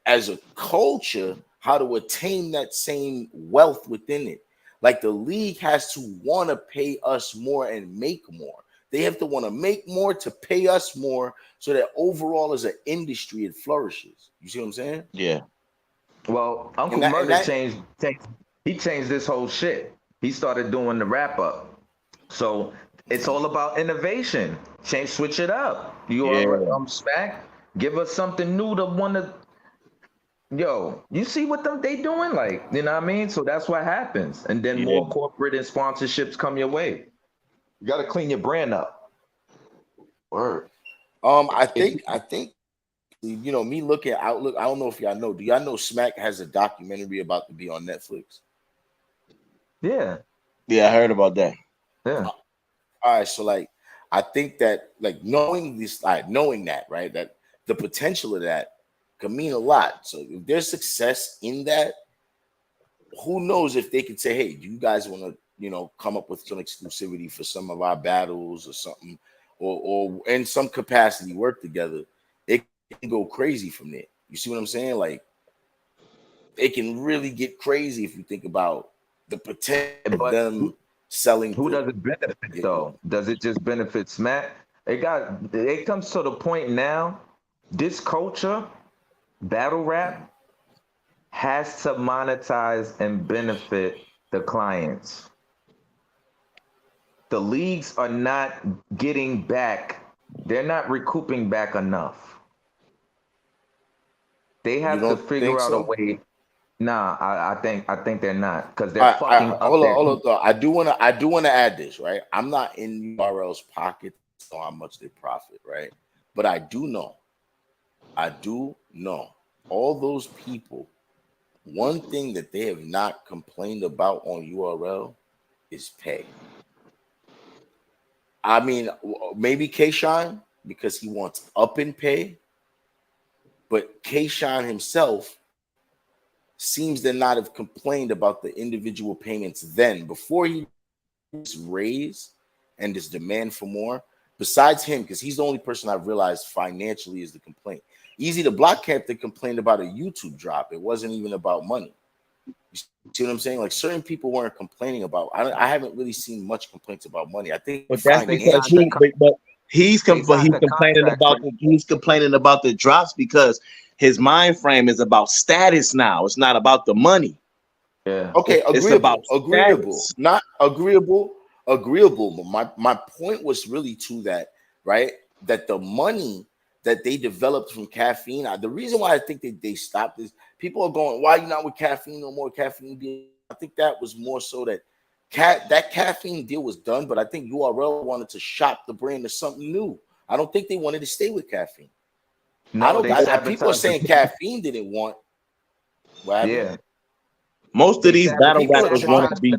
as a culture how to attain that same wealth within it. Like, the league has to want to pay us more and make more. They have to want to make more to pay us more, so that overall as an industry it flourishes. You see what I'm saying? Yeah. Well, Uncle Murder changed this whole shit. He started doing the wrap up. So it's all about innovation. Switch it up. Smack. Give us something new to want to. Yo, you see what they doing? Like, you know what I mean? So that's what happens. And then more corporate and sponsorships come your way. You got to clean your brand up. Word. I think me looking at Outlook. I don't know if y'all know. Do y'all know Smack has a documentary about to be on Netflix? Yeah. Yeah, I heard about that. Yeah. All right, so like, I think that like knowing that, right, that the potential of that can mean a lot. So if there's success in that, who knows if they could say, hey, do you guys want to, come up with some exclusivity for some of our battles or something, or in some capacity work together? It can go crazy from there. You see what I'm saying? Like, it can really get crazy if you think about the potential of them selling. Who does it benefit though? Does it just benefit Smack? It comes to the point now, this culture, battle rap, has to monetize and benefit the clients. The leagues are not getting back. They're not recouping back enough. They have to figure out a way. Nah, I think they're not, because they're fucking up. Hold on. I do want to add this, right? I'm not in URL's pocket on how much they profit, right? But I do know all those people. One thing that they have not complained about on URL is pay. I mean, maybe K-Shine, because he wants up in pay, but K-Shine himself seems to not have complained about the individual payments then, before he was raised and this demand for more. Besides him, because he's the only person I've realized financially is the complaint. Easy to Block Camp, they complained about a YouTube drop. It wasn't even about money. You see what I'm saying? Like, certain people weren't complaining about. I haven't really seen much complaints about money. I think, but that's because he's complaining about the drops because his mind frame is about status now. It's not about the money. Yeah. Okay. Agreeable. Not agreeable. But my point was really to that, right? That the money that they developed from Caffeine. The reason why I think they stopped is people are going, why are you not with Caffeine no more? Caffeine. I think that was more so that that Caffeine deal was done, but I think URL wanted to shop the brand to something new. I don't think they wanted to stay with Caffeine. No, people are saying Caffeine didn't want. Yeah. Most of these battle rappers want to be.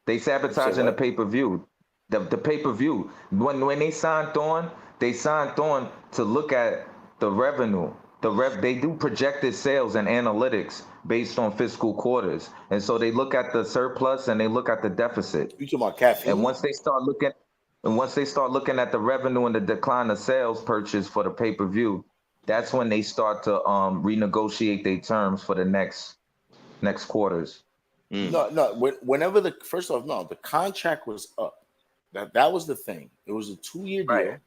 They sabotaging the pay-per-view. The pay-per-view. When they signed on to look at the revenue. They do projected sales and analytics based on fiscal quarters. And so they look at the surplus and they look at the deficit. You talking about caffeine? And once they start looking at the revenue and the decline of sales purchase for the pay-per-view, that's when they start to renegotiate their terms for the next quarters. No. Whenever the contract was up. That was the thing. It was a 2-year deal. Right.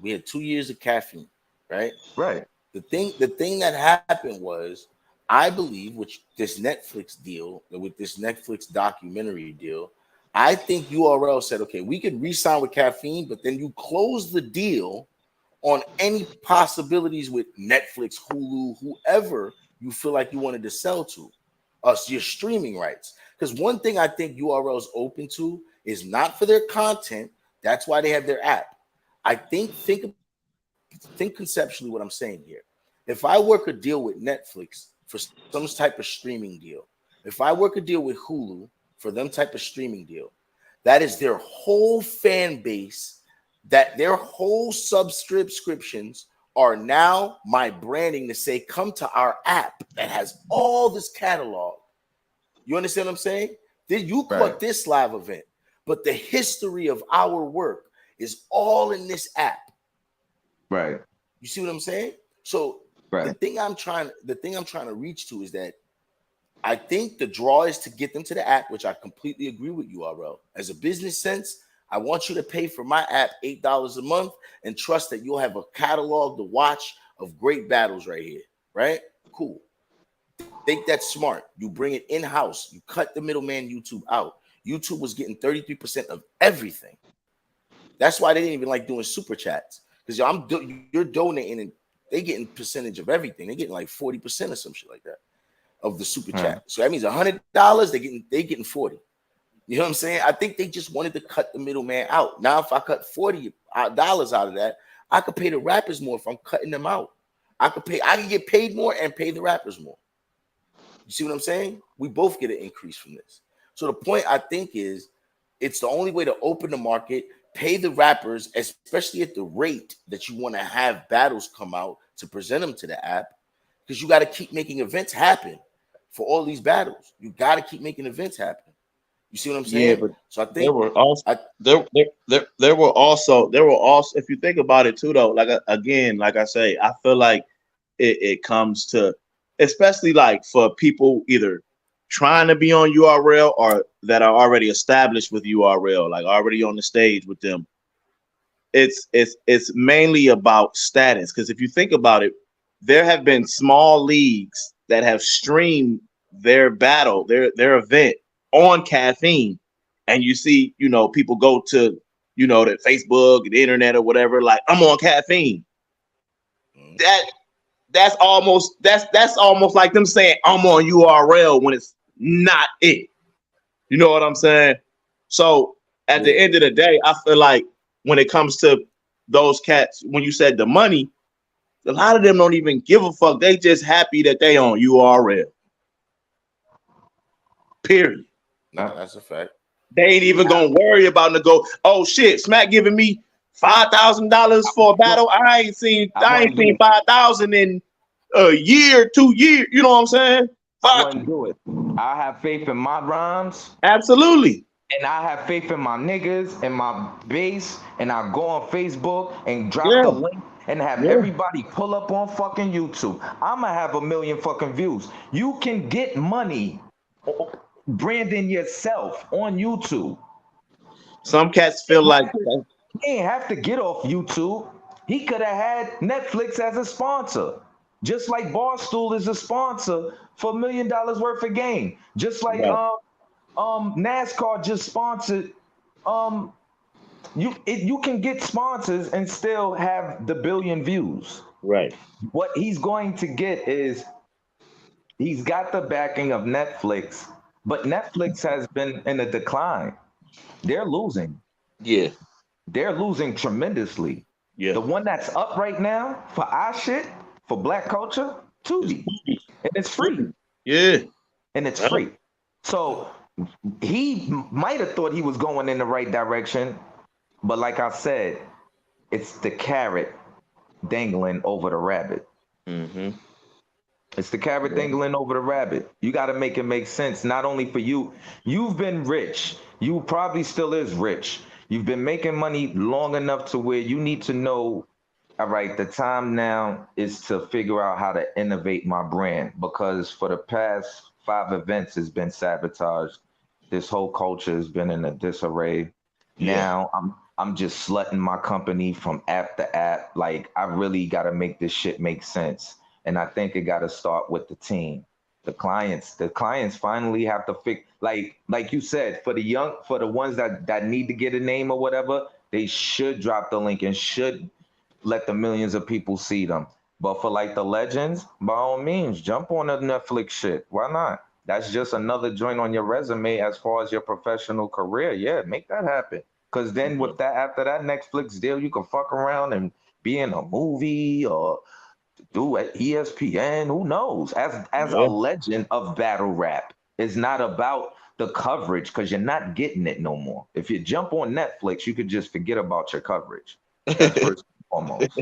We had 2 years of caffeine, right? Right. The thing that happened was, I believe, which this Netflix deal, with this Netflix documentary deal, I think URL said, okay, we could re-sign with caffeine, but then you close the deal on any possibilities with Netflix, Hulu, whoever you feel like you wanted to sell to us, your streaming rights. Because one thing I think URL is open to is not for their content. That's why they have their app. I think conceptually what I'm saying here. If I work a deal with Netflix for some type of streaming deal, if I work a deal with Hulu for them type of streaming deal, that is their whole fan base, that their whole subscriptions are now my branding to say, come to our app that has all this catalog. You understand what I'm saying? Then you caught this live event, but the history of our work is all in this app. Right. You see what I'm saying? So the thing I'm trying to reach to is that I think the draw is to get them to the app, which I completely agree with URL. As a business sense, I want you to pay for my app $8 a month and trust that you'll have a catalog to watch of great battles right here, right? Cool. Think that's smart. You bring it in-house. You cut the middleman YouTube out. YouTube was getting 33% of everything. That's why they didn't even like doing super chats, because you're donating and they getting percentage of everything. They're getting like 40% or some shit like that of the super chat. So that means $100 they getting 40. You know what I'm saying? I think they just wanted to cut the middleman out. Now, if I cut $40 out of that, I could pay the rappers more if I'm cutting them out. I can get paid more and pay the rappers more. You see what I'm saying? We both get an increase from this. So the point I think is, it's the only way to open the market, pay the rappers, especially at the rate that you want to have battles come out to present them to the app, because you got to keep making events happen for all these battles. You got to keep making events happen. You see what I'm saying? Yeah, but so I think there were also, if you think about it too, though, like I say, I feel like it comes to, especially like for people either trying to be on URL or that are already established with URL, like already on the stage with them. It's mainly about status, because if you think about it, there have been small leagues that have streamed their battle, their event on caffeine, and you see, people go to, the Facebook, the internet, or whatever, like, I'm on caffeine. That's almost like them saying I'm on URL when it's not it. You know what I'm saying? So at the end of the day, I feel like when it comes to those cats, when you said the money, a lot of them don't even give a fuck. They just happy that they on URL. Period. No, that's a fact. They ain't even gonna worry about oh shit, Smack giving me $5,000 for a battle. I ain't seen 5,000 in a year, 2 years. You know what I'm saying? I wouldn't do it. I have faith in my rhymes. Absolutely. And I have faith in my niggas and my base. And I go on Facebook and drop the link and have everybody pull up on fucking YouTube. I'ma have 1 million fucking views. You can get money branding yourself on YouTube. Some cats feel like he ain't have to get off YouTube. He could have had Netflix as a sponsor, just like Barstool is a sponsor for $1 million worth of game. Just like NASCAR just sponsored. You can get sponsors and still have the 1 billion views. Right. What he's going to get is he's got the backing of Netflix, but Netflix has been in a decline. They're losing. Yeah. They're losing tremendously. Yeah. The one that's up right now for our shit, for Black culture, Tubi. And it's free. Yeah. And it's free. So he might have thought he was going in the right direction, but like I said, it's the carrot dangling over the rabbit. Mm-hmm. It's the carrot dangling over the rabbit. You got to make it make sense, not only for you. You've been rich. You probably still is rich. You've been making money long enough to where you need to know, all right, the time now is to figure out how to innovate my brand, because for the past 5 events it's been sabotaged. This whole culture has been in a disarray. Yeah. Now I'm just slutting my company from app to app. Like, I really got to make this shit make sense. And I think it got to start with the team, the clients. The clients finally have to fix, like you said, for the ones that need to get a name or whatever, they should drop the link and should let the millions of people see them. But for like the legends, by all means, jump on the Netflix shit. Why not? That's just another joint on your resume as far as your professional career. Yeah, make that happen. Cause then with that, after that Netflix deal, you can fuck around and be in a movie or do at ESPN. Who knows? As a Yeah. legend of battle rap, it's not about the coverage, because you're not getting it no more. If you jump on Netflix, you could just forget about your coverage. That's first and foremost.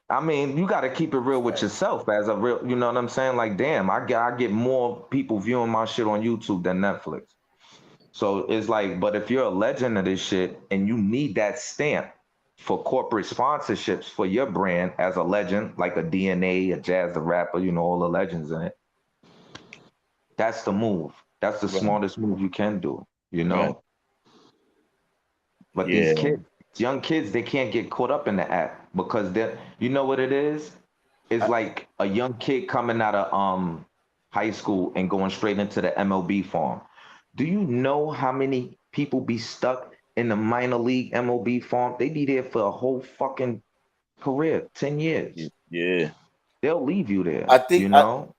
I mean, you got to keep it real with yourself as a real, you know what I'm saying? Like, damn, I get more people viewing my shit on YouTube than Netflix. So it's like, but if you're a legend of this shit and you need that stamp for corporate sponsorships for your brand as a legend, like a DNA, a Jazz the Rapper, you know, all the legends in it, that's the move. That's the Right. smartest move you can do, you know? Right. But Yeah. these kids, young kids, they can't get caught up in the app because they, you know what it is? It's like a young kid coming out of high school and going straight into the MLB farm. Do you know how many people be stuck in the minor league MLB farm? They be there for a whole fucking career, 10 years. Yeah. They'll leave you there. I think you know?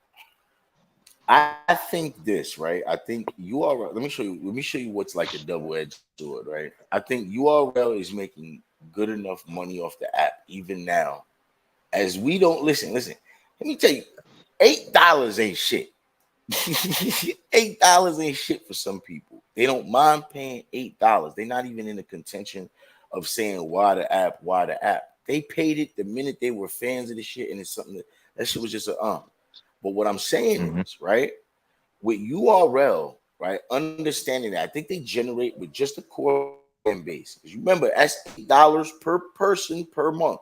I think this, right? I think URL. Let me show you. Let me show you what's like a double-edged sword, right? I think URL is making good enough money off the app even now, as we don't listen. Listen, let me tell you, $8 ain't shit. $8 ain't shit for some people. They don't mind paying $8. They're not even in the contention of saying why the app, why the app. They paid it the minute they were fans of the shit, and it's something that shit was just a But what I'm saying is, right, with URL, right, understanding that, I think they generate with just a core fan base. Because you remember, that's $8 per person per month.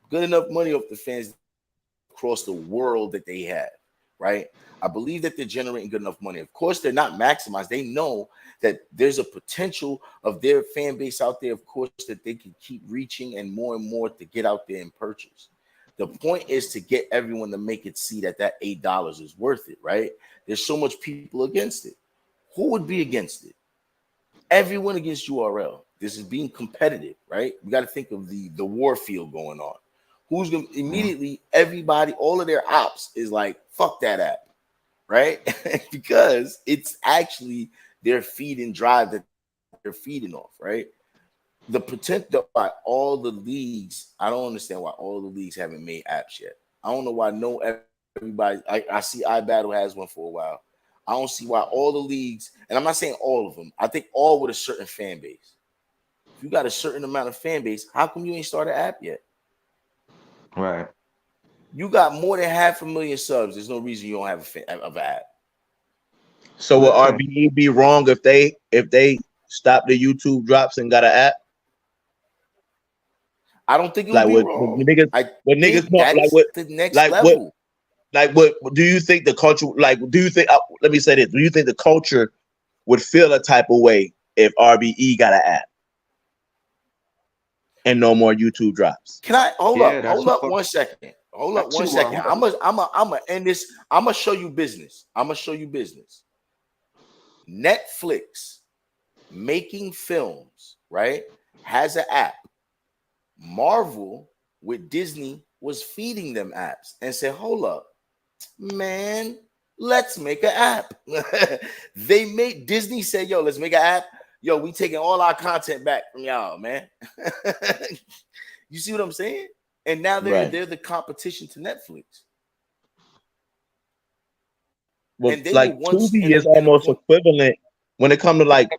Good enough money off the fans across the world that they have, right? I believe that they're generating good enough money. Of course, they're not maximized. They know that there's a potential of their fan base out there, of course, that they can keep reaching and more to get out there and purchase. The point is to get everyone to make it see that that $8 is worth it, right? There's so much people against it. Who would be against it? Everyone against URL. This is being competitive, right? We got to think of the war field going on. Who's going to immediately, everybody, all of their ops is like, fuck that app, right? Because it's actually their feed and drive that they're feeding off, right? The potential by all the leagues, I don't understand why all the leagues haven't made apps yet. I don't know why everybody. I see iBattle has one for a while. I don't see why all the leagues, and I'm not saying all of them. I think all with a certain fan base. If you got a certain amount of fan base, how come you ain't started an app yet? Right. You got more than 500,000 subs. There's no reason you don't have an app. So will RBE be wrong if they stop the YouTube drops and got an app? I don't think it would Like be what wrong. niggas, what niggas that's like what the next like level. what do you think the culture like? Do you think? Let me say this: do you think the culture would feel a type of way if RBE got an app and no more YouTube drops? Can I hold up? Hold up what- 1 second. Hold up That's 1 too second. long. I'm gonna end this. I'm gonna show you business. I'm gonna show you business. Netflix making films, right? Has an app. Marvel with Disney was feeding them apps and said, hold up, man, let's make an app. They made Disney say, yo, let's make an app. Yo, we taking all our content back from y'all, man. You see what I'm saying? And now they're the competition to Netflix. Well, And they like were once Tubi is almost equivalent when it comes to like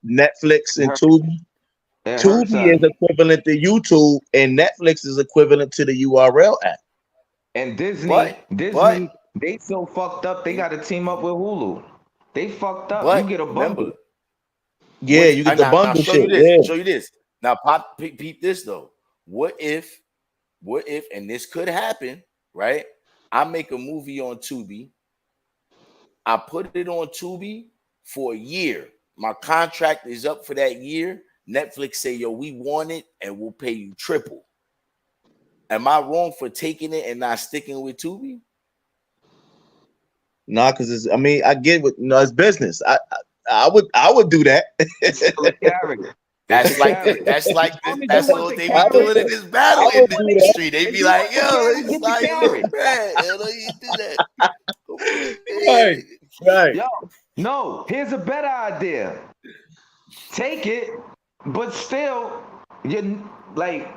Netflix and Tubi. Tubi is equivalent to YouTube, and Netflix is equivalent to the URL app. And But Disney, they so fucked up. They got to team up with Hulu. They fucked up. You get a remember, bundle. Yeah, you get the now bundle shit. Yeah. show you this. Now peep this though. What if, and this could happen, right? I make a movie on Tubi. I put it on Tubi for a year. My contract is up for that year. Netflix say, yo, we want it and we'll pay you triple. Am I wrong for taking it and not sticking with Tubi? Nah, because I mean, I get what it's business. I would do that. That's like what they be doing in this battle industry. They be like, yo, let me slide you a little bread. Yo, let you do that. Right. Yo, no, here's a better idea. Take it, but still, you like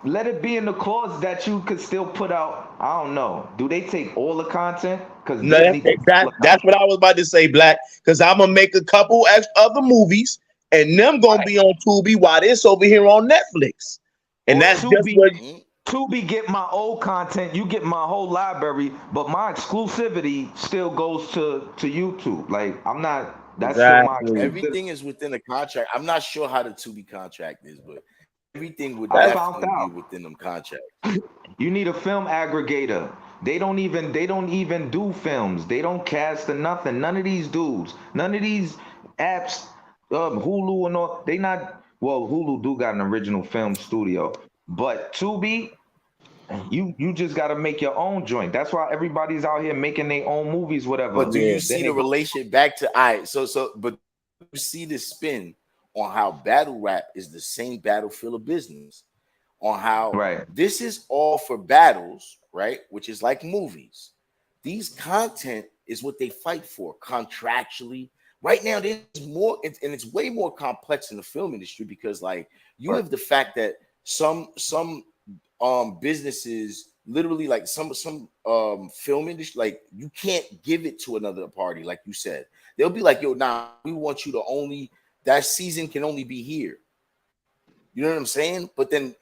let it be in the clause that you could still put out. I don't know. Do they take all the content? Because that's what I was about to say, Black. Because I'm gonna make a couple other movies, and them gonna be on Tubi while this over here on Netflix. And or that's Tubi, just what Tubi get my old content. You get my whole library, but my exclusivity still goes to YouTube. Like I'm not. That's exactly. still my. Everything is within the contract. I'm not sure how the Tubi contract is, but everything would definitely be within them contracts. You need a film aggregator. They don't even do films. They don't cast or nothing. None of these dudes, none of these apps, Hulu and all. They not. Well, Hulu do got an original film studio, but Tubi, you just got to make your own joint. That's why everybody's out here making their own movies, whatever. But do you see the relation back to but you see the spin on how battle rap is the same battlefield of business, on how this is all for battles, right? Which is like movies. These content is what they fight for contractually. Right now, there's more, and it's way more complex in the film industry because, like, you have the fact that some businesses literally, like some film industry, like you can't give it to another party, like you said. They'll be like, yo, nah, we want you to only, that season can only be here. You know what I'm saying? But then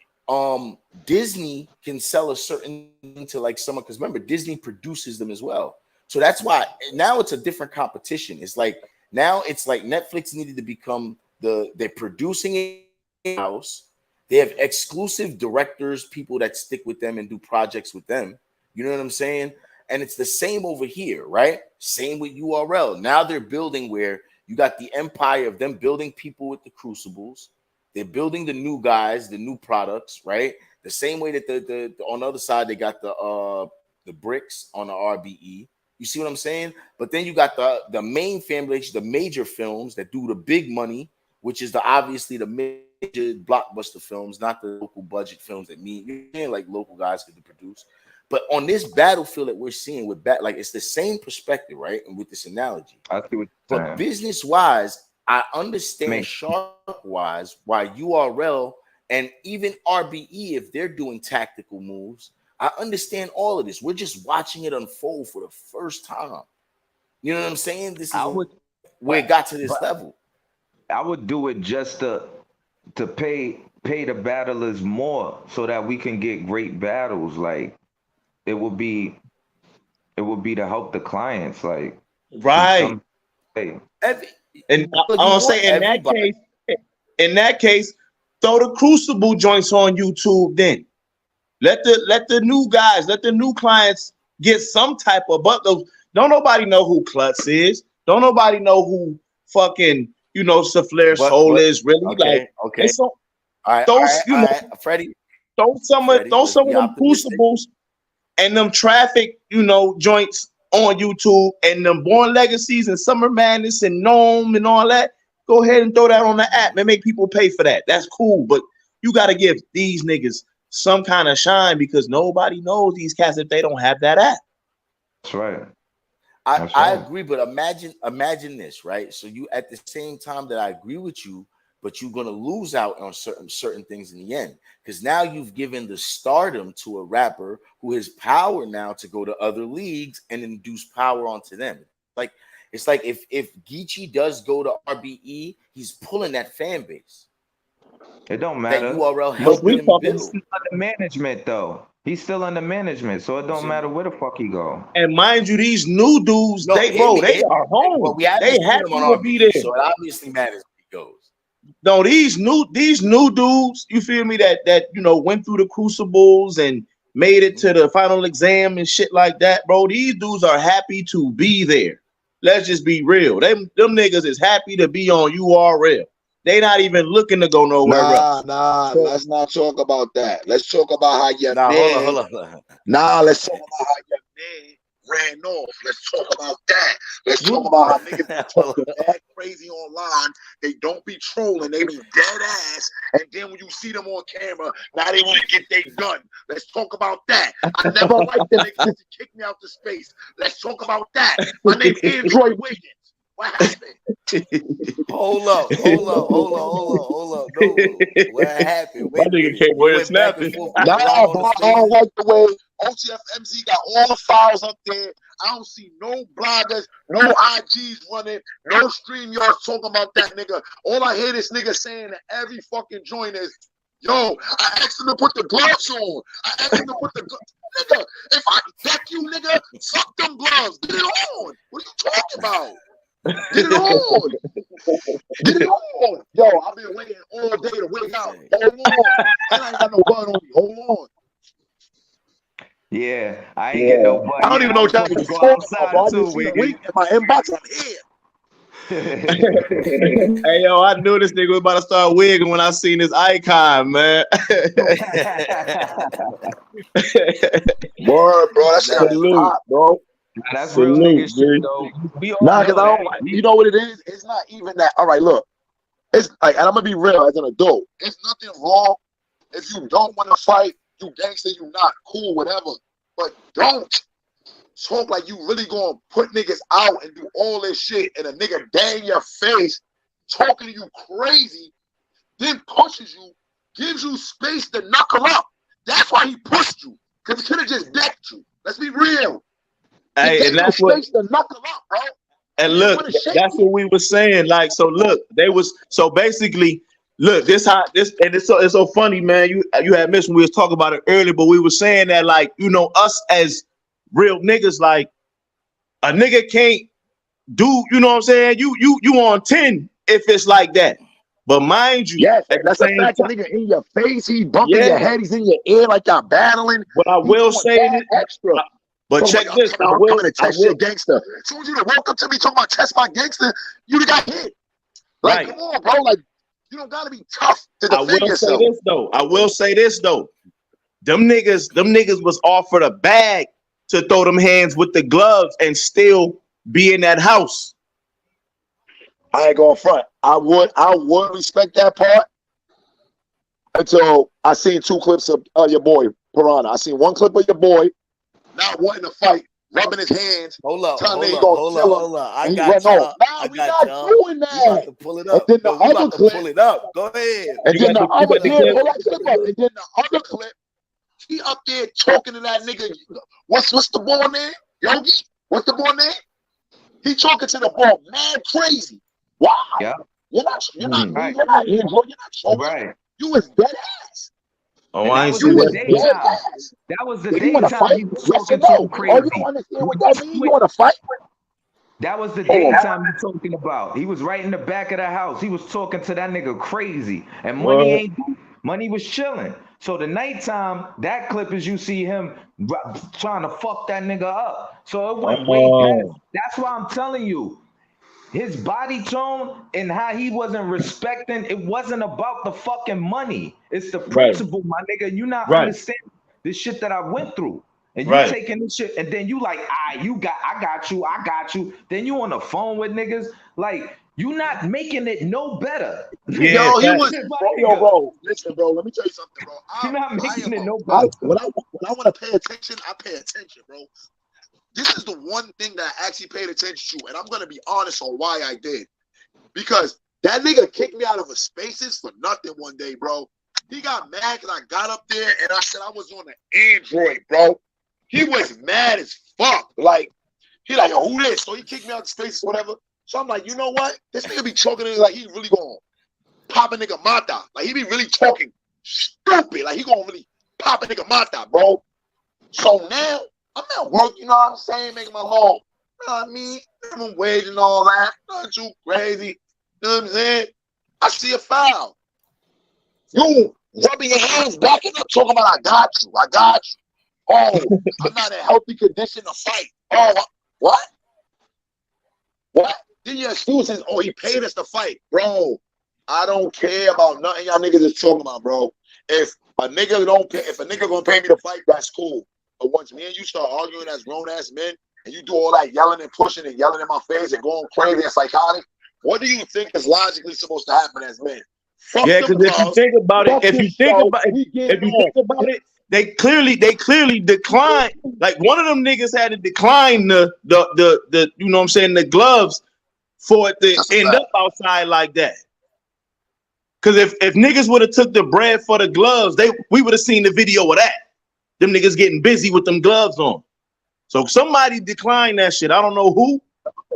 Disney can sell a certain thing to like someone, because remember, Disney produces them as well. So that's why now it's a different competition. It's like now it's like Netflix needed to become they're producing in-house. They have exclusive directors, people that stick with them and do projects with them. You know what I'm saying? And it's the same over here, right? Same with URL. Now they're building where you got the empire of them building people with the crucibles. They're building the new guys, the new products, right? The same way that the on the other side they got the bricks on the RBE. You see what I'm saying? But then you got the main family, the major films that do the big money, which is obviously the major blockbuster films, not the local budget films that like local guys could produce. But on this battlefield that we're seeing with like it's the same perspective, right? And with this analogy, I see what but saying. Business wise, I understand shark wise why URL and even RBE, if they're doing tactical moves, I understand all of this. We're just watching it unfold for the first time. You know what I'm saying? This is where it got to this level. I would do it just to pay the battlers more so that we can get great battles. Like it would be to help the clients. Like right. And I'm gonna say in that case, throw the Crucible joints on YouTube. Then let the new guys, let the new clients get some type of don't nobody know who Klutz is. Don't nobody know who fucking Souffleur Soul is really. Okay. So all right, Freddie. Throw some of them Crucibles and them traffic, joints on YouTube, and them Born Legacies and Summer Madness and Gnome and all that. Go ahead and throw that on the app and make people pay for that. That's cool, but you got to give these niggas some kind of shine because nobody knows these cats if they don't have that app. That's right. I agree, but imagine this, right? So you at the same time that I agree with you, but you're gonna lose out on certain things in the end because now you've given the stardom to a rapper who has power now to go to other leagues and induce power onto them. Like it's like if Geechee does go to RBE, he's pulling that fan base. It don't matter. That URL helped him build. He's under management though. He's still under management, so it don't matter where the fuck he go. And mind you, these new dudes, No, they are home. Well, we haven't They seen happy him on to be there. RBG, so it obviously matters where he goes. No, these new dudes, you feel me, that you know went through the crucibles and made it to the final exam and shit like that, bro. These dudes are happy to be there. Let's just be real. Them niggas is happy to be on URL. They not even looking to go nowhere else. Nah. Let's not talk about that. Let's talk about how your man. Hold on. Nah, let's talk about how your man ran off. Let's talk about that. Let's talk about how niggas be talking that crazy online. They don't be trolling. They be dead ass. And then when you see them on camera, now they want to get their gun. Let's talk about that. I never liked the niggas since he kicked me out to space. Let's talk about that. My name's Android Wiggins. What happened? Hold up. No, what happened? My nigga can't wear snapping. Nah, bro, I don't like the way OTFMZ got all the files up there. I don't see no bloggers, no IGs running, no StreamYards talking about that nigga. All I hear this nigga saying to every fucking joint is, yo, I asked him to put the gloves on. I asked him to put the gloves. Nigga, if I deck you, nigga, fuck them gloves. Get it on. What are you talking about? Get it on. Get it on. Yo, I've been waiting all day to wake out. Hold on. I ain't got no gun on me. Hold on. Yeah, I ain't get no button. I don't even know what y'all niggas talking about. In my inbox, I'm here. Hey yo, I knew this nigga was about to start wigging when I seen his icon, man. Word, bro, that shit is hot, bro. That's real nigga shit, though. Nah, cause I don't. You know what it is? It's not even that. All right, look. It's like, and I'm gonna be real as an adult. It's nothing wrong if you don't want to fight. You gangster, you not cool, whatever. But don't talk like you really gonna put niggas out and do all this shit, and a nigga bang your face, talking to you crazy, then pushes you, gives you space to knuckle up. That's why he pushed you, because he could have just decked you. Let's be real. Hey, and that's what. To knuckle up, bro. And look, that's what we were saying. Like, so look, they was so basically. Look, this and it's so funny, man. You had mentioned we was talking about it earlier, but we were saying that, like, you know, us as real niggas, like, a nigga can't do, you know what I'm saying? You on 10 if it's like that. But mind you, yes, that's a fact. Nigga in your face, he bumping your head, he's in your ear like y'all battling. But I will say this extra. But so check this. I'm coming to test your gangster. As soon as you walk up to me talking about test my gangster, you got hit. Like, come on, bro. Like, you don't gotta be tough to defend yourself. I will say this though. Them niggas was offered a bag to throw them hands with the gloves and still be in that house. I ain't going front. I would respect that part until I seen 2 clips of your boy Piranha. I seen 1 clip of your boy not wanting to fight, rubbing his hands. Hold up. I got you. Nah, we not doing that. You about to pull it up. And then the other clip. Pull it up. Go ahead. And then the other clip. And then the other clip. He up there talking to that nigga. What's the boy name? Yogi? What's the boy name? He talking to the ball mad crazy. Wow. Yeah. You're not right. You was dead ass. Oh, I ain't seen that. That was the daytime. You talking to crazy. Oh, you don't understand what that means? You want to fight? That was the daytime you're talking about. He was right in the back of the house. He was talking to that nigga crazy. And Money was chilling. So the nighttime, that clip is you see him trying to fuck that nigga up. So it went way past. That's why I'm telling you. His body tone and how he wasn't respecting, it wasn't about the fucking money. It's the principle, my nigga. You not understanding the shit that I went through. And you taking this shit, and then you like, I got you. Then you on the phone with niggas. Like, you not making it no better. Yeah, yo, he was, bro. Listen, bro, let me tell you something, bro. You're not making it no better. When I want to pay attention, I pay attention, bro. This is the one thing that I actually paid attention to, and I'm going to be honest on why I did. Because that nigga kicked me out of a Spaces for nothing one day, bro. He got mad because I got up there and I said I was on the Android, bro. He was mad as fuck. Like, he like, yo, who this? So he kicked me out of Spaces, whatever. So I'm like, you know what? This nigga be talking to me like he really going to pop a nigga mata. Like, he be really talking stupid. Like, he going to really pop a nigga mata, bro. So now I'm at work, you know what I'm saying, making my little, you know what I mean, minimum wage and all that, not too crazy, you know what I'm saying? I see a foul. You rubbing your hands back and up, talking about I got you. Oh, I'm not in healthy condition to fight. Oh, what? Then your excuse is, oh, he paid us to fight. Bro, I don't care about nothing y'all niggas is talking about, bro. If a nigga gonna pay me to fight, that's cool. But once me and you start arguing as grown-ass men, and you do all that yelling and pushing and yelling in my face and going crazy and psychotic, what do you think is logically supposed to happen as men? Yeah, because if you think about it, they clearly declined. Like one of them niggas had to decline the you know what I'm saying, the gloves for it to end up outside like that. Because if niggas would have took the bread for the gloves, we would have seen the video of that. Them niggas getting busy with them gloves on. So somebody declined that shit. I don't know who.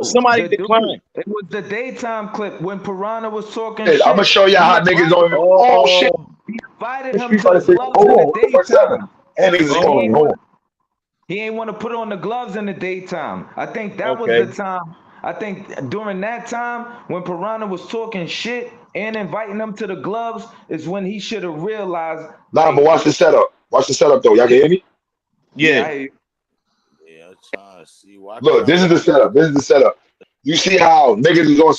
Somebody declined. It was the daytime clip when Piranha was talking. Hey, I'm gonna show y'all how niggas on. Oh shit! He invited him to the gloves in the daytime. And he ain't want to put on the gloves in the daytime. I think that was the time. I think during that time when Piranha was talking shit and inviting them to the gloves is when he should have realized. Nah, but watch the setup. Watch the setup though. Y'all can hear me? Yeah. I'm trying to see. Look, this is the setup. You see how niggas is on.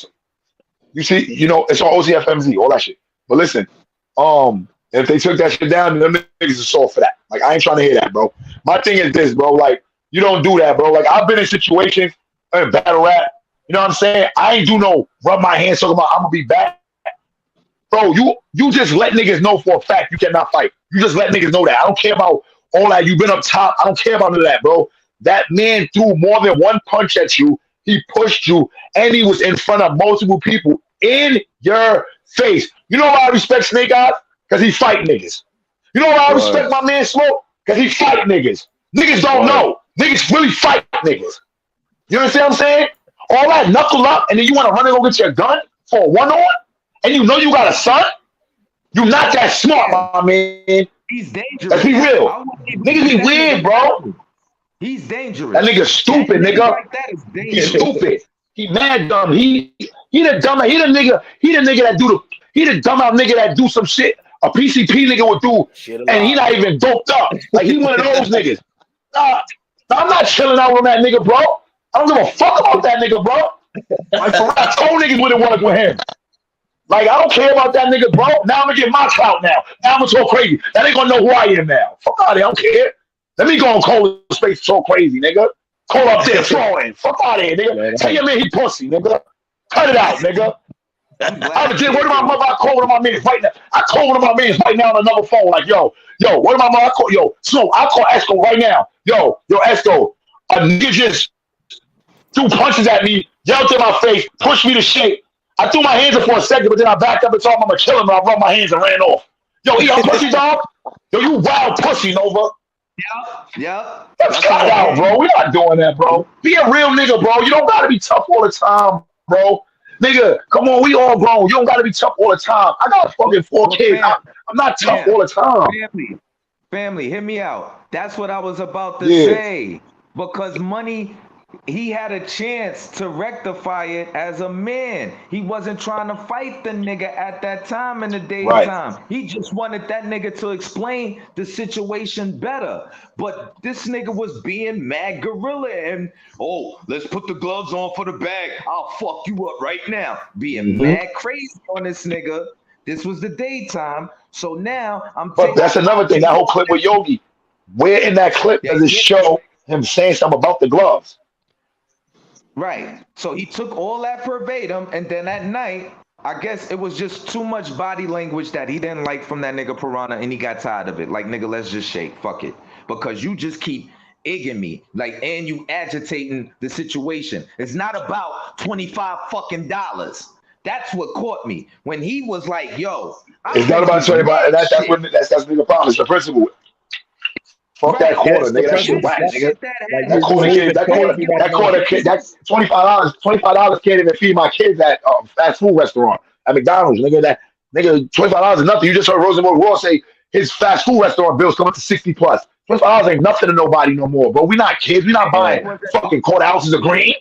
You see, you know, it's on OCFMZ, all that shit. But listen, if they took that shit down, them niggas is soft for that. Like, I ain't trying to hear that, bro. My thing is this, bro. Like, you don't do that, bro. Like, I've been in situations in battle rap. You know what I'm saying? I ain't do no rub my hands talking about I'm gonna be back. Bro, you just let niggas know for a fact you cannot fight. You just let niggas know that. I don't care about all that. You've been up top. I don't care about none of that, bro. That man threw more than one punch at you. He pushed you, and he was in front of multiple people in your face. You know why I respect Snake Eyes? Because he fight niggas. You know why I respect my man Smoke? Because he fight niggas. Niggas don't know. Niggas really fight niggas. You understand what I'm saying? All that knuckle up, and then you want to run and go get your gun for a one-on, and you know you got a son? You're not that smart, my man. He's dangerous. Let's be real. Niggas be weird, bro. He's dangerous. That nigga stupid, nigga. Like that is dangerous. He's stupid. He mad dumb. He the dumb. He the nigga that do he the dumb out nigga that do some shit a PCP nigga would do, and he not even doped up. Like he one of those niggas. Nah, I'm not chilling out with that nigga, bro. I don't give a fuck about that nigga, bro. Like I told niggas wouldn't want to with him. Like I don't care about that nigga, bro. Now I'm gonna get my clout now. Now I'm gonna talk crazy. Now they gonna know who I am now. Fuck out of here. I don't care. Let me go on Cole's space so crazy, nigga. Cole up there throwing. Fuck out of here, nigga. Tell your man he pussy, nigga. Cut it out, nigga. I was just, what my mother? I call one of my men right now. I call one of my men right now on another phone. Like, yo, what my mother? I call, Snow. I call Esco right now. Yo, Esco. A nigga just threw punches at me, yelled in my face, pushed me to shit. I threw my hands up for a second, but then I backed up and told him I'm gonna kill him, and I rubbed my hands and ran off. Yo, he a pussy dog. Yo, you wild pussy, Nova. Yep. Let's cut it out, bro. We're not doing that, bro. Be a real nigga, bro. You don't gotta be tough all the time, bro. Nigga, come on, we all grown. You don't gotta be tough all the time. I got fucking 4 kids. I'm not tough all the time. Family, hear me out. That's what I was about to say. Because money, he had a chance to rectify it as a man. He wasn't trying to fight the nigga at that time in the daytime. Right. He just wanted that nigga to explain the situation better. But this nigga was being mad gorilla and, let's put the gloves on for the bag. I'll fuck you up right now. Being mad crazy on this nigga. This was the daytime. So now But that's another thing, that whole clip with Yogi. Where in that clip does it show him saying something about the gloves? Right. So he took all that verbatim, and then at night, I guess it was just too much body language that he didn't like from that nigga Piranha, and he got tired of it. Like, nigga, let's just shake. Fuck it. Because you just keep egging me, like, and you agitating the situation. It's not about $25 fucking dollars. That's what caught me. When he was like, yo. It's not about $25. That's nigga problem. It's the principle. Fuck that quarter, nigga. That shit whack, nigga. That quarter kid, that's $25. $25 can't even feed my kids at fast food restaurant at McDonald's, nigga. That nigga, $25 is nothing. You just heard Rosenberg Ross say his fast food restaurant bills come up to 60 plus. Swiss Oz ain't nothing to nobody no more, bro. We not kids. We not buying fucking quarter ounces of green.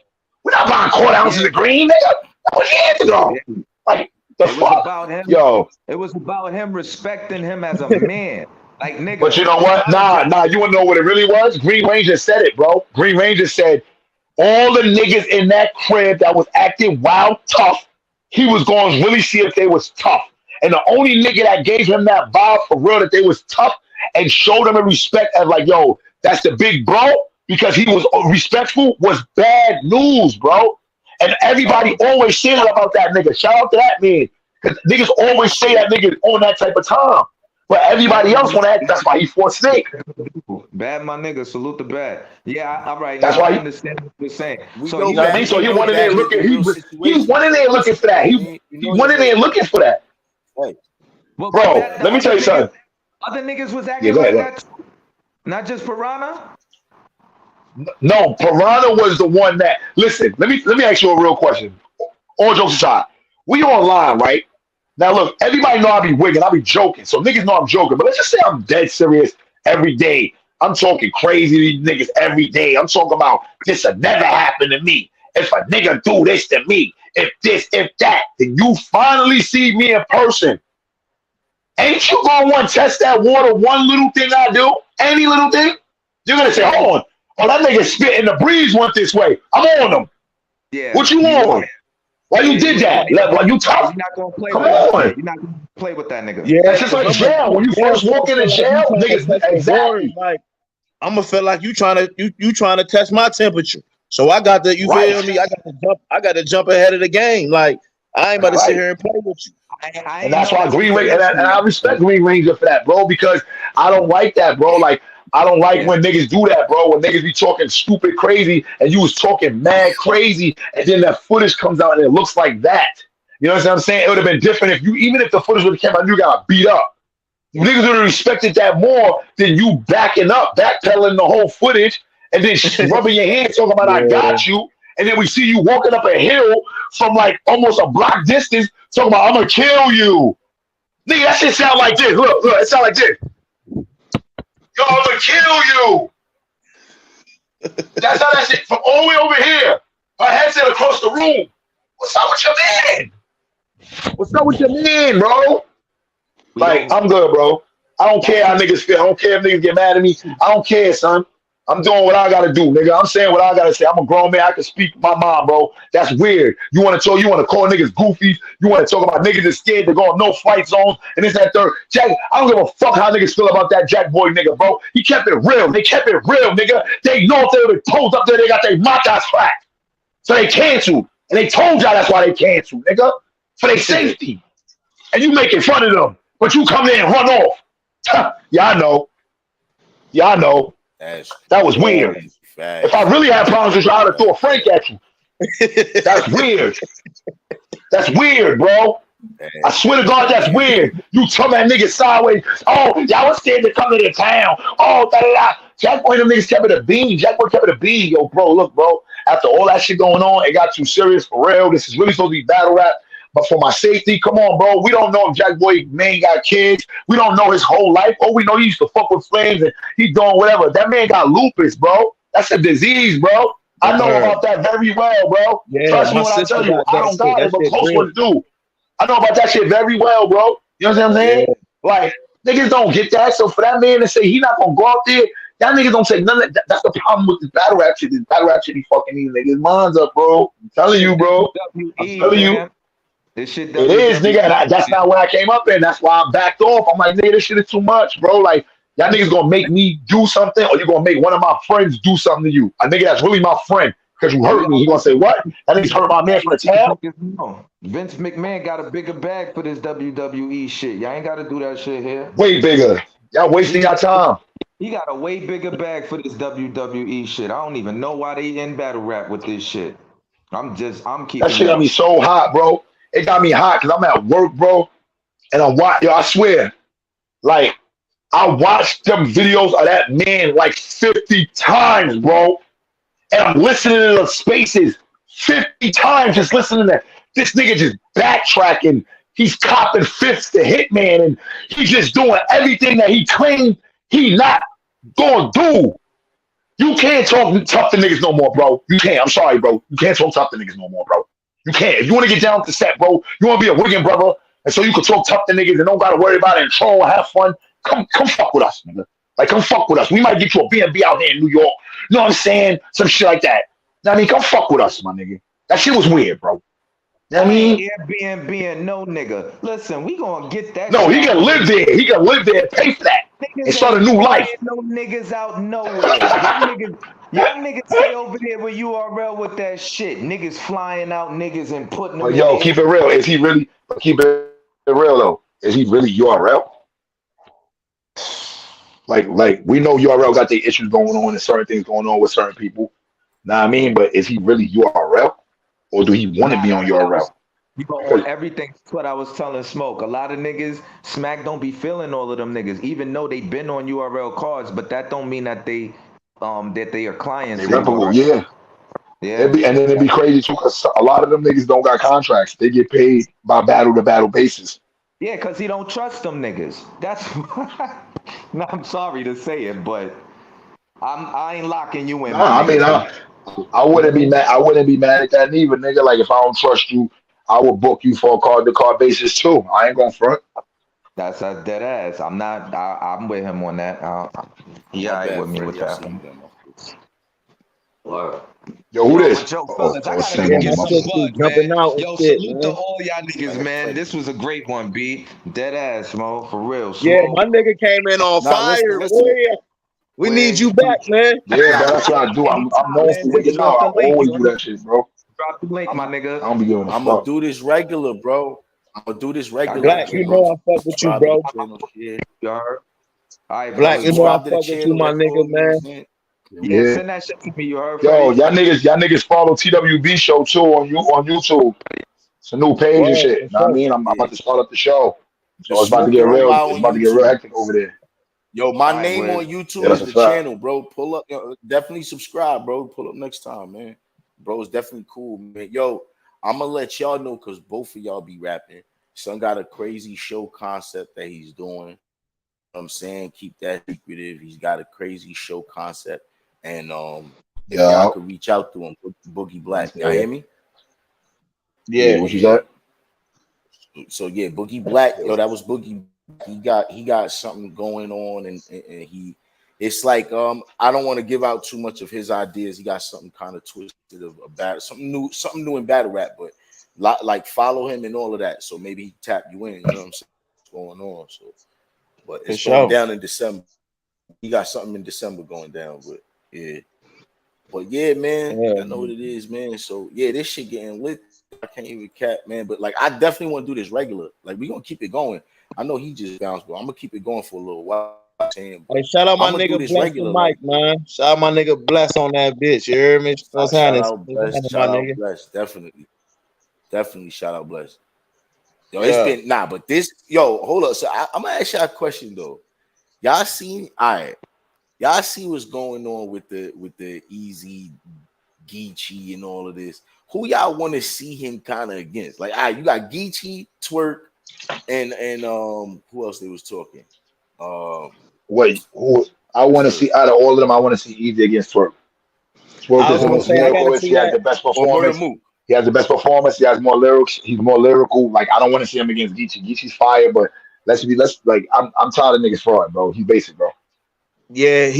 We're not buying quarter ounces of green, nigga. That was years ago. Like the fuck, about him. yo. It was about him respecting him as a man. Like nigga. But you know what? Nah. You wanna know what it really was? Green Ranger said it, bro. Green Ranger said all the niggas in that crib that was acting wild tough, he was going to really see if they was tough. And the only nigga that gave him that vibe for real that they was tough and showed him a respect as like, yo, that's the big bro, because he was respectful, was Bad News, bro. And everybody always said about that nigga. Shout out to that man. Because niggas always say that nigga on that type of time. But everybody else want to act, that's why he fought Snake. Bad, my nigga. Salute the bad. Yeah, all right. That's now why I he, understand what you're saying. So you know what I mean? So he went in there looking, he went in there looking for that. He went in there looking for that. Right. Well, Bro, let me tell you something. Other niggas was acting go like ahead. that too. Not just Piranha. No, Piranha was the one that. Listen, let me ask you a real question. All jokes aside, we online, right? Now look, everybody know I be wigging, I be joking, so niggas know I'm joking. But let's just say I'm dead serious every day. I'm talking crazy to these niggas every day. I'm talking about this will never happen to me. If a nigga do this to me, if this, if that, then you finally see me in person. Ain't you gonna want to test that water? One little thing I do, any little thing, you're gonna say, hold on. Oh, that nigga spit in the breeze went this way. I'm on him. Yeah. What you on? Why you did that? Like, you tough? You're not gonna play Come with that. on. You're not gonna play with that nigga. Yeah, That's just like jail. When you first walk into jail, niggas exactly. Like I'm gonna feel like you trying to test my temperature. So I got to, you Right. feel me? I got to jump ahead of the game. Like I ain't about to sit here and play with you. I And that's why Green Ranger, and I respect Green Ranger for that, bro, because I don't like that, bro. Like, I don't like when niggas do that, bro. When niggas be talking stupid crazy and you was talking mad crazy, and then that footage comes out and it looks like that. You know what I'm saying? It would have been different if you, even if the footage would have came out and you got beat up. Niggas would have respected that more than you backing up, backpedaling the whole footage, and then rubbing your hands talking about I got you. And then we see you walking up a hill from like almost a block distance talking about I'm gonna kill you. Nigga, that shit sound like this. Look, it sound like this. Yo, I'm gonna kill you. That's how that shit from all the way over here. Her headset across the room. What's up with your man? What's up with your man, bro? Like, I'm good, bro. I don't care how niggas feel. I don't care if niggas get mad at me. I don't care, son. I'm doing what I gotta do, nigga. I'm saying what I gotta say. I'm a grown man. I can speak my mind, bro. That's weird. You want to call niggas goofies. You want to talk about niggas that's scared to go on no fight zones and this, that, third. Jack, I don't give a fuck how niggas feel about that Jack Boy nigga, bro. He kept it real. They kept it real, nigga. They know if they would have posed up there, they got their matas cracked. So they canceled. And they told y'all that's why they canceled, nigga. For their safety. And you making fun of them. But you come in and run off. Yeah, I know. Yeah, I know. That was weird. If I really had problems with you, I would have thrown a Frank at you. That's weird. That's weird, bro. I swear to God, that's weird. You tell that nigga sideways. Oh, y'all was scared to come to the town. Oh, da da da. Jack Boy, them niggas kept it a bean. Jack Boy kept it a bean. Yo, bro, look, bro. After all that shit going on, it got too serious for real. This is really supposed to be battle rap. But for my safety, come on, bro. We don't know if Jack Boy man got kids. We don't know his whole life. Oh, we know he used to fuck with flames and he doing whatever. That man got lupus, bro. That's a disease, bro. I know about that very well, bro. Yeah, trust me when I tell you. I don't got it, but close ones do. I know about that shit very well, bro. You know what I'm saying? Yeah. Like, niggas don't get that. So for that man to say he not gonna go out there, y'all niggas don't say none of that. That's the problem with this battle rap shit. This battle rap shit be fucking these niggas' minds up, bro. I'm telling you, bro. I'm telling you. This shit it is, nigga, and that's not where I came up in. That's why I backed off. I'm like, nigga, this shit is too much, bro. Like, y'all niggas gonna make me do something, or you gonna make one of my friends do something to you. A nigga that's really my friend, because you hurt me. He gonna say, what? That nigga's hurt my man from the town? Vince McMahon got a bigger bag for this WWE shit. Y'all ain't gotta do that shit here. Way bigger. Y'all wasting your time. He got a way bigger bag for this WWE shit. I don't even know why they in battle rap with this shit. I'm keeping that shit got me so hot, bro. It got me hot because I'm at work, bro. And I'm watching, I swear, like, I watched them videos of that man like 50 times, bro. And I'm listening to the spaces 50 times, just listening to this nigga just backtracking. He's copping fifths to Hitman, and he's just doing everything that he claimed he not gonna do? You can't talk tough to niggas no more, bro. You can't. I'm sorry, bro. You can't talk tough to niggas no more, bro. You can't. If you want to get down with the set, bro, you want to be a Wigan brother, and so you can talk tough to niggas and don't gotta worry about it and troll and have fun. Come fuck with us, nigga. Like, come fuck with us. We might get you a B&B out here in New York. You know what I'm saying? Some shit like that. I mean, come fuck with us, my nigga. That shit was weird, bro. You know what I mean? Airbnb and no nigga. Listen, we gonna get that. No, he can live there. He can live there and pay for that Niggas and start a ain't new life. flying no niggas out nowhere. Y'all niggas stay over there with URL with that shit. Niggas flying out niggas and putting them But yo, in keep it real. Is he really? Keep it real though. Is he really URL? Like we know URL got the issues going on and certain things going on with certain people. Know what I mean? But is he really URL, or do he want to be on URL? You know, on everything. That's what I was telling Smoke. A lot of niggas, Smack don't be feeling all of them niggas, even though they been on URL cards, but that don't mean that they are clients. They reputable, yeah. Yeah. And then it'd be crazy too, because a lot of them niggas don't got contracts. They get paid by battle to battle basis. Yeah, because he don't trust them niggas. That's no, I'm sorry to say it, but I ain't locking you in. Nah, I mean, I wouldn't be mad. I wouldn't be mad at that neither, nigga. Like if I don't trust you, I will book you for a card to card basis too. I ain't gonna front. That's a dead ass. I'm not. I'm with him on that. Yeah, I with me with that. Yo, who this? Yo, Oh, fellas, I gotta Sam, get some bug, jumping man. out. Yo, shit, salute man. to all y'all niggas, man. This was a great one, B. Dead ass, Mo, for real. Yeah, Smoke. my nigga came in on fire. Boy. We need you back, man. Yeah, bro, that's what I do. I'm known for wigging out. I always do that shit, bro. Drop the link, my nigga. I don't be giving a I'm fuck. gonna do this regular, bro. I'm gonna do this regular. Black, you know I fuck with you, bro. You heard? All right, Black, you know I Subscribe to the fuck with you, channel, my that's nigga, all, man. Yeah, send that shit to me. You heard? Yo, y'all niggas follow TWB show too on YouTube. It's a new page and shit. Know what I mean? I'm about to start up the show. So it's about to get real. It's about to get real hectic over there. Yo, my name on YouTube is the channel, bro. Pull up, definitely subscribe, bro. Pull up next time, man. Bro, it's definitely cool, man. Yo, I'm gonna let y'all know because both of y'all be rapping. Son got a crazy show concept that he's doing. You know what I'm saying, keep that secretive. He's got a crazy show concept, and if y'all could reach out to him, Boogie Black. Y'all hear me? Yeah, what you got? So yeah, Boogie Black. Yo, that was Boogie. He got something going on, and he. It's like I don't want to give out too much of his ideas. He got something kind of twisted of battle, something new in battle rap, but like follow him and all of that. So maybe he tap you in. You know what I'm saying? What's going on? So, but it's going down in December. He got something in December going down, but yeah, man. I know what it is, man. So yeah, this shit getting lit. I can't even cap, man. But like, I definitely want to do this regular. Like, we gonna keep it going. I know he just bounced, but I'm gonna keep it going for a little while. Hey, shout out my nigga Bless the mic, man. Shout out my nigga Bless on that bitch. You hear me? Shout out Bless. Shout out Bless. Definitely shout out Bless. Yo, it's been but this, hold up. So I'm gonna ask y'all a question though. Y'all see what's going on with the Easy Geechee and all of this. Who y'all want to see him kind of against? Like, you got Geechee, Twerk, and who else they was talking? Wait, who I want to see out of all of them? I want to see Easy against Twerk. Twerk is the most lyrical. He has the best performance. He has the best performance. He has more lyrics. He's more lyrical. Like, I don't want to see him against Geechee. Geechee's fire, but let's I'm tired of niggas fraud, bro. He's basic, bro. Yeah,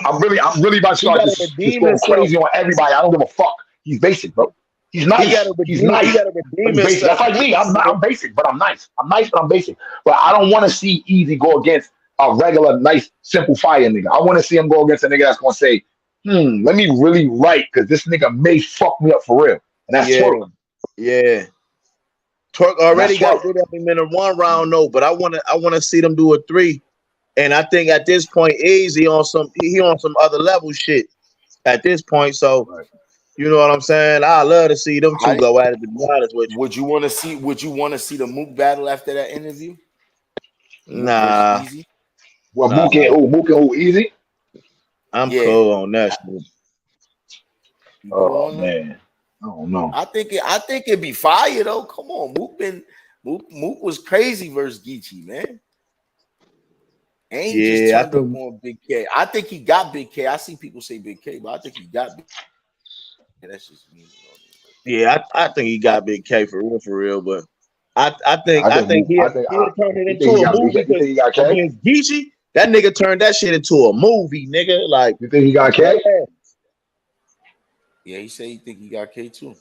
I'm really about to start just going crazy on everybody. I don't give a fuck. He's basic, bro. He's nice. He's nice. He's basic. That's like me. I'm basic, but I'm nice. I'm nice, but I'm basic. But I don't want to see Easy go against a regular, nice, simple fire nigga. I want to see him go against a nigga that's gonna say, let me really write because this nigga may fuck me up for real. And that's Twerk. Yeah. Twerk already got rid of him in a 1 round, though. But I wanna see them do a 3. And I think at this point, Easy on some other level shit at this point. So you know what I'm saying? I love to see them two go at it, to be honest with you. Would you want to see the Mook battle after that interview? Nah. Easy? Well, Mook and who? Easy? I'm cool on that shit. Oh man. I don't know. I think it'd be fire though. Come on, Mook was crazy versus Geechee, man. And he just Yeah, I turned up think on Big K. I think he got Big K. I see people say Big K, but I think he got Big K. That's just me. yeah, I think he got Big K for real. But I think he turned it you into think he a got movie you think he got K? against Geechee. That nigga turned that shit into a movie, nigga. Like, You think he got K? Yeah, he said he think he got K too. You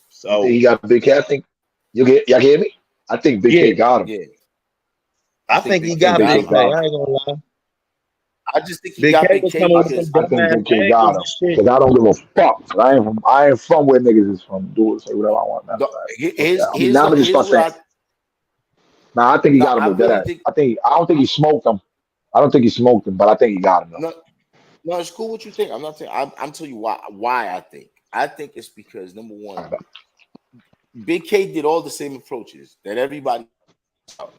so think he got Big K? I think y'all hear me? I think Big K got him. Yeah. I think he got Big K. I ain't gonna lie. I just think he Big got K Big was K coming with because some I think dumbass Big K got him angles and shit. because I don't give a fuck. I ain't from where niggas is from. Do it, say whatever I want. Nah, I think he got him with that. I don't think he smoked him. I don't think he smoked him, but I think he got him. No, it's cool what you think. I'm not saying. I'm telling you why I think. I think it's because number one, Big K did all the same approaches that everybody,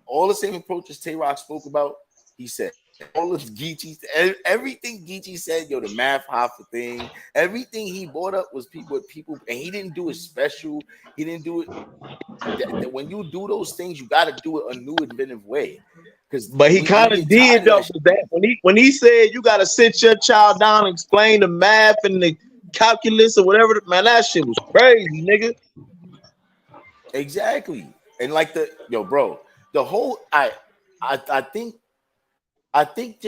all the same approaches Tay-Rock spoke about. He said all of Geechee, everything Geechee said, yo, the Math Hoffa thing, everything he brought up was people, and he didn't do it special. He didn't do it. When you do those things, you got to do it a new, inventive way. But he kind of did though. That when he said you got to sit your child down and explain the math and the calculus or whatever, man, that shit was crazy, nigga. Exactly, and like bro, the whole I think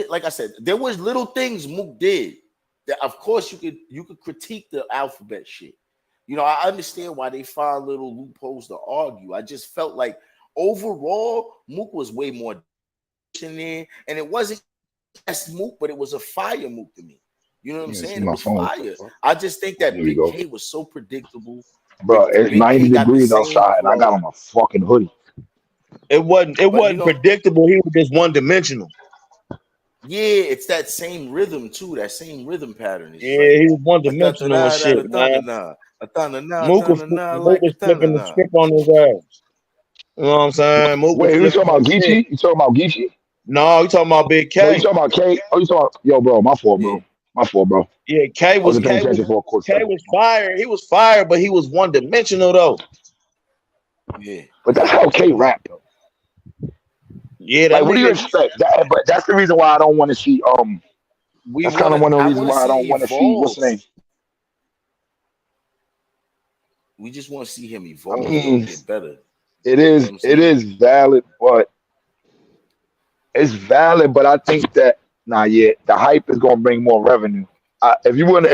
like I said, there was little things Mook did that, of course, you could critique the alphabet shit. You know, I understand why they find little loopholes to argue. I just felt like overall Mook was way more in there, and it wasn't just Mook, but it was a fire Mook to me. You know what I'm saying? It was fire. I just think that Big K was so predictable. Bro, it's 90 degrees outside, and I got on a fucking hoodie. It wasn't predictable. He was just one dimensional. Yeah, it's that same rhythm too. That same rhythm pattern. Yeah, he was one dimensional and shit, man. Mook was flipping the script on his ass. You know what I'm saying? Mook Wait, you talking about Geechee? You talking about Geechee? No, you talking about Big K. No, you talking about K? Oh, you talking about bro? My fault, bro. My fault, bro. Yeah, K was fire. He was fire, but he was one dimensional though. Yeah, but that's how K rap though. Yeah, like, what do you expect? But that's the reason why I don't want to see. That's kind of one of the reasons why I don't want to see what's the name. We just want to see him evolve and get better. It is valid, but I think that the hype is gonna bring more revenue. If you want,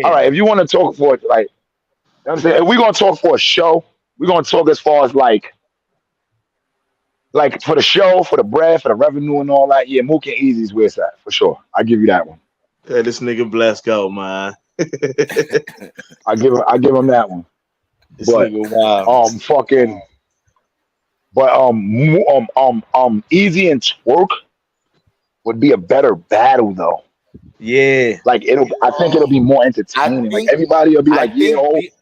all right. If you want to talk for like, you know what I'm saying, if we're gonna talk for a show, we're gonna talk as far as like for the show, for the bread, for the revenue and all that. Yeah, Mook and Easy's where it's at for sure. I give you that one. Yeah, this nigga blessed go, man. I give him that one. This nigga wild. Easy and Twerk would be a better battle though. Yeah, like I think it'll be more entertaining. Like everybody will be like, yeah,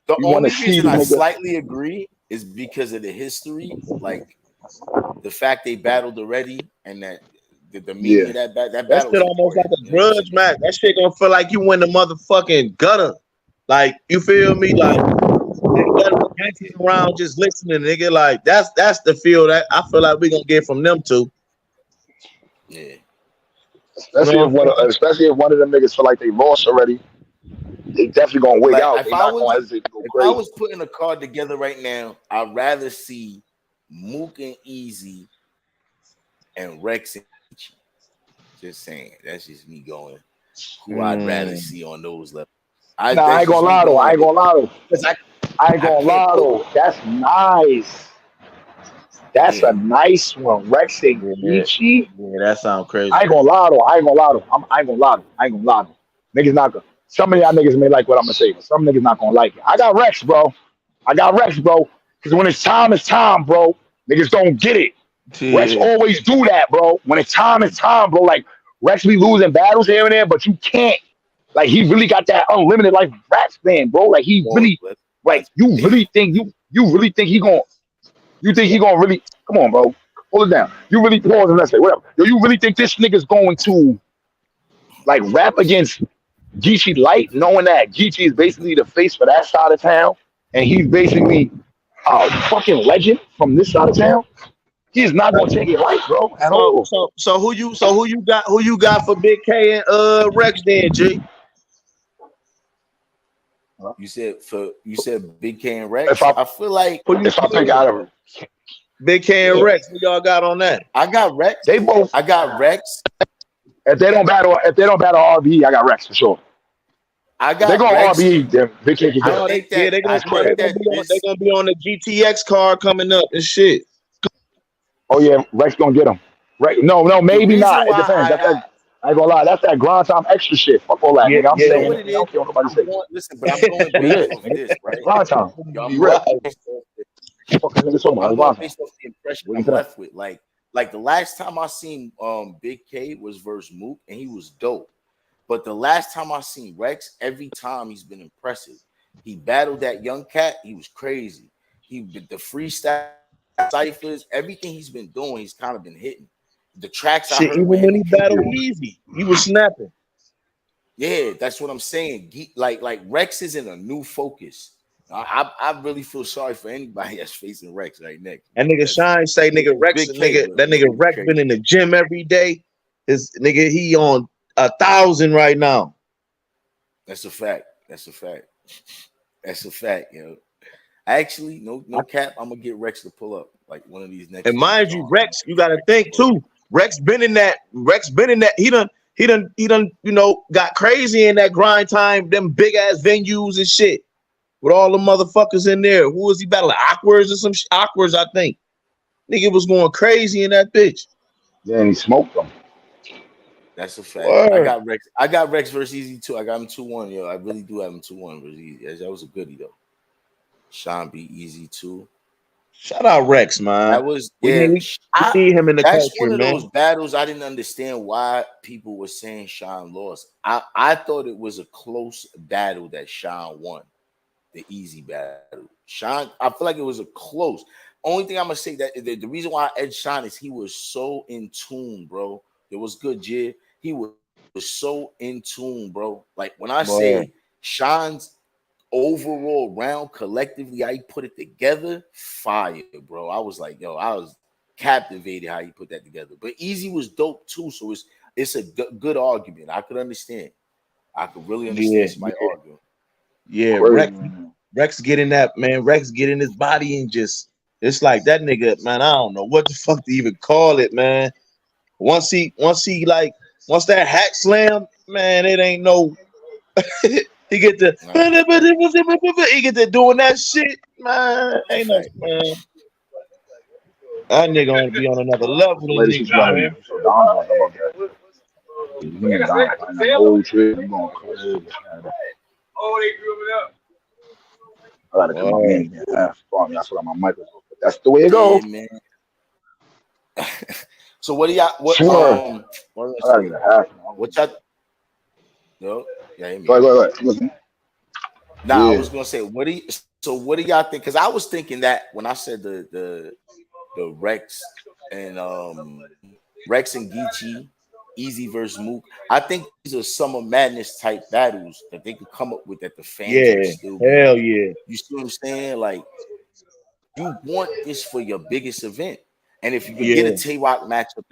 the only reason I slightly agree is because of the history, like the fact they battled already, and that the meaning of that battle. That shit almost like a grudge match. That shit gonna feel like you win the motherfucking gutter. Like, you feel me? Like, around just listening, nigga. Like, that's the feel that I feel like we gonna get from them two. Yeah. Especially if one of them niggas feel like they lost already, they definitely gonna wig out. If I was putting a card together right now, I'd rather see Mook and Easy and Rex and Geechee. Just saying, that's just me going. Who I'd rather see on those levels. I ain't gonna lie though. I ain't gonna lie though. That's nice. That's a nice one. Rex and Geechee. Yeah, that sounds crazy. I ain't gonna lie though. I ain't gonna lie though. Niggas not gonna. Some of y'all niggas may like what I'm gonna say, but some niggas not gonna like it. I got Rex, bro. Because when it's time, bro. Niggas don't get it. Yeah. Rex always do that, bro. When it's time, bro. Like, Rex be losing battles here and there, but you can't. Like, he really got that unlimited life rap fan, bro. Like, he really, like, you really think he gonna really, come on, bro. Hold it down. You really, pause and let's say, whatever. Yo, you really think this nigga's going to, like, rap against Geechee Light, knowing that Geechee is basically the face for that side of town, and he's basically a fucking legend from this side of town? He's not gonna take it right, bro, at all. So who you got for Big K and Rex then, G? You said Big K and Rex. If I feel like if I pick out of Big K and Rex, who y'all got on that? I got Rex. they both, I got Rex. if they don't battle RBE, I got Rex for sure. I got They're going Rex. RBE, then Big K can I get think that they're gonna, I think that this, they gonna be on the GTX card coming up and shit. Oh yeah, Rex gonna get him. Right? No, the maybe reason not. It why depends. I ain't gonna lie. That's that grind time extra shit. Fuck all that, nigga. I'm you know saying, what it I don't is. care what nobody say. Listen, but I'm going What it based is, off nigga. this, right? It's grind time. Yo, I'm Be going real. based off this. Fucking niggas talking about I'm it's going grind time. based off the impression What I'm you think? left with. Like the last time I seen Big K was versus Mook, and he was dope. But the last time I seen Rex, every time he's been impressive. He battled that young cat. He was crazy. He did the freestyle ciphers, everything he's been doing, he's kind of been hitting. The tracks I Shit, heard even with when him, he battled Easy, he was snapping. yeah, that's what I'm saying. Like Rex is in a new focus. I really feel sorry for anybody that's facing Rex right next. And nigga Shine say nigga Rex, Big K, that nigga Rex been in the gym every day. His nigga, he on 1,000 right now. That's a fact. That's a fact. That's a fact, yo. Actually, no cap. I'm gonna get Rex to pull up like one of these next. And mind you, Rex, you gotta think too. Rex been in that. He done, you know, got crazy in that grind time, them big ass venues and shit. With all the motherfuckers in there. Who was he battling? Awkwards or some Awkwards, I think. Nigga was going crazy in that bitch. Yeah, and he smoked them. That's a fact. Word. I got Rex versus Easy too. I got him 2-1, yo. I really do have him 2-1 versus Easy. That was a goodie though. Sean beat Easy too. Shout out Rex, man. That was We need him in the that's country, one of man. those battles I didn't understand why people were saying Sean lost. I thought it was a close battle that Sean won. The Easy battle. Sean, I feel like it was a close. Only thing I'm gonna say that the reason why I edged Sean is he was so in tune, bro. It was good, Jid. He was so in tune, bro. Like when I say Sean's overall round collectively, how he put it together, fire, bro. I was like, yo, I was captivated how he put that together. But Easy was dope too, so it's a good argument. I could understand. I could really understand somebody arguing. Yeah, Rex getting that, man. Rex getting his body and just it's like that nigga, man. I don't know what the fuck to even call it, man. Once that hack slam, man, it ain't no. he get to doing that shit, man. Ain't no man. That nigga gonna be on another level than nigga, man. Oh, they grew it up. I gotta come on in here. I feel like my mic is open. That's the way it goes, man. So what do y'all? What sure. What y'all? No, yeah. Go ahead. Nah, I was gonna say, what do y'all think? Because I was thinking that when I said the Rex and Geechee, Easy versus Mook, I think these are Summer Madness type battles that they could come up with that the fans would still be. Hell yeah. You see what I'm saying? Like, you want this for your biggest event. And if you could get a Tay-Rock matchup,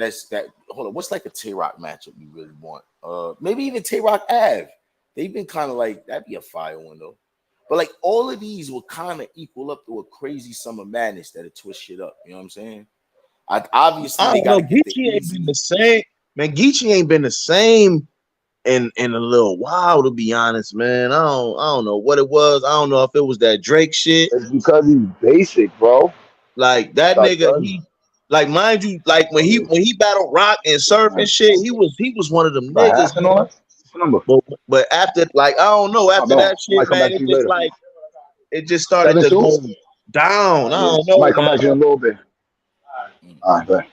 hold on, what's like a Tay-Rock matchup you really want? Maybe even Tay-Rock Ave. They've been kind of like, that'd be a fire one though. But like all of these will kind of equal up to a crazy Summer Madness that'll twist shit up. You know what I'm saying? Obviously, they got Geechee ain't been the same. Man, Geechee ain't been the same in a little while, to be honest, man. I don't know what it was. I don't know if it was that Drake shit. It's because he's basic, bro. Like that nigga, he like mind you, like when he battled Rock and Surf and shit, he was one of them niggas. But after, like, I don't know, after that shit, man, it just like it just started to go down. I don't know. Might come back in a little bit. All right, bet.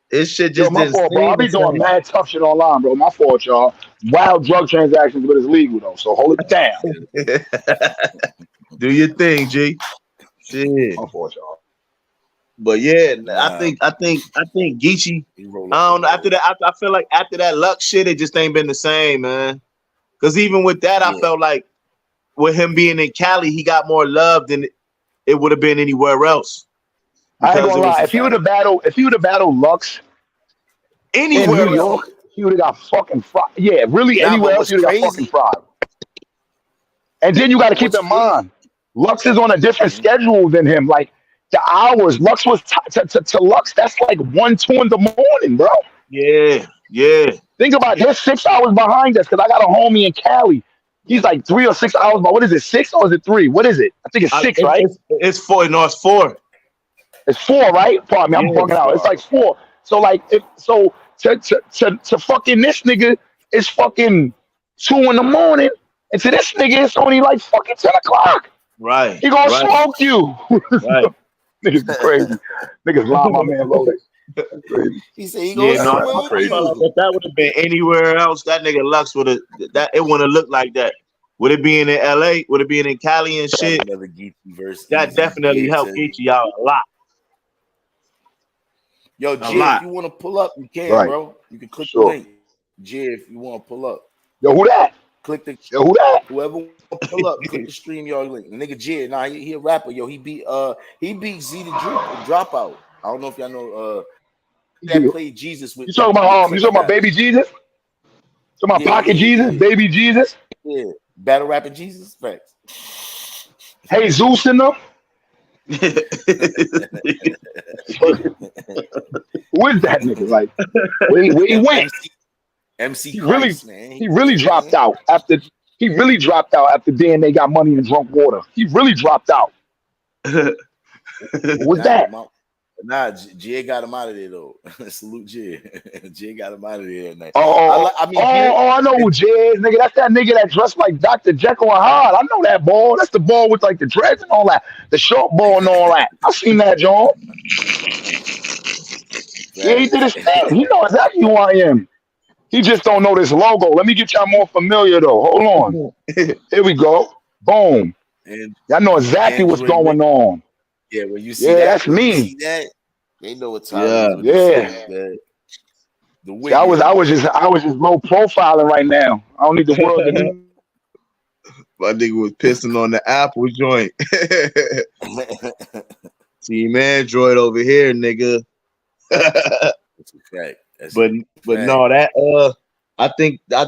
This shit just my fault, bro. I be doing mad tough shit online, bro. My fault, y'all. Wild drug transactions, but it's legal though, so hold it down. Do your thing, G. Shit. My fault, y'all. But yeah, I think Geechee. I don't know. After that, I feel like after that Luck shit, it just ain't been the same, man. Because even with that, I felt like with him being in Cali, he got more love than it would have been anywhere else. I ain't because gonna it was lie. If he would have battled Lux in New anywhere else. York, he would have got fucking fried. Yeah, really Nah, anywhere but else, what's he would have got fucking crazy? fried. And then you got to keep What's in crazy? mind, Lux is on a different Mhm. schedule than him. Like the hours, Lux was to Lux. That's like 1, 2 in the morning, bro. Yeah, yeah. Think about it. They're 6 hours behind us because I got a homie in Cali. He's like 3 or 6 hours. But what is it? 6 or is it 3? What is it? I think it's 6, right? It's 4. No, it's 4. It's 4, right? Pardon me, I'm Yeah, bugging out. It's 4 like 4. So like, if so, to fucking this nigga, it's fucking 2 in the morning, and to this nigga, it's only like fucking 10 o'clock. right, He gonna right, smoke you. right. Niggas crazy. Niggas lie my man loaded. That's crazy. He said he Yeah, gonna no, smoke I felt like you. if that would have been anywhere else, that nigga Lux would have that it wouldn't have looked like that. Would it being in LA? Would it being in Cali and That's shit? another Geechee verse. That Easy. definitely Yeah, helped tell you. Geechee out a lot. Yo, A Jay, lot. if you want to pull up, you can, Right. bro. You can click the Sure. link. Jay, if you want to pull up, Yo, who that? click the Yo, who that? whoever want to pull up, click the StreamYard link. The nigga Jay, nah, he a rapper. Yo, he beat Z the Dropout. I don't know if y'all know that You played Jesus with talking about Click you talking about Trap. Baby Jesus? Talking about Yeah, Pocket Jesus, yeah. Baby Jesus? Yeah, battle rapping Jesus. Facts. Hey Zeus in them? Who is that nigga? Like where he went? MC He really Christ, man. he really dropped out after DNA got money and drunk water. He really dropped out. What was that? Nah, Jay got him out of there though. Salute Jay. Jay got him out of there that night. I know who Jay is, nigga. That's that nigga that dressed like Dr. Jekyll and Hyde. I know that ball. That's the ball with like the dreads and all that, the short ball and all that. I seen that, John. Yeah, he did his thing. He know exactly who I am. He just don't know this logo. Let me get y'all more familiar though. Hold on. Here we go. Boom. And Y'all know exactly what's going on. yeah, when you see Yeah, that, that's when you me. see that, they know what time it is. When Yeah. they see that. The wig. I was just low profiling right now. I don't need the world to know. My nigga was pissing on the Apple joint. Team Android over here, nigga. That's a fact. But no, that I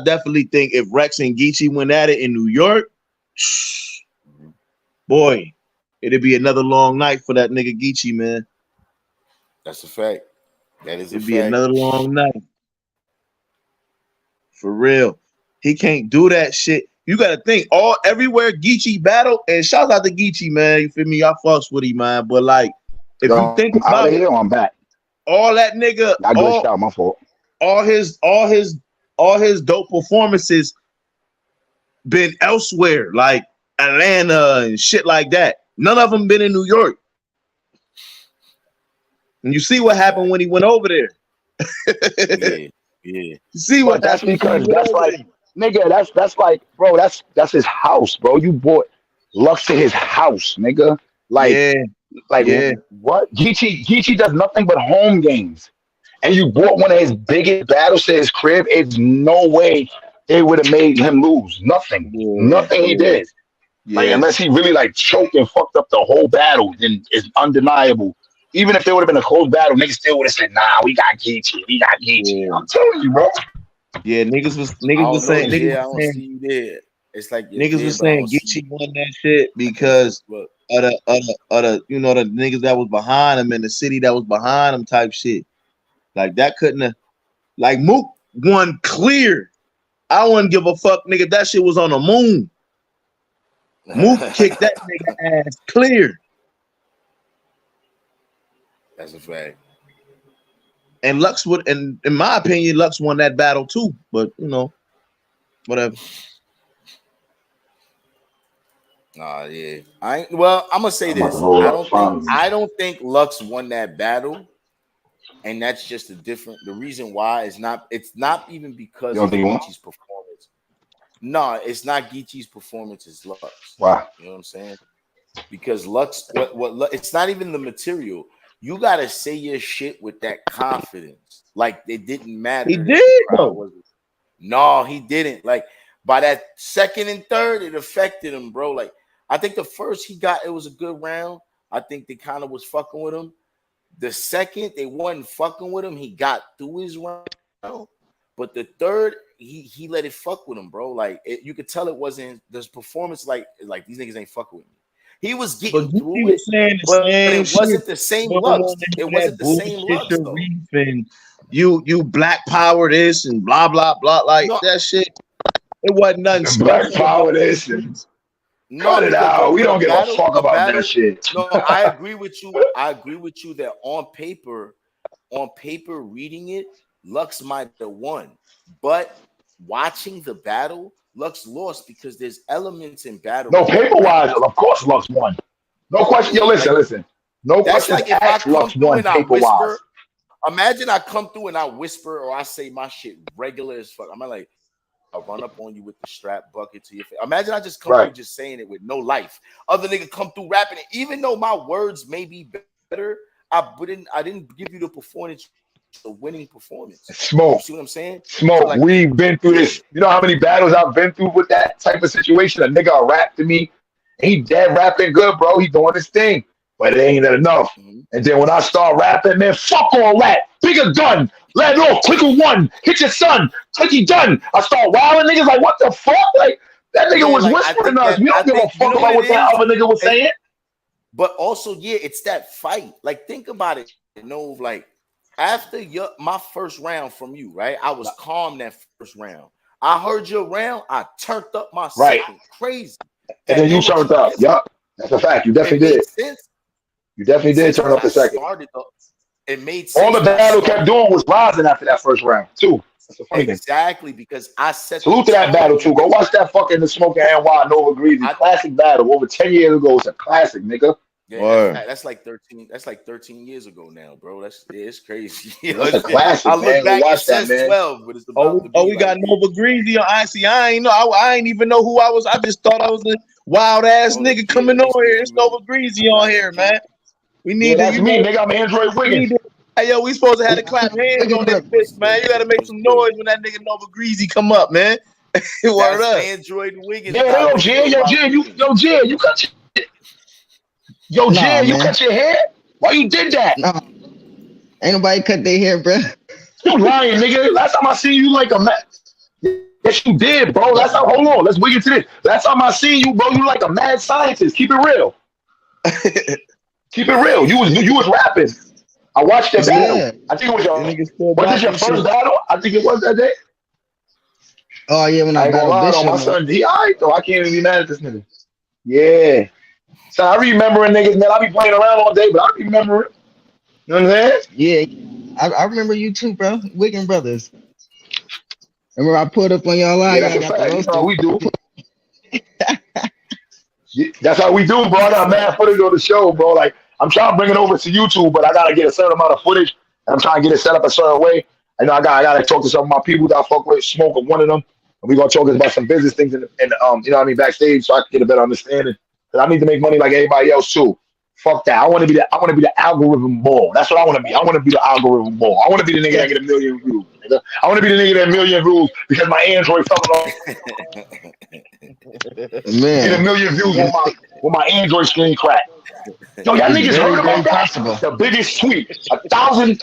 definitely think if Rex and Geechee went at it in New York, boy, it'd be another long night for that nigga Geechee, man. That's a fact. That is It'd be another long night. For real. He can't do that shit. You gotta think everywhere Geechee battle, and shout out to Geechee, man. You feel me? Y'all fucks with him, man. But like, if you think I'm out about of here, it, I'm back. all that nigga, I glitched out, my fault. all his dope performances been elsewhere, like Atlanta and shit like that. None of them been in New York. And you see what happened when he went over there. Yeah. You see what that's because that's like, nigga, that's like, bro, that's his house, bro. You bought Lux to his house, nigga. Like, what? Geechee does nothing but home games. And you bought one of his biggest battles to his crib. It's no way it would have made him lose. Nothing. Nothing he did. Like, unless he really like choked and fucked up the whole battle, then it's undeniable. Even if there would have been a close battle, niggas still would have said, "Nah, we got Geechee. We got Geechee." I'm telling you, bro. Yeah, niggas was saying, I don't see you there. It's like niggas was saying Geechee won that shit because of the you know, the niggas that was behind him in the city that was behind him type shit. Like that couldn't have, like Mook won clear. I wouldn't give a fuck, nigga. That shit was on the moon. Mook kicked that nigga ass clear. That's a fact. And Lux would, and in my opinion, Lux won that battle too. But you know, whatever. Yeah. I'm gonna say this. I don't think Lux won that battle. And that's just the reason why it's not even because of Geechee's performance. No, it's not Geechee's performance, it's Lux. Wow. You know what I'm saying? Because Lux, it's not even the material. You gotta say your shit with that confidence. Like it didn't matter. He did though. No, he didn't. Like by that second and third, it affected him, bro. Like I think the first he got, it was a good round. I think they kind of was fucking with him. The second they wasn't fucking with him, he got through his round. But the third, he let it fuck with him, bro. Like you could tell it wasn't this performance. Like these niggas ain't fucking with me. He was getting through it, but it wasn't the same looks. It wasn't the same looks, though. And you black power this and blah blah blah, like that shit. It wasn't nothing. Black power this and cut it out. We don't give a fuck about that shit. No, I agree with you. I agree with you that on paper, reading it, Lux might have won, but watching the battle, Lux lost because there's elements in battle. No, paper-wise, of course, Lux won. No question. Yo, listen. No question. Like if I come through and I paper-wise. whisper. Imagine I come through and I whisper or I say my shit regular as fuck. I'm like, I'll run up on you with the strap bucket to your face. Imagine I just come through just saying it with no life. Other nigga come through rapping it. Even though my words may be better, I didn't give you the performance, the winning performance. Smoke. You see what I'm saying? Smoke. Like, we've been through this. You know how many battles I've been through with that type of situation? A nigga will rap to me. He dead rapping good, bro. He doing his thing. But it ain't enough. Mm-hmm. And then when I start rapping, man, fuck all that. Pick a gun. Let it off. Click a one. Hit your son. Clicky done. I start wilding niggas like, what the fuck? Like, that nigga was whispering us. We don't give a fuck about what that other nigga was saying. But also, it's that fight. Like, think about it. Like, after my first round from you, right? I was calm that first round. I heard your round. I turned up my second. Crazy. And then you turned up. Yup. That's a fact. You definitely did. You definitely did turn up the second. It made sense. All the battle kept doing was rising after that first round, too. That's the funny thing. Exactly, because I said salute to that battle, too. Go watch that fucking The Smoking NY Nova Greasy. Classic battle over 10 years ago. It's a classic, nigga. Yeah, that's like 13. That's like 13 years ago now, bro. It's crazy. It's a classic. I look back. Watch that, man. 12, but it's we got Nova Greasy on IC. I ain't know. I ain't even know who I was. I just thought I was a wild ass nigga coming on here. It's Nova Greasy on here, man. We need that's me, nigga. I'm Android Wiggins. Hey, yo, we supposed to have to clap hands on this bitch, man. You gotta make some noise when that nigga Nova Greasy come up, man. Word up. Android Wiggins. Yeah, Jay, you cut your you cut your hair? Why you did that? No. Ain't nobody cut their hair, bro. You lying, nigga. Last time I seen you like a man. Yes, you did, bro. Last time, hold on. Let's wig into this. Last time I seen you, bro, you like a mad scientist. Keep it real. Keep it real. You was rapping. I watched that battle. I think it was your first battle? I think it was that day. Oh yeah, when I battled Bishop. My son, he alright though. I can't even be mad at this nigga. Yeah. So I remembering niggas, man. I be playing around all day, but I remember it. You know what I'm saying? Yeah, I remember you too, bro. Wiggin Brothers. Remember I put up on y'all live. Yeah, that's a fact. That's how we do. That's how we do, bro. I got mad footage on the show, bro. Like, I'm trying to bring it over to YouTube, but I gotta get a certain amount of footage, and I'm trying to get it set up a certain way. I know I gotta talk to some of my people that I fuck with, Smoke of one of them, and we gonna talk about some business things and you know what I mean, backstage, so I can get a better understanding. Because I need to make money like everybody else too. Fuck that. I want to be the algorithm ball. That's what I want to be. I want to be the algorithm ball. I want to be the nigga that get 1 million views. Nigga. I want to be the nigga that 1 million views because my Android fucking off. Man. Get 1 million views with my Android screen crack. Yo, y'all niggas heard about that? The biggest tweet. 1,000.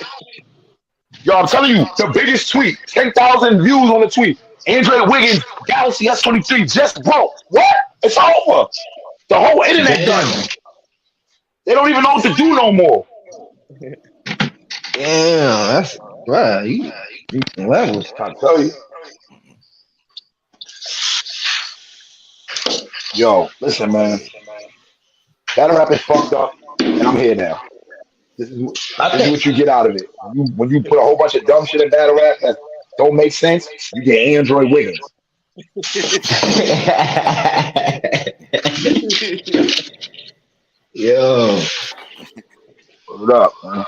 Yo, I'm telling you, the biggest tweet. 10,000 views on the tweet. Android Wiggins, Galaxy S23 just broke. What? It's over. The whole internet done. They don't even know what to do no more. Yeah, that's right. You levels. I tell you. Yo, listen, man. Battle rap is fucked up, and I'm here now. This is what you get out of it. When you put a whole bunch of dumb shit in battle rap that don't make sense, you get Android Wiggins. Yo. What up, man?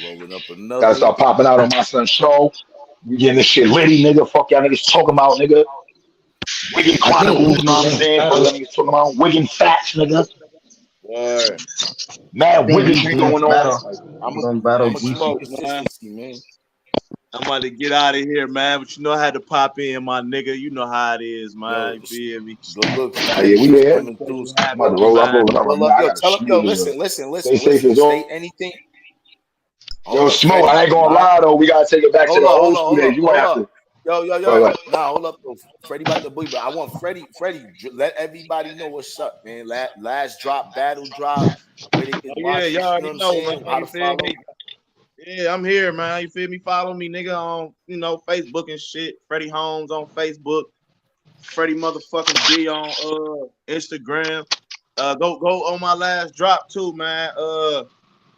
Rolling up another. Gotta start popping out on my son's show. We getting this shit ready, nigga. Fuck y'all niggas talking about, nigga. Wiggin Chronicles, you know what I'm saying? Fuck y'all niggas talking about Wiggin Facts, nigga. Word. Mad Wiggin shit going on. I'm gonna battle Smoke consistency, man. I'm about to get out of here, man. But you know I had to pop in, my nigga. You know how it is, man. You feel me? Good look, Oh, yeah, we here. coming through. I'm about to roll. I'm rolling up Well, right look, now. I yo, got tell him, yo, listen. listen. Stay safe as State always. anything. Yo, Smoke, I ain't gonna lie though. We gotta take it back to the old school days. You might have to. Yo. Go. Nah, hold up, though. Freddie about to bleed, but I want Freddie, let everybody know what's up, man. Last drop, battle drop, where they can watch this, y'all you know already what I'm know, saying? man. How to You feel follow. me? Yeah, I'm here, man. You feel me? Follow me, nigga, on Facebook and shit. Freddie Holmes on Facebook. Freddie motherfucking B on Instagram. Go on my last drop too, man.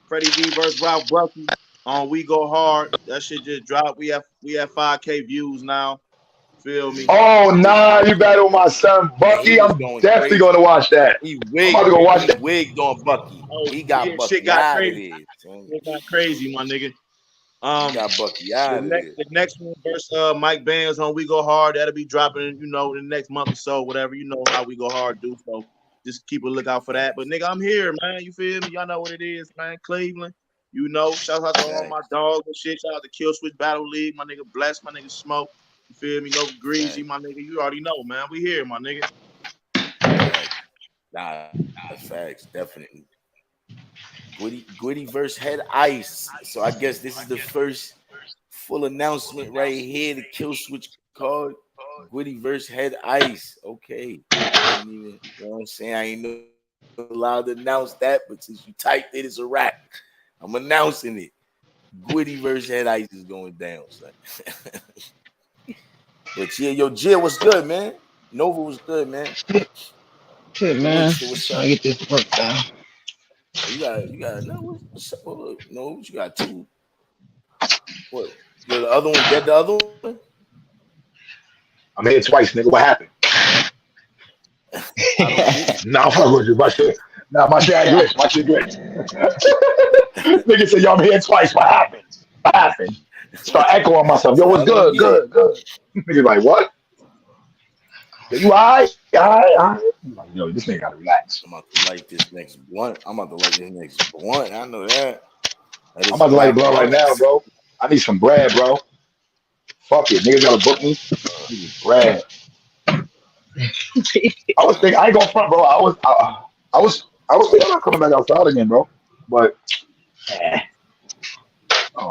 Freddie V versus Ralph Bucky on We Go Hard. That shit just dropped. We have 5K views now. Feel me? Oh nah, you battle my son Bucky. Man, I'm definitely gonna watch that. He I'm about to go watch that. wigged on Bucky. He got shit Bucky got out crazy. of there. It got crazy, my nigga. He got Bucky out of there. The next one versus Mike Bands on We Go Hard. That'll be dropping, in the next month or so, whatever. You know how We Go Hard do. So just keep a lookout for that. But nigga, I'm here, man. You feel me? Y'all know what it is, man. Cleveland. Shout out to all my dogs and shit. Shout out to Kill Switch Battle League, my nigga Bless, my nigga Smoke. You feel me? No Greasy, my nigga. You already know, man. We here, my nigga. Nah, facts, definitely. Gwitty versus Head Ice. So I guess this is the first full announcement right here. The Kill Switch card. Gwitty versus Head Ice. Okay. I didn't even, you know what I'm saying? I ain't allowed to announce that, but since you typed it, it's a wrap. I'm announcing it. Gwitty versus Head Ice is going down, son. But yeah, yo, Jill, what's good, man? Nova was good, man. Shit, man. What's Trying to get this work done. You got no. What's up? No, you got two. What? The other one dead. The other one. I'm here twice, nigga. What happened? Nah, I'm fucking with you. My shit ain't glitch. My shit glitch. Nigga said, yo, I'm here twice. What happened? Start echoing myself. Yo, what's good? Good. Nigga like, what? You all right? Like, yo, this nigga gotta relax. I'm about to light this next blunt. I know that. I'm about to light a blunt right now, bro. I need some bread, bro. Fuck it. Niggas gotta book me. I need bread. I was thinking, I ain't gonna front, bro. I was thinking about coming back outside again, bro. But,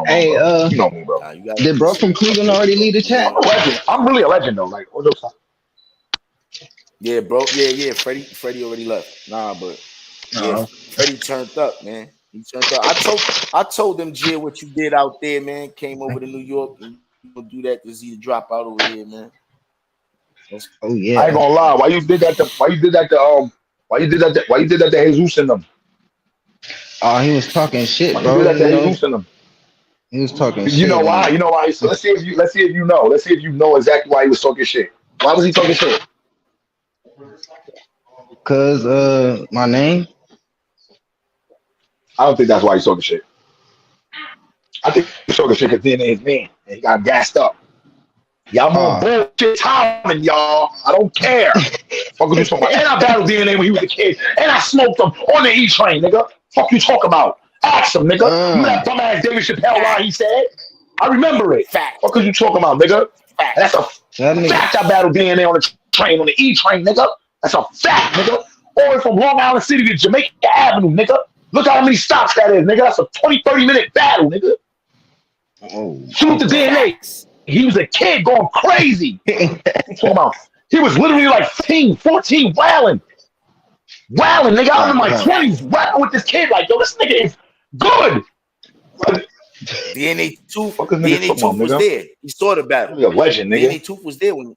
hey, you know me, bro. Did bro from Cleveland already lead the chat? I'm a legend. I'm really a legend, though. Like, what those? Yeah, bro. Yeah. Freddie already left. Nah, but yeah, Freddie turned up, man. He turned up. I told them, Jill, what you did out there, man. Came over to New York and you gonna do that to see the drop out over here, man. Oh yeah. I ain't gonna lie. Why you did that to Jesus and them? Oh, he was talking shit, Why bro. you did that to Jesus and them? He was talking shit. You know why? So let's see if you know. Let's see if you know exactly why he was talking shit. Why was he talking shit? Cause my name. I don't think that's why he's talking shit. I think he's talking shit because DNA is man and he got gassed up. Y'all more bullshit timing, y'all. I don't care. Fuck you talking about? And I battled DNA when he was a kid, and I smoked him on the E train, nigga. Fuck you talk about? Ask him, nigga. Remember that dumbass David Chappelle line he said? I remember it. Fuck you talking about, nigga? That's a fact. I battled DNA on the train, on the E train, nigga. That's a fact, nigga. All the way from Long Island City to Jamaica Avenue, nigga. Look how many stops that is, nigga. That's a 20-30 minute battle, nigga. Shoot the DNA. He was a kid going crazy. Talking about, he was literally like 15, 14, wilding, nigga. I was in my 20s, rapping with this kid like, yo, this nigga is good. DNA Tooth was there. He saw the battle. He's a legend, nigga. DNA Tooth was there when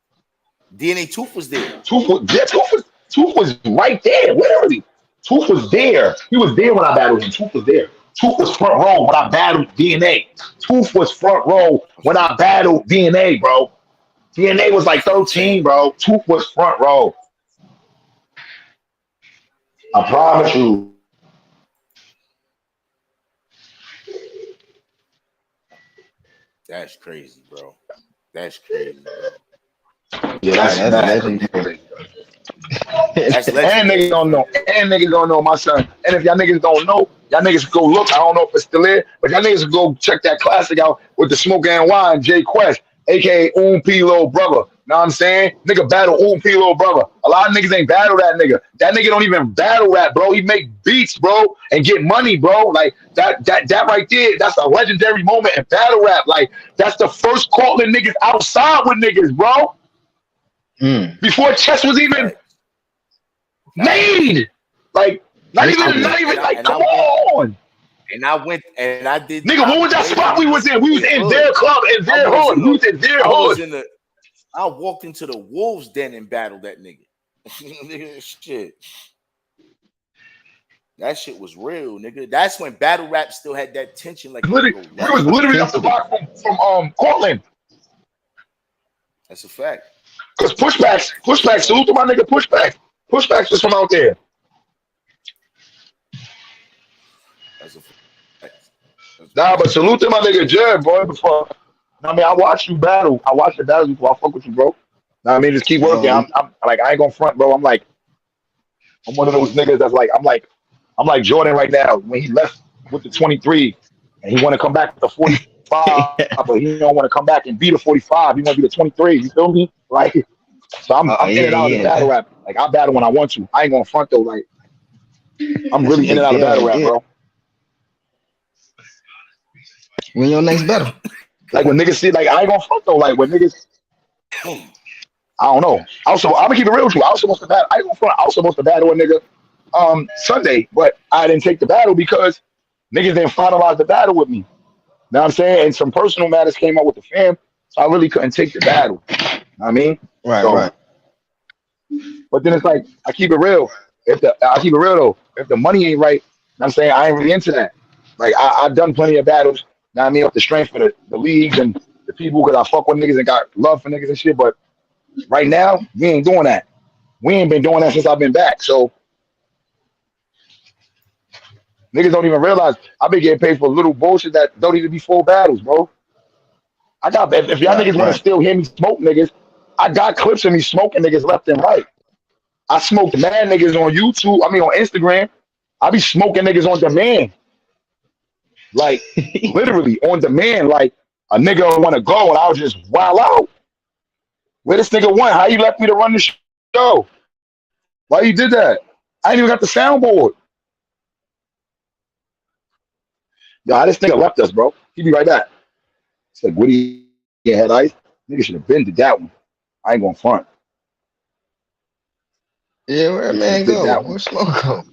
DNA Tooth was there. Tooth was right there, literally. Tooth was there. He was there when I battled him. Tooth was there. Tooth was front row when I battled DNA. Tooth was front row when I battled DNA, bro. DNA was like 13, bro. Tooth was front row. I promise you. That's crazy, bro. That's crazy, bro. Yeah, that's crazy. That's And legendary. niggas don't know. And niggas don't know my son. And if y'all niggas don't know, y'all niggas go look. I don't know if it's still there, but y'all niggas go check that classic out with the Smoke and Wine, Jay Quest, aka P Little Brother. Know what I'm saying? Nigga battle P Little Brother. A lot of niggas ain't battle that nigga. That nigga don't even battle rap, bro. He make beats, bro, and get money, bro. Like that right there, that's a legendary moment in battle rap. Like that's the first calling niggas outside with niggas, bro. Before chess was even made. Like not even like come on. And I went and I did. Nigga, what was that spot we was in? We was in their club, in their hood. We was in their hood. I walked into the Wolves Den and battled that nigga. Shit. That shit was real, nigga. That's when battle rap still had that tension. Like it was literally up the block from Cortland. That's a fact. Cause pushbacks, salute to my nigga Pushbacks was from out there. That's a fact. Nah, but salute to my nigga Jared, boy. Before I mean, I watched you battle. I watched the battle before I fuck with you, bro. Now I mean, just keep working. I'm like, I ain't gonna front, bro. I'm one of those niggas that's like, I'm like Jordan right now when he left with the 23 and he want to come back with the 45, but he don't want to come back and be the 45. He want to be the 23. You feel me? Like, so I'm in and out of the battle rap. Like, I battle when I want to. I ain't gonna front though. Like, I'm really in and out of battle rap, bro. When your next battle? Like when niggas see, like I ain't gonna front though. Like when niggas, I don't know. I'm gonna keep it real with you. I was supposed to battle. I ain't gonna front. I was supposed to battle a nigga Sunday, but I didn't take the battle because niggas didn't finalize the battle with me. Know what I'm saying? And some personal matters came up with the fam, so I really couldn't take the battle. Know what I mean? Right. But then it's like I keep it real. I keep it real though. If the money ain't right, know what I'm saying I ain't really into that. Like I've done plenty of battles. Know what I mean? With the strength of the leagues and the people, because I fuck with niggas and got love for niggas and shit. But right now, we ain't doing that. We ain't been doing that since I've been back. So niggas don't even realize I've been getting paid for little bullshit that don't even be full battles, bro. I got if y'all niggas want to still hear me smoke niggas, I got clips of me smoking niggas left and right. I smoked mad niggas on YouTube. I mean on Instagram. I be smoking niggas on demand. Like literally on demand. Like a nigga want to go and I'll just wild out. Where this nigga went? How you left me to run the show? Why you did that? I ain't even got the soundboard. Yo, this nigga left us, bro. He be right back. It's like, Woody had ice. Nigga should have been to that one. I ain't gonna front. Yeah, where man go? Where Smoke go?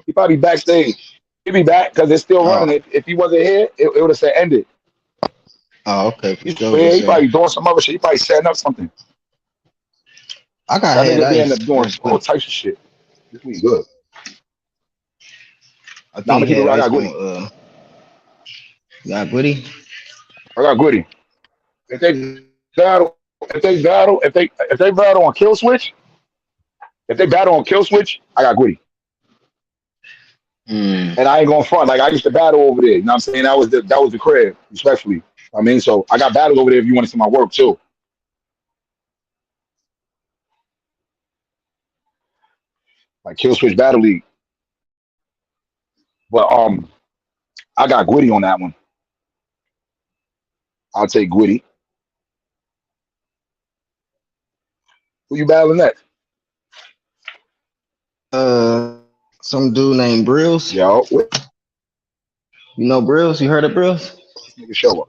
He probably backstage. He'll be back because it's still running. If he wasn't here, it would have said ended. Oh, okay. He probably doing some other shit. He probably setting up something. I got head ice. End up doing all types of shit. This week good. I got Goody. Got Goody? I got Goody. If they battle on Kill Switch, I got Goody. And I ain't gonna front. Like I used to battle over there. You know what I'm saying? That was the crib, respectfully. I mean, so I got battles over there if you want to see my work too. Like Kill Switch Battle League. But I got Gwitty on that one. I'll take Gwitty. Who you battling next? Some dude named Brills. Yo. You know Brills? You heard of Brills? Nigga show up.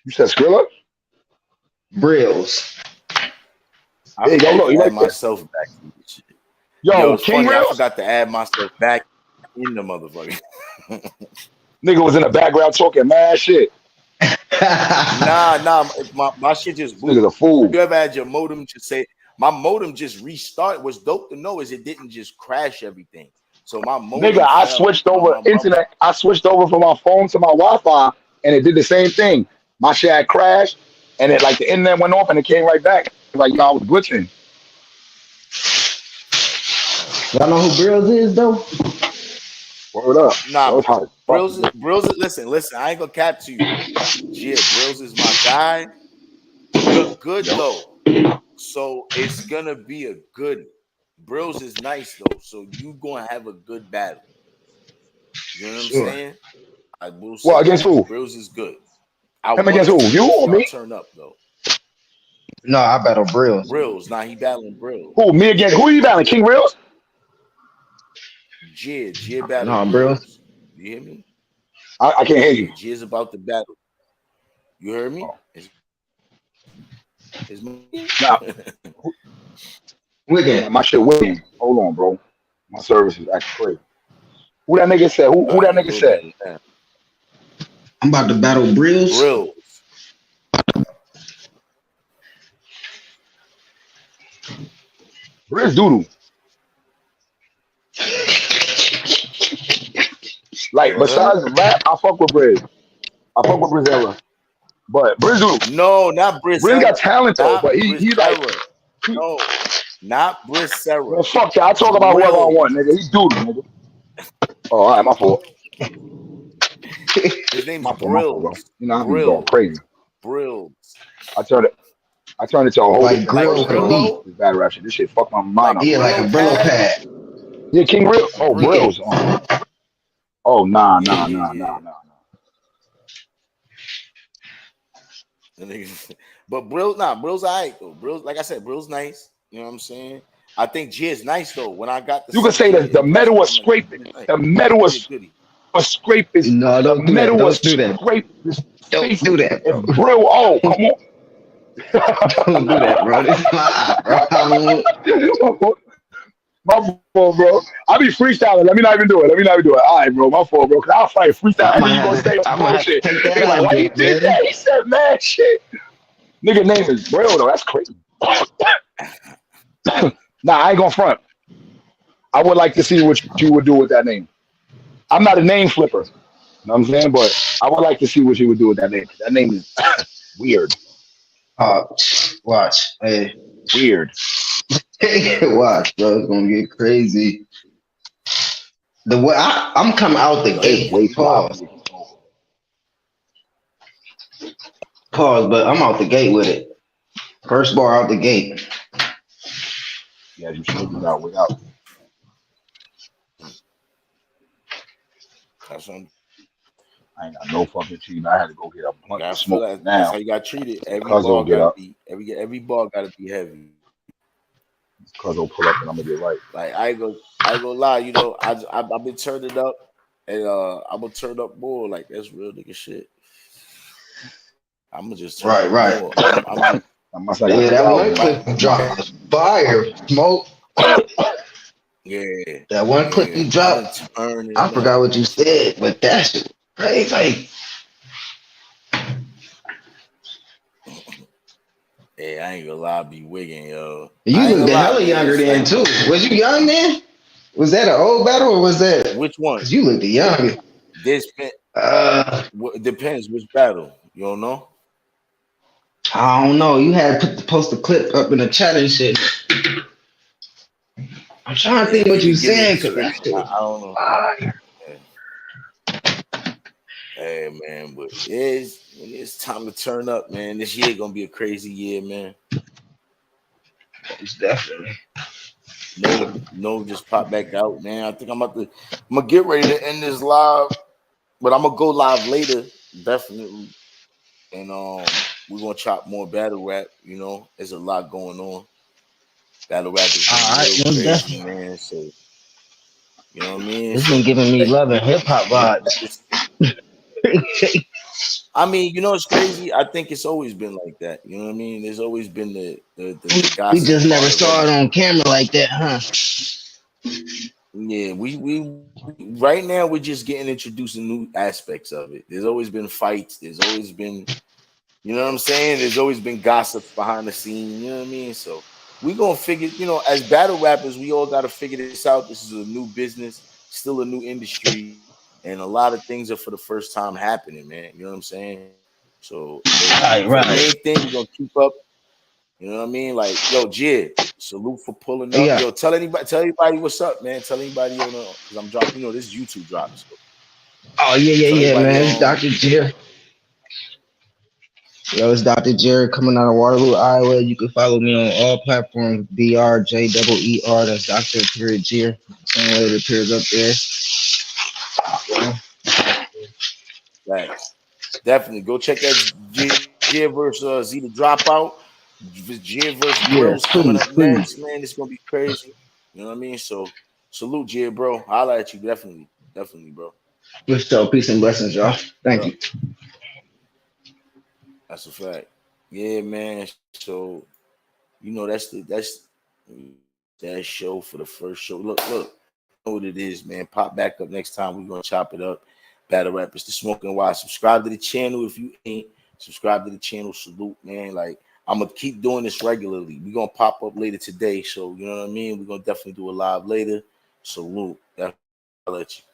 You said Skrilla? Brills. I forgot to add myself back in this shit. Yo, King Reels? I forgot to add myself back in the motherfucker. Nigga was in the background talking mad shit. Nah, my shit just blew. Nigga's a fool. You ever had your modem just say, my modem just restart? What's dope to know is it didn't just crash everything. So my modem. Nigga, I switched over internet. I switched over from my phone to my Wi-Fi, and it did the same thing. My shit had crashed, and it like the internet went off, and it came right back. Like y'all was glitching. Y'all know who Brills is though? Word up. Nah, Brills. Listen. I ain't gonna cap to you. Yeah, Brills is my guy. Good though. So it's gonna be a good Brills is nice though, so you gonna have a good battle. You know what I'm Sure. saying? I will say Well, against that. who? Brills is good. I Him want against to who? see You or y'all me? turn up though. No, I battle Brills. Brills, nah, he battling Brills. Who? Me against who? You battling King Reels? Jid battling No, Brills. Brills. You hear me? I can't hear Yeah, you. Jid's about to battle. You heard me? Oh. It's Nah, Wigan. my shit waiting. Hold on, bro. My service is acting crazy. Who that nigga said? Who that nigga said? I'm about to battle Brills. Brills. Riz Doodoo. Like, besides rap, I fuck with Briz. I fuck with Brizella. But Briz Doodoo. No, not Briz. Briz got talent though, Not but he like no, not Briz man, fuck that. I talk about whoever I want, nigga. He's Doodoo, nigga. Oh, all right, my fault. His name's My fault, bro. Brills. You know, I'm going crazy. Brills. I turned it to a whole Like different grill person. Brillo? This bad rap shit. This shit fucked my mind up. Yeah, like a Brillo pad. Yeah, King Real. Oh, Brills. Brills. Oh, nah. But Brills alright though. Brills, like I said, Brills nice. You know what I'm saying? I think Jid's nice though. When I got the You could say that the metal was scraping. The metal was scraping. No, don't do that. Don't do that. Don't do that, bro. Brill, oh, come on. Don't do that, bro. This is my bro. My fault, bro. I be freestyling. Let me not even do it. All right, bro. My fault, bro. Cause I'll fight freestyle and then you gonna say bullshit. Nigga like, why he did that? He said mad shit. Nigga name is Brill though. That's crazy. Nah, I ain't gonna front. I would like to see what you would do with that name. I'm not a name flipper. You know what I'm saying? But I would like to see what you would do with that name. That name is weird. Watch. Hey. Weird. Watch, bro. It's gonna get crazy. The way I'm coming out the gate. Pause, but I'm out the gate with it. First bar out the gate. Yeah, you should do that without. I ain't got no fucking cheating. I had to go get a blunt to smoke now. That's how you got treated. Every ball gotta be heavy. Cuz will pull up and I'm gonna get right. Like I ain't gonna lie, you know, I've been turning up and I'm gonna turn up more. Like that's real nigga shit. I'm gonna just turn right. More. Yeah, that one clip dropped fire, smoke. Yeah. That one clip you dropped. I forgot what you said, but that shit crazy. Yeah, I ain't gonna lie, I be wigging, yo. You look the hella younger then too. Was you young then? Was that an old battle or was that which one? Cause you look the young. Depends which battle. You don't know? I don't know. You had to post the clip up in the chat and shit. I'm trying to think what you said because that shit was fire. Hey man, but it's time to turn up, man. This year gonna be a crazy year, man. It's definitely. No, just pop back out, man. I think I'm gonna get ready to end this live, but I'm gonna go live later, definitely. And we're gonna chop more battle rap. You know, there's a lot going on. Battle rap is real crazy, man. So you know what I mean? It's been giving me love and hip hop vibes. I mean, you know, it's crazy. I think it's always been like that. You know what I mean? There's always been the we just never saw it on camera like that, huh? Yeah, we right now we're just getting introduced to new aspects of it. There's always been fights. There's always been, you know what I'm saying? There's always been gossip behind the scene. You know what I mean? So we're gonna figure, you know, as battle rappers, we all gotta figure this out. This is a new business, still a new industry. And a lot of things are for the first time happening, man. You know what I'm saying? So right. The main thing we're gonna keep up. You know what I mean? Like, yo, Jid, salute for pulling up. Yeah. Yo, tell everybody what's up, man. Tell anybody on because I'm dropping. You know, this YouTube drops. Oh yeah, man. It's Dr. Jid. Yo, it's Dr. Jared coming out of Waterloo, Iowa. You can follow me on all platforms, BRJEER. That's Dr. Period Jared. Same way it appears up there. Right. Definitely go check that Jia versus Z the Dropout. Jia versus Bros coming up next, man. It's gonna be crazy. You know what I mean? So salute, Jia, bro. Holla at you, definitely, bro. For sure. Peace and blessings, y'all. Thank you. That's a fact. Yeah, man. So you know that's that show for the first show. Look, you know what it is, man. Pop back up next time. We're gonna chop it up. Battle Rap. It's the Smoking Wild. Subscribe to the channel if you ain't. Subscribe to the channel. Salute, man. Like, I'm gonna keep doing this regularly. We're gonna pop up later today. So you know what I mean? We're gonna definitely do a live later. Salute. I'll let you.